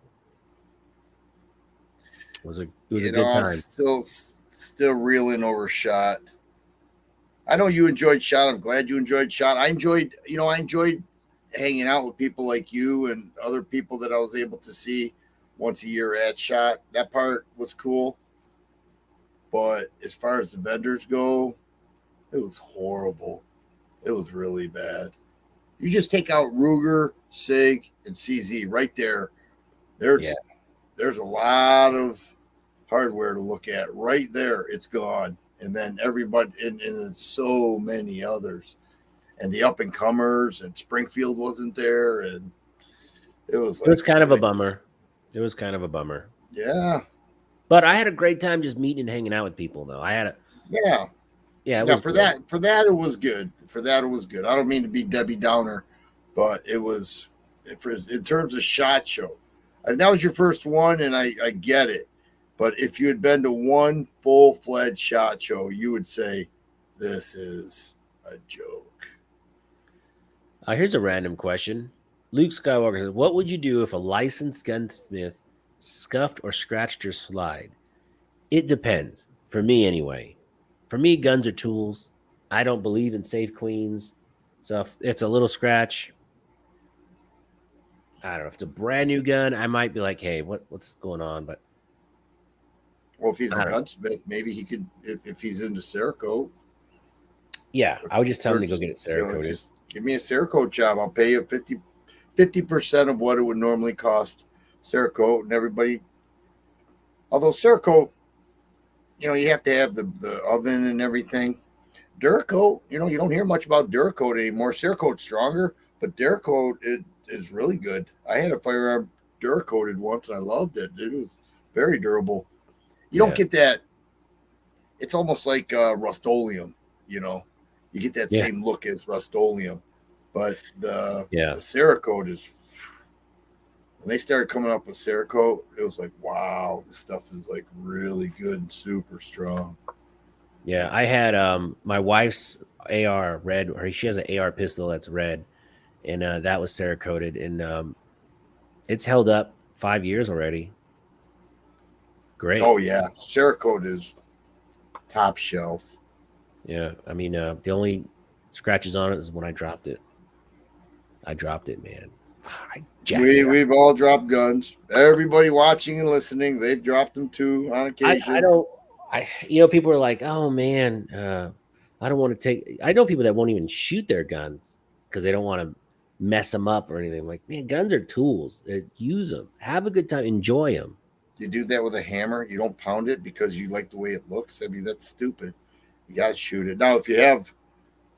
It was a good I'm time. still reeling over shot. I know you enjoyed shot. I'm glad you enjoyed shot. I enjoyed hanging out with people like you and other people that I was able to see once a year at shot. That part was cool. But as far as the vendors go, it was horrible. It was really bad. You just take out Ruger, Sig, and CZ right there. Yeah. There's a lot of hardware to look at right there. It's gone, and then everybody and so many others, and the up and comers, and Springfield wasn't there, and it was It was like, kind of a bummer. It was kind of a bummer. yeah, But I had a great time just meeting and hanging out with people though. yeah, Yeah, it yeah. was For good. that it was good. For that it was good. I don't mean to be Debbie Downer, but it was in terms of shot show. And that was your first one, and I get it. But if you had been to one full fledged shot show, you would say, this is a joke. Here's a random question. Luke Skywalker says, "What would you do if a licensed gunsmith scuffed or scratched your slide?" It depends. For me, anyway. For me, guns are tools. I don't believe in safe queens. So if it's a little scratch, I don't know. If it's a brand new gun, I might be like, "Hey, what's going on?" But Well, if he's I a don't know. gunsmith, maybe he could, if he's into Cerakote, Yeah, I would just tell him or to go just, get it Cerakoted. just give me a Cerakote job. I'll pay you 50% of what it would normally cost Cerakote, and everybody. Although Cerakote, you have to have the oven and everything. Duracoat, you don't hear much about Duracoat anymore. Cerakote's stronger, but Duracoat is really good. I had a firearm Duracoated once, and I loved it. It was very durable. You don't Yeah, get that. It's almost like Rust-Oleum. You know, you get that yeah, same look as Rust-Oleum, but yeah. the Cerakote is. When they started coming up with Cerakote, it was like, wow, this stuff is like really good and super strong. Yeah, I had my wife's AR red, or she has an AR pistol that's red, and that was Cerakoted, and it's held up 5 years already. Great. Oh yeah, Cerakote is top shelf. Yeah, I mean, the only scratches on it is when I dropped it. I dropped it, man. I jacked We it up. we've all dropped guns. Everybody watching and listening, they've dropped them too on I occasion. don't. People are like, oh man, I don't want to take. I know people that won't even shoot their guns because they don't want to mess them up or anything. I'm like, man, guns are tools. Use them. Have a good time. Enjoy them. You do that with a hammer. You don't pound it because you like the way it looks. I mean, that's stupid. You got to shoot it. Now, if you have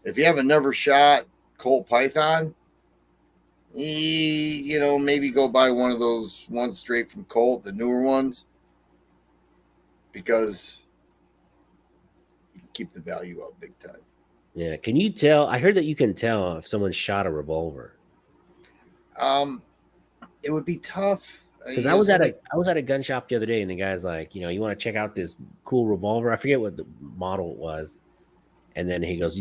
a never shot Colt Python, maybe go buy one of those ones straight from Colt, the newer ones, because you can keep the value up big time. Yeah. Can you tell? I heard that you can tell if someone shot a revolver. It would be tough. Because I was at a gun shop the other day, and the guy's like, you want to check out this cool revolver? I forget what the model was. And then he goes,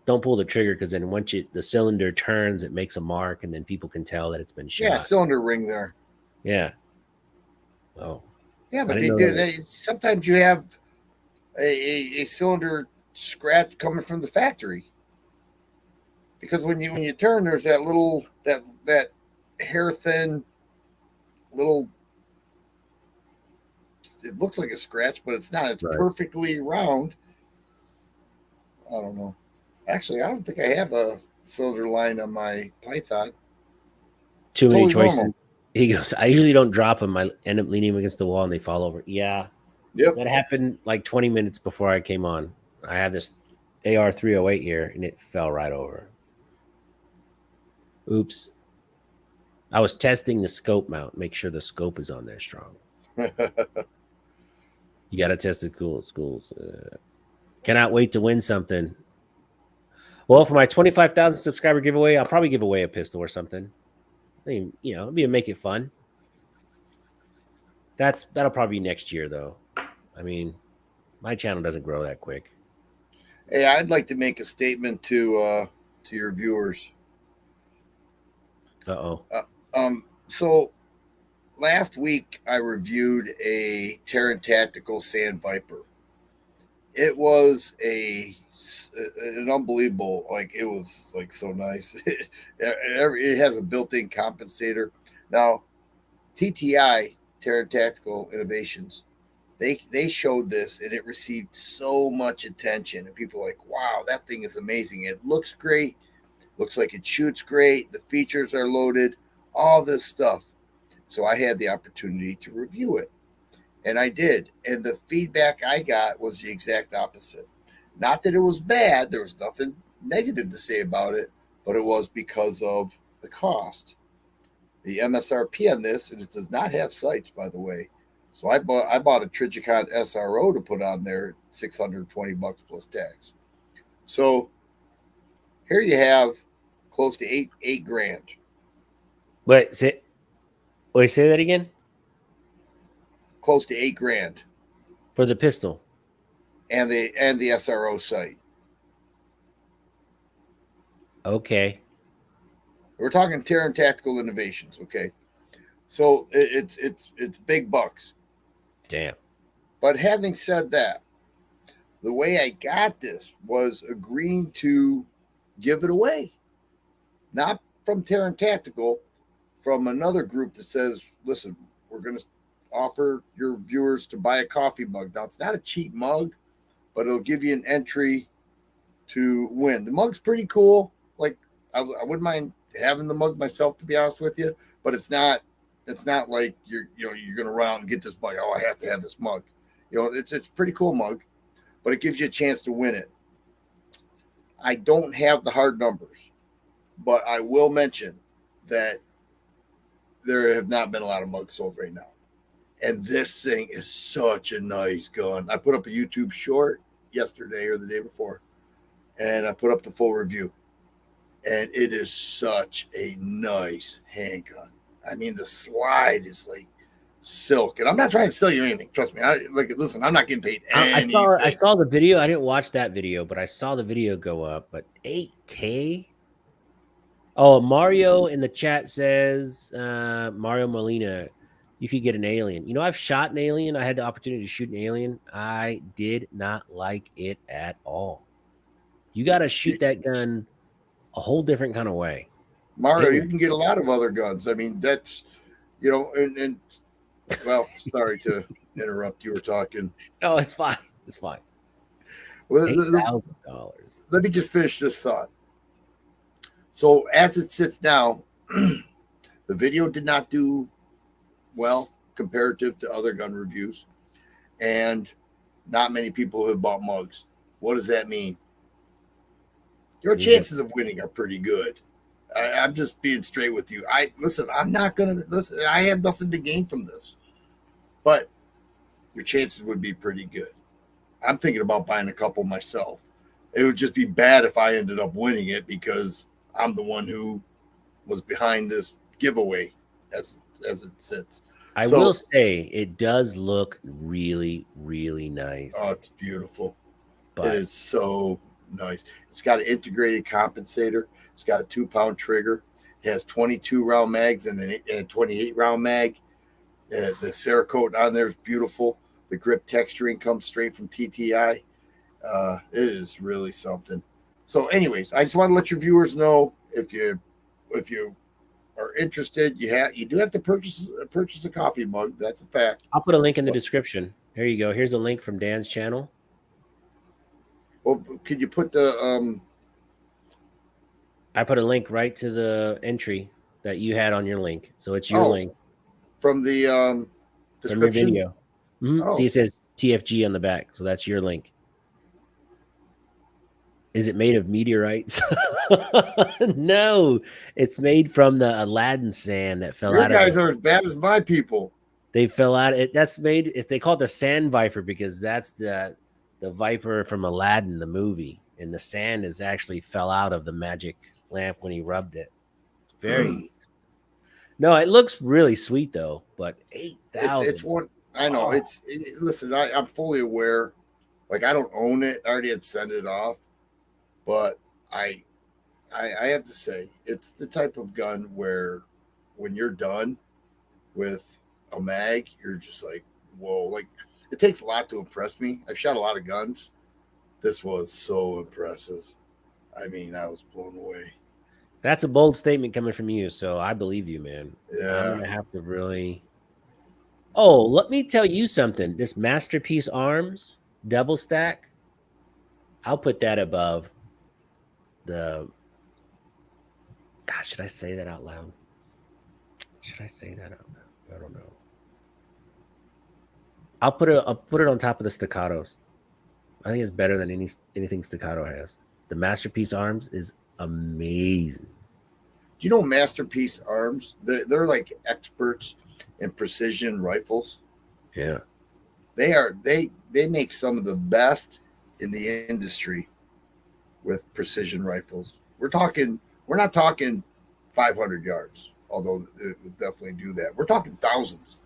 don't pull the trigger, because then once the cylinder turns, it makes a mark, and then people can tell that it's been shot. Yeah, cylinder ring there. Yeah. Oh. Yeah, but sometimes you have a cylinder scratch coming from the factory, because when you turn, there's that little that hair thin little. It looks like a scratch, but it's not. It's perfectly round. I don't know. Actually, I don't think I have a cylinder line on my Python. Too many choices. Normal. He goes, I usually don't drop them. I end up leaning them against the wall and they fall over. Yeah. Yep. That happened like 20 minutes before I came on. I had this AR 308 here and it fell right over. Oops. I was testing the scope mount. Make sure the scope is on there strong. You got to test the schools. Cannot wait to win something. Well, for my 25,000 subscriber giveaway, I'll probably give away a pistol or something. I mean, make it fun. That'll probably be next year, though. I mean, my channel doesn't grow that quick. Hey, I'd like to make a statement to your viewers. So last week I reviewed a Taran Tactical Sand Viper. It was an unbelievable, it was so nice. It has a built-in compensator. Now, TTI, Taran Tactical Innovations, they showed this and it received so much attention. And people are like, wow, that thing is amazing. It looks great. Looks like it shoots great. The features are loaded, all this stuff. So I had the opportunity to review it. And I did. And the feedback I got was the exact opposite. Not that it was bad. There was nothing negative to say about it, but it was because of the cost. The MSRP on this, and it does not have sights, by the way. So I bought a Trigicon SRO to put on there, $620 plus tax. So here you have close to eight grand. Wait, say that again? Close to $8 grand for the pistol and the SRO sight. Okay, we're talking Taran Tactical Innovations. Okay, so it's big bucks. Damn. But having said that, the way I got this was agreeing to give it away, not from Taran Tactical, from another group that says, listen, we're going to offer your viewers to buy a coffee mug. Now, it's not a cheap mug, but it'll give you an entry to win. The mug's pretty cool. I wouldn't mind having the mug myself, to be honest with you, but it's not like you're going to run out and get this mug. Oh, I have to have this mug. It's a pretty cool mug, but it gives you a chance to win it. I don't have the hard numbers, but I will mention that there have not been a lot of mugs sold right now. And this thing is such a nice gun. I put up a YouTube short yesterday or the day before, and I put up the full review. And it is such a nice handgun. I mean, the slide is like silk. And I'm not trying to sell you anything. Trust me. Listen, I'm not getting paid anything. I saw the video. I didn't watch that video, but I saw the video go up. But $8K? Oh, Mario in the chat says, Mario Molina, you could get an alien. I've shot an alien. I had the opportunity to shoot an alien. I did not like it at all. You got to shoot that gun a whole different kind of way. Mario, you can get a lot of other guns. I mean, that's, and well, sorry to interrupt. You were talking. No, it's fine. It's fine. Well, $8,000. Let me just finish this thought. So as it sits now, the video did not do well comparative to other gun reviews, and not many people have bought mugs. What does that mean? Your You get chances of winning are pretty good. I'm just being straight with you. Listen. I'm not gonna listen. I have nothing to gain from this, but your chances would be pretty good. I'm thinking about buying a couple myself. It would just be bad if I ended up winning it because I'm the one who was behind this giveaway as it sits. I will So, say it does look really, really nice. oh, it's beautiful. It But is so nice. It's got an integrated compensator. It's got a 2-pound trigger. It has 22 round mags and a 28 round mag. The Cerakote on there is beautiful. The grip texturing comes straight from TTI. It is really something. So, anyways, I just want to let your viewers know if you are interested, you do have to purchase a coffee mug. That's a fact. I'll put a link in the But, description. Here you go. Here's a link from Dan's channel. well, could you put the I put a link right to the entry that you had on your link. So it's your link from the from your description? video. Oh, See, it says TFG on the back. So that's your link. Is it made of meteorites? No, it's made from the Aladdin sand that fell your out of guys it. are as bad as my people. They fell out. That's made. If they call it the sand viper because that's the viper from Aladdin, the movie, and the sand is actually fell out of the magic lamp when he rubbed it. It's very. No, it looks really sweet though. But It's 8,000. one. I know. Oh. Listen. I'm fully aware. Like I don't own it. I already had sent it off, but I have to say it's the type of gun where when you're done with a mag, you're just like, whoa! Like it takes a lot to impress me. I've shot a lot of guns. This was so impressive. I mean, I was blown away. That's a bold statement coming from you, so I believe you, man. Yeah. I'm gonna have to really. Oh, let me tell you something. This Masterpiece Arms double stack, I'll put that above the. God, should I say that out loud? Should I say that out loud? I don't know. I'll put it on top of the staccatos. I think it's better than anything staccato has. The Masterpiece Arms is amazing. Do you know Masterpiece Arms? They're like experts in precision rifles. Yeah. They make some of the best in the industry with precision rifles. We're not talking 500 yards, although it will definitely do that. We're talking thousands.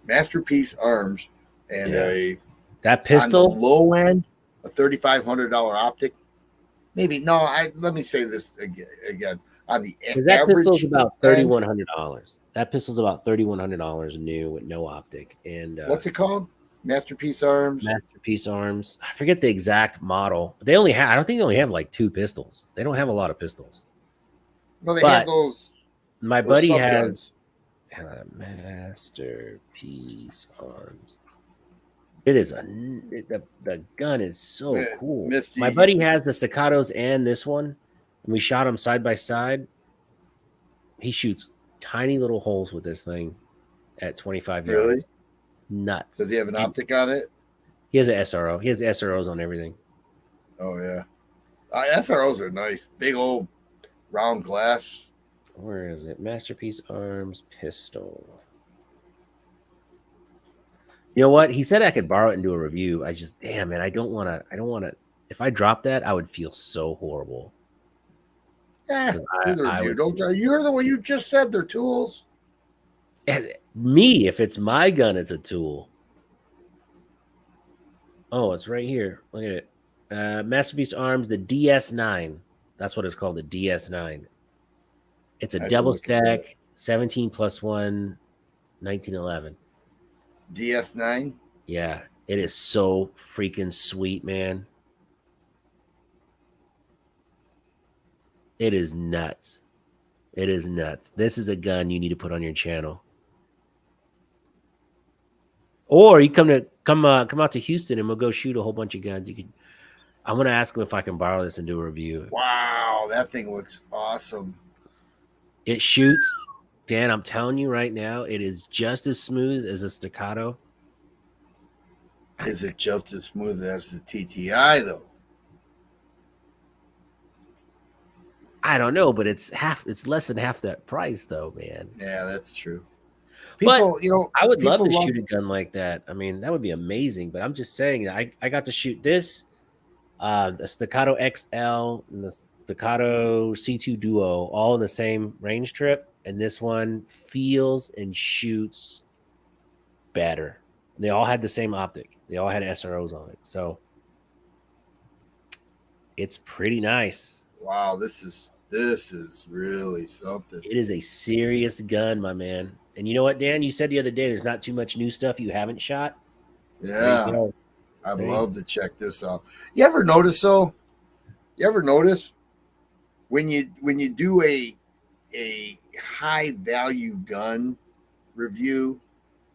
Masterpiece Arms and that on pistol the low end, a $3,500 optic. Maybe no. Let me say this again. On the because that average, pistol's about end, $3,100. That pistol's about $3,100 new with no optic. And what's it called? Masterpiece Arms. Masterpiece Arms. I forget the exact model. But they only have. I don't think they only have like 2 pistols. They don't have a lot of pistols. No, they But have those. my Those buddy subguns. has Masterpiece Arms. It is the gun is so cool. Misty. My buddy has the staccatos and this one, and we shot them side by side. He shoots tiny little holes with this thing at 25 yards. Really? Nuts. Does he have an optic on it? He has an SRO. He has SROs on everything. Oh yeah. SROs are nice. Big old round glass. Where is it? Masterpiece Arms pistol. You know what? He said I could borrow it and do a review. I just, damn man, I don't want to. If I drop that, I would feel so horrible. Yeah, 'Cause do the review. Don't you're the one you just said they're tools. And me, if it's my gun, it's a tool. Oh, it's right here. Look at it. Masterpiece Arms, the DS9. That's what it's called, the DS9. It's a I have to double look at that. stack, 17 plus 1, 1911. DS9. Yeah, it is so freaking sweet, man. It is nuts. It is nuts. This is a gun you need to put on your channel. Or you come out to Houston and we'll go shoot a whole bunch of guns. You could. I'm gonna ask him if I can borrow this and do a review. Wow, that thing looks awesome. It shoots, Dan. I'm telling you right now, it is just as smooth as a staccato. Is it just as smooth as the TTI though? I don't know, but it's less than half that price, though, man. Yeah, that's true. But People, you know, I would love people to love. shoot a gun like that. I mean, that would be amazing. But I'm just saying that I got to shoot this, the Staccato XL and the Staccato C2 Duo, all in the same range trip, and this one feels and shoots better. They all had the same optic. They all had SROs on it, so it's pretty nice. Wow, this is really something. It is a serious gun, my man. And you know what, Dan? You said the other day there's not too much new stuff you haven't shot. There you Yeah, go. I'd There you love to check this out. You ever notice though? You ever notice when you do a high value gun review,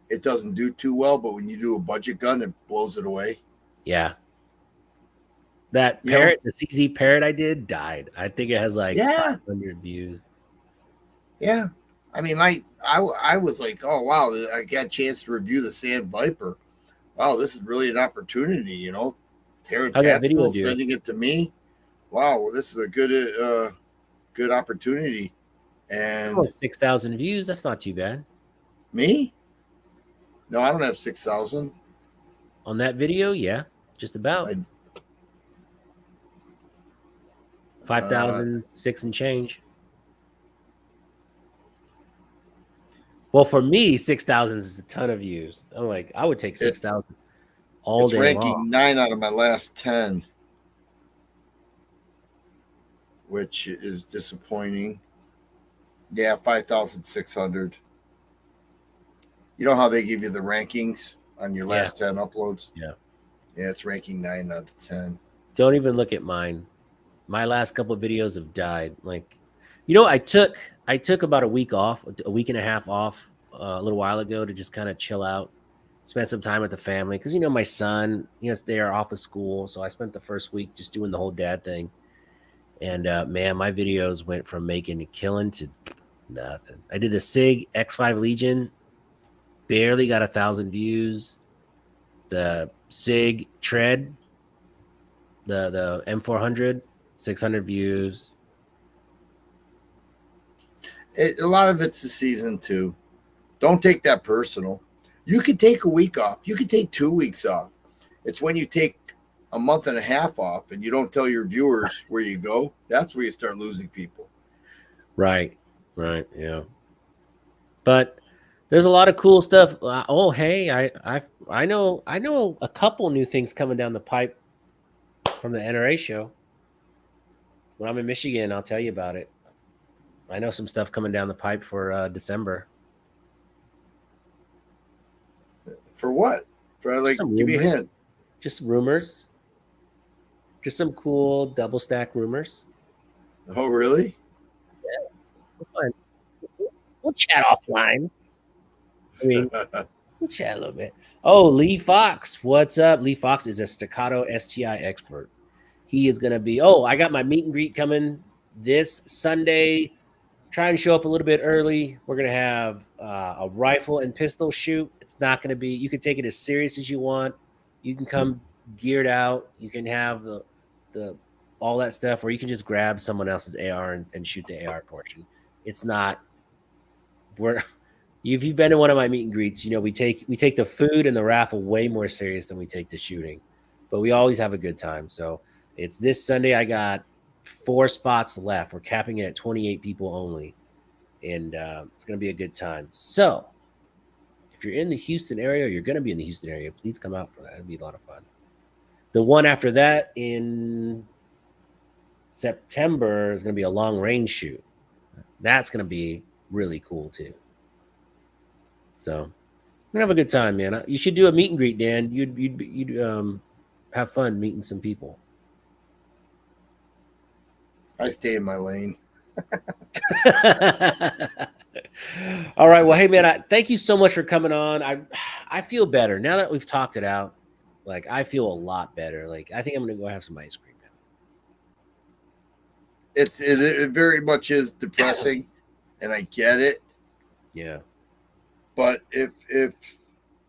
it doesn't do too well, but when you do a budget gun, it blows it away. Yeah. That You know? parrot, the CZ parrot I did, died. I think it has like Yeah. 500 views. Yeah. I mean, I was like, oh wow, I got a chance to review the Sand Viper. Wow, this is really an opportunity, you know. Taran How'd that video Tactical do? sending it to me. Wow, well, this is a good opportunity. And Oh, 6,000 views. That's not too bad. me? No, I don't have 6,000. On that video, yeah, just about. 5,006 and change. Well, for me, 6,000 is a ton of views. I'm like, I would take 6,000 all It's day ranking long. 9 out of my last 10, which is disappointing. Yeah, 5,600. You know how they give you the rankings on your last 10 uploads? Yeah. Yeah, it's ranking 9 out of 10. Don't even look at mine. My last couple of videos have died. Like, you know, I took about a week off, a week and a half off a little while ago to just kind of chill out, spend some time with the family. Because, you know, my son, they are off of school. So I spent the first week just doing the whole dad thing. And, man, my videos went from making a killing to nothing. I did the SIG X5 Legion, barely got 1,000 views. The SIG Tread, the M400, 600 views. A lot of it's the season too. Don't take that personal. You could take a week off. You could take 2 weeks off. It's when you take a month and a half off and you don't tell your viewers where you go. That's where you start losing people. Right. Yeah. But there's a lot of cool stuff. Oh, hey, I know a couple new things coming down the pipe from the NRA show. When I'm in Michigan, I'll tell you about it. I know some stuff coming down the pipe for December. For what? For like, give me a hint. Just rumors. Just some cool double stack rumors. Oh, really? Yeah. We'll chat offline. I mean, we'll chat a little bit. Oh, Lee Fox. What's up? Lee Fox is a staccato STI expert. He is going to be, I got my meet and greet coming this Sunday. Try and show up a little bit early. We're going to have a rifle and pistol shoot. It's not going to be, you can take it as serious as you want. You can come geared out. You can have the all that stuff, or you can just grab someone else's AR and shoot the AR portion. It's not, if you've been to one of my meet and greets, we take the food and the raffle way more serious than we take the shooting, but we always have a good time. So it's this Sunday. I got 4 spots left. We're capping it at 28 people only, and it's going to be a good time. So if you're in the Houston area, or you're going to be in the Houston area, please come out for that. It'll be a lot of fun. The one after that in September is going to be a long range shoot. That's going to be really cool too. So we're gonna have a good time, man. You should do a meet and greet, Dan. You'd have fun meeting some people. I stay in my lane. All right. Well, hey, man, thank you so much for coming on. I feel better now that we've talked it out. Like, I feel a lot better. Like, I think I'm gonna go have some ice cream now. It very much is depressing, and I get it. Yeah. But if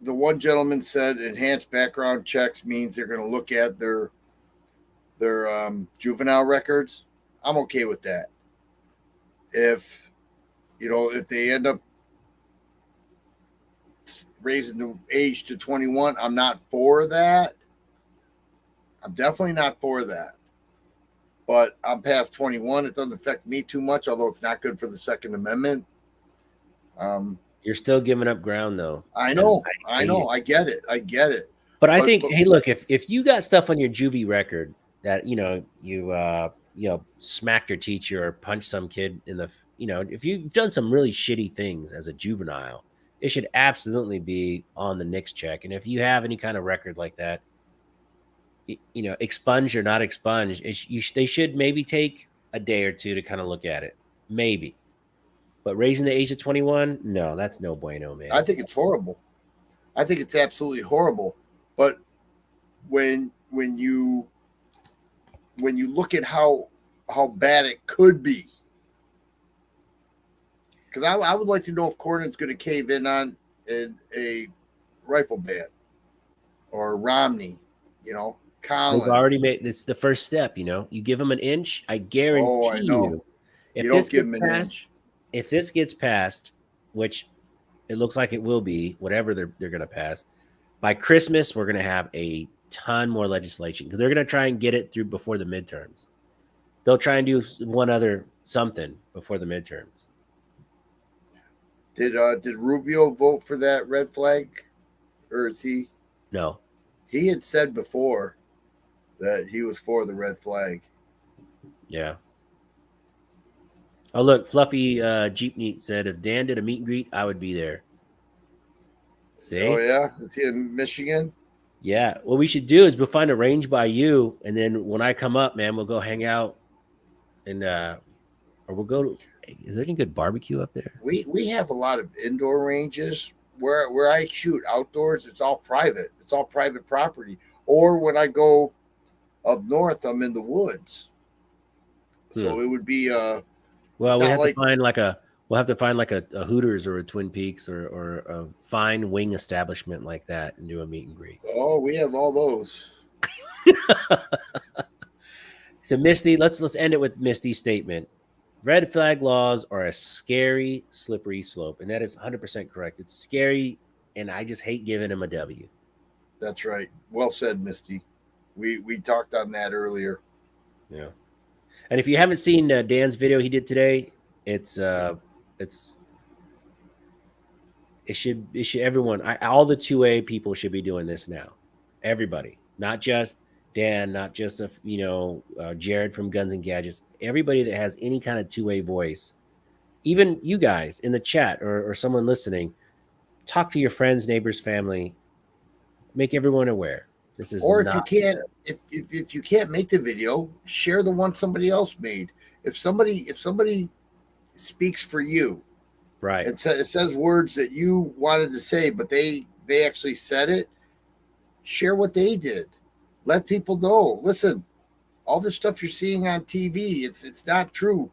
the one gentleman said enhanced background checks means they're going to look at their juvenile records, I'm okay with that. If if they end up raising the age to 21, I'm not for that. I'm definitely not for that. But I'm past 21. It doesn't affect me too much, although it's not good for the Second Amendment. You're still giving up ground though. I know. I I know. I get it. I get it. But I think, hey, look, if you got stuff on your juvie record that you smacked your teacher or punched some kid in the if you've done some really shitty things as a juvenile, it should absolutely be on the NICS check. And if you have any kind of record like that, expunged or not expunged, they should maybe take a day or two to kind of look at it, maybe. But raising the age to 21, no, that's no bueno, man. I think it's horrible. I think it's absolutely horrible. But when you look at how bad it could be, because I would like to know if Cornyn's going to cave in on a rifle ban or Romney, Collins. They've already made it's the first step. You give them an inch. I guarantee you, if don't give them an inch. If this gets passed, which it looks like it will be, whatever they're going to pass, by Christmas we're going to have a ton more legislation because they're going to try and get it through before the midterms. They'll try and do one other something before the midterms. Did Rubio vote for that red flag, or is he? No. He had said before that he was for the red flag. Yeah. Oh, look, Fluffy Jeep Neat said, if Dan did a meet and greet, I would be there. See? Oh, yeah? Is he in Michigan? Yeah. What we should do is we'll find a range by you, and then when I come up, man, we'll go hang out, and or we'll go to – is there any good barbecue up there? We have a lot of indoor ranges. Where I shoot outdoors, it's all private. It's all private property. Or when I go up north, I'm in the woods. So it would be well, we have to find we'll have to find like a Hooters or a Twin Peaks or a fine wing establishment like that and do a meet and greet. Oh, we have all those. So Misty, let's end it with Misty's statement. Red flag laws are a scary, slippery slope, and that is 100% correct. It's scary, and I just hate giving him a W. That's right. Well said, Misty. We talked on that earlier. Yeah. And if you haven't seen Dan's video he did today, it should everyone, all the 2A people should be doing this now. Everybody, not just Dan, not just Jared from Guns and Gadgets. Everybody that has any kind of 2A voice, even you guys in the chat or someone listening, talk to your friends, neighbors, family. Make everyone aware. This is or if you can't make the video, share the one somebody else made. If somebody speaks for you, right, it says words that you wanted to say, but they actually said it, share what they did. Let people know. Listen, all this stuff you're seeing on TV, it's not true.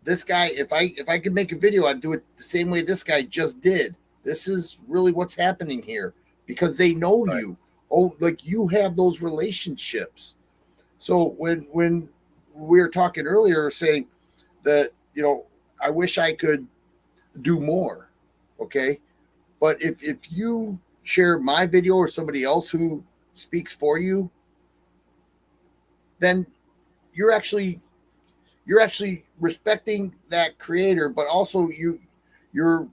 This guy, if I could make a video, I'd do it the same way this guy just did. This is really what's happening here because they know you. Oh, like you have those relationships. So when we were talking earlier, saying that, I wish I could do more. Okay. But if you share my video or somebody else who speaks for you, then you're actually respecting that creator, but also you're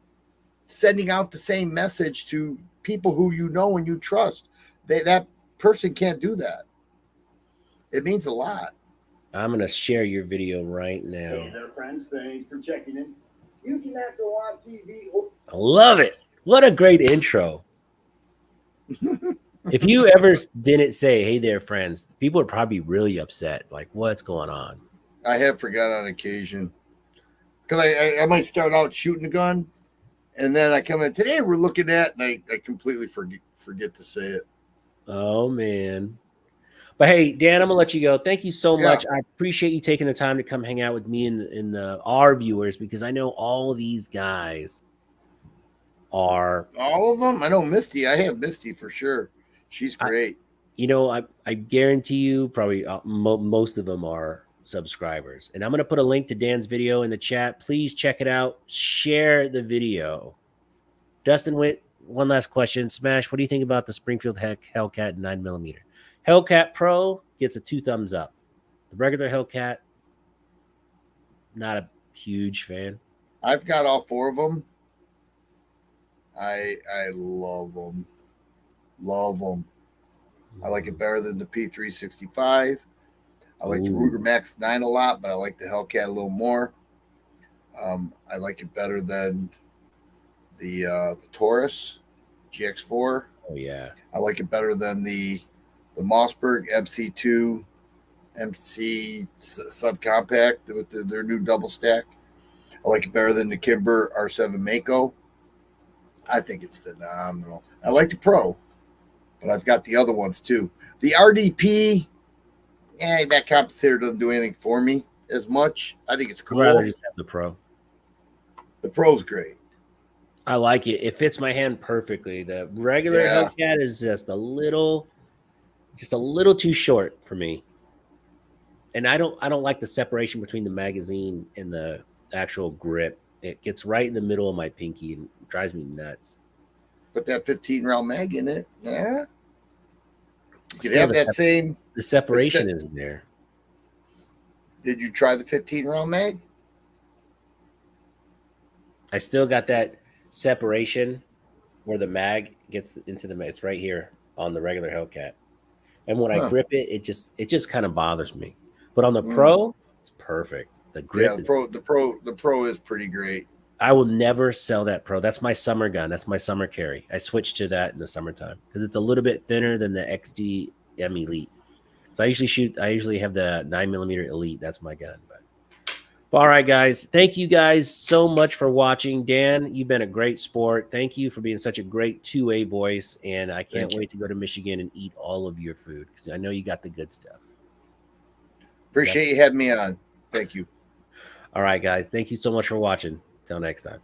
sending out the same message to people who you know and you trust. That person can't do that. It means a lot. I'm going to share your video right now. Hey there, friends. Thanks for checking in. You cannot go on TV. I love it. What a great intro. If you ever didn't say, hey there, friends, people would probably be really upset. Like, what's going on? I have forgot on occasion. Because I might start out shooting a gun, and then I come in, today we're looking at, and I completely forget to say it. Oh man. But hey, Dan, I'm gonna let you go. Thank you so Yeah. much. I appreciate you taking the time to come hang out with me and our viewers, because I know all these guys are. All of them? I know Misty. I have Misty for sure. She's I, great. I guarantee you, probably most of them are subscribers. And I'm gonna put a link to Dan's video in the chat. Please check it out. Share the video. Dustin Witt, one last question. Smash, what do you think about the Springfield Hellcat 9mm? Hellcat Pro gets a 2 thumbs up. The regular Hellcat, not a huge fan. I've got all 4 of them. I love them. Love them. I like it better than the P365. I like the Ruger Max 9 a lot, but I like the Hellcat a little more. I like it better than the Taurus GX4. Oh yeah. I like it better than the Mossberg MC2 MC subcompact with their new double stack. I like it better than the Kimber R7 Mako. I think it's phenomenal. I like the Pro, but I've got the other ones too. The RDP, that compensator doesn't do anything for me as much. I think it's cool. I'd rather just have the Pro. The Pro's great. I like it. It fits my hand perfectly. The regular Hellcat is just a little too short for me. And I don't like the separation between the magazine and the actual grip. It gets right in the middle of my pinky and drives me nuts. Put that 15 round mag in it. Yeah. You could Still, have that same. The separation isn't there. Did you try the 15 round mag? I still got that separation where the mag gets into the mag. It's right here on the regular Hellcat. And when I grip it, it just kind of bothers me. But on the Pro, it's perfect. The grip. Yeah, the Pro is pretty great. I will never sell that Pro. That's my summer gun. That's my summer carry. I switched to that in the summertime because it's a little bit thinner than the XD M Elite. So I usually have the 9mm Elite. That's my gun. But all right, guys. Thank you guys so much for watching. Dan, you've been a great sport. Thank you for being such a great two-way voice. And I can't wait to go to Michigan and eat all of your food because I know you got the good stuff. Appreciate you having me on. Thank you. All right, guys. Thank you so much for watching. Till next time.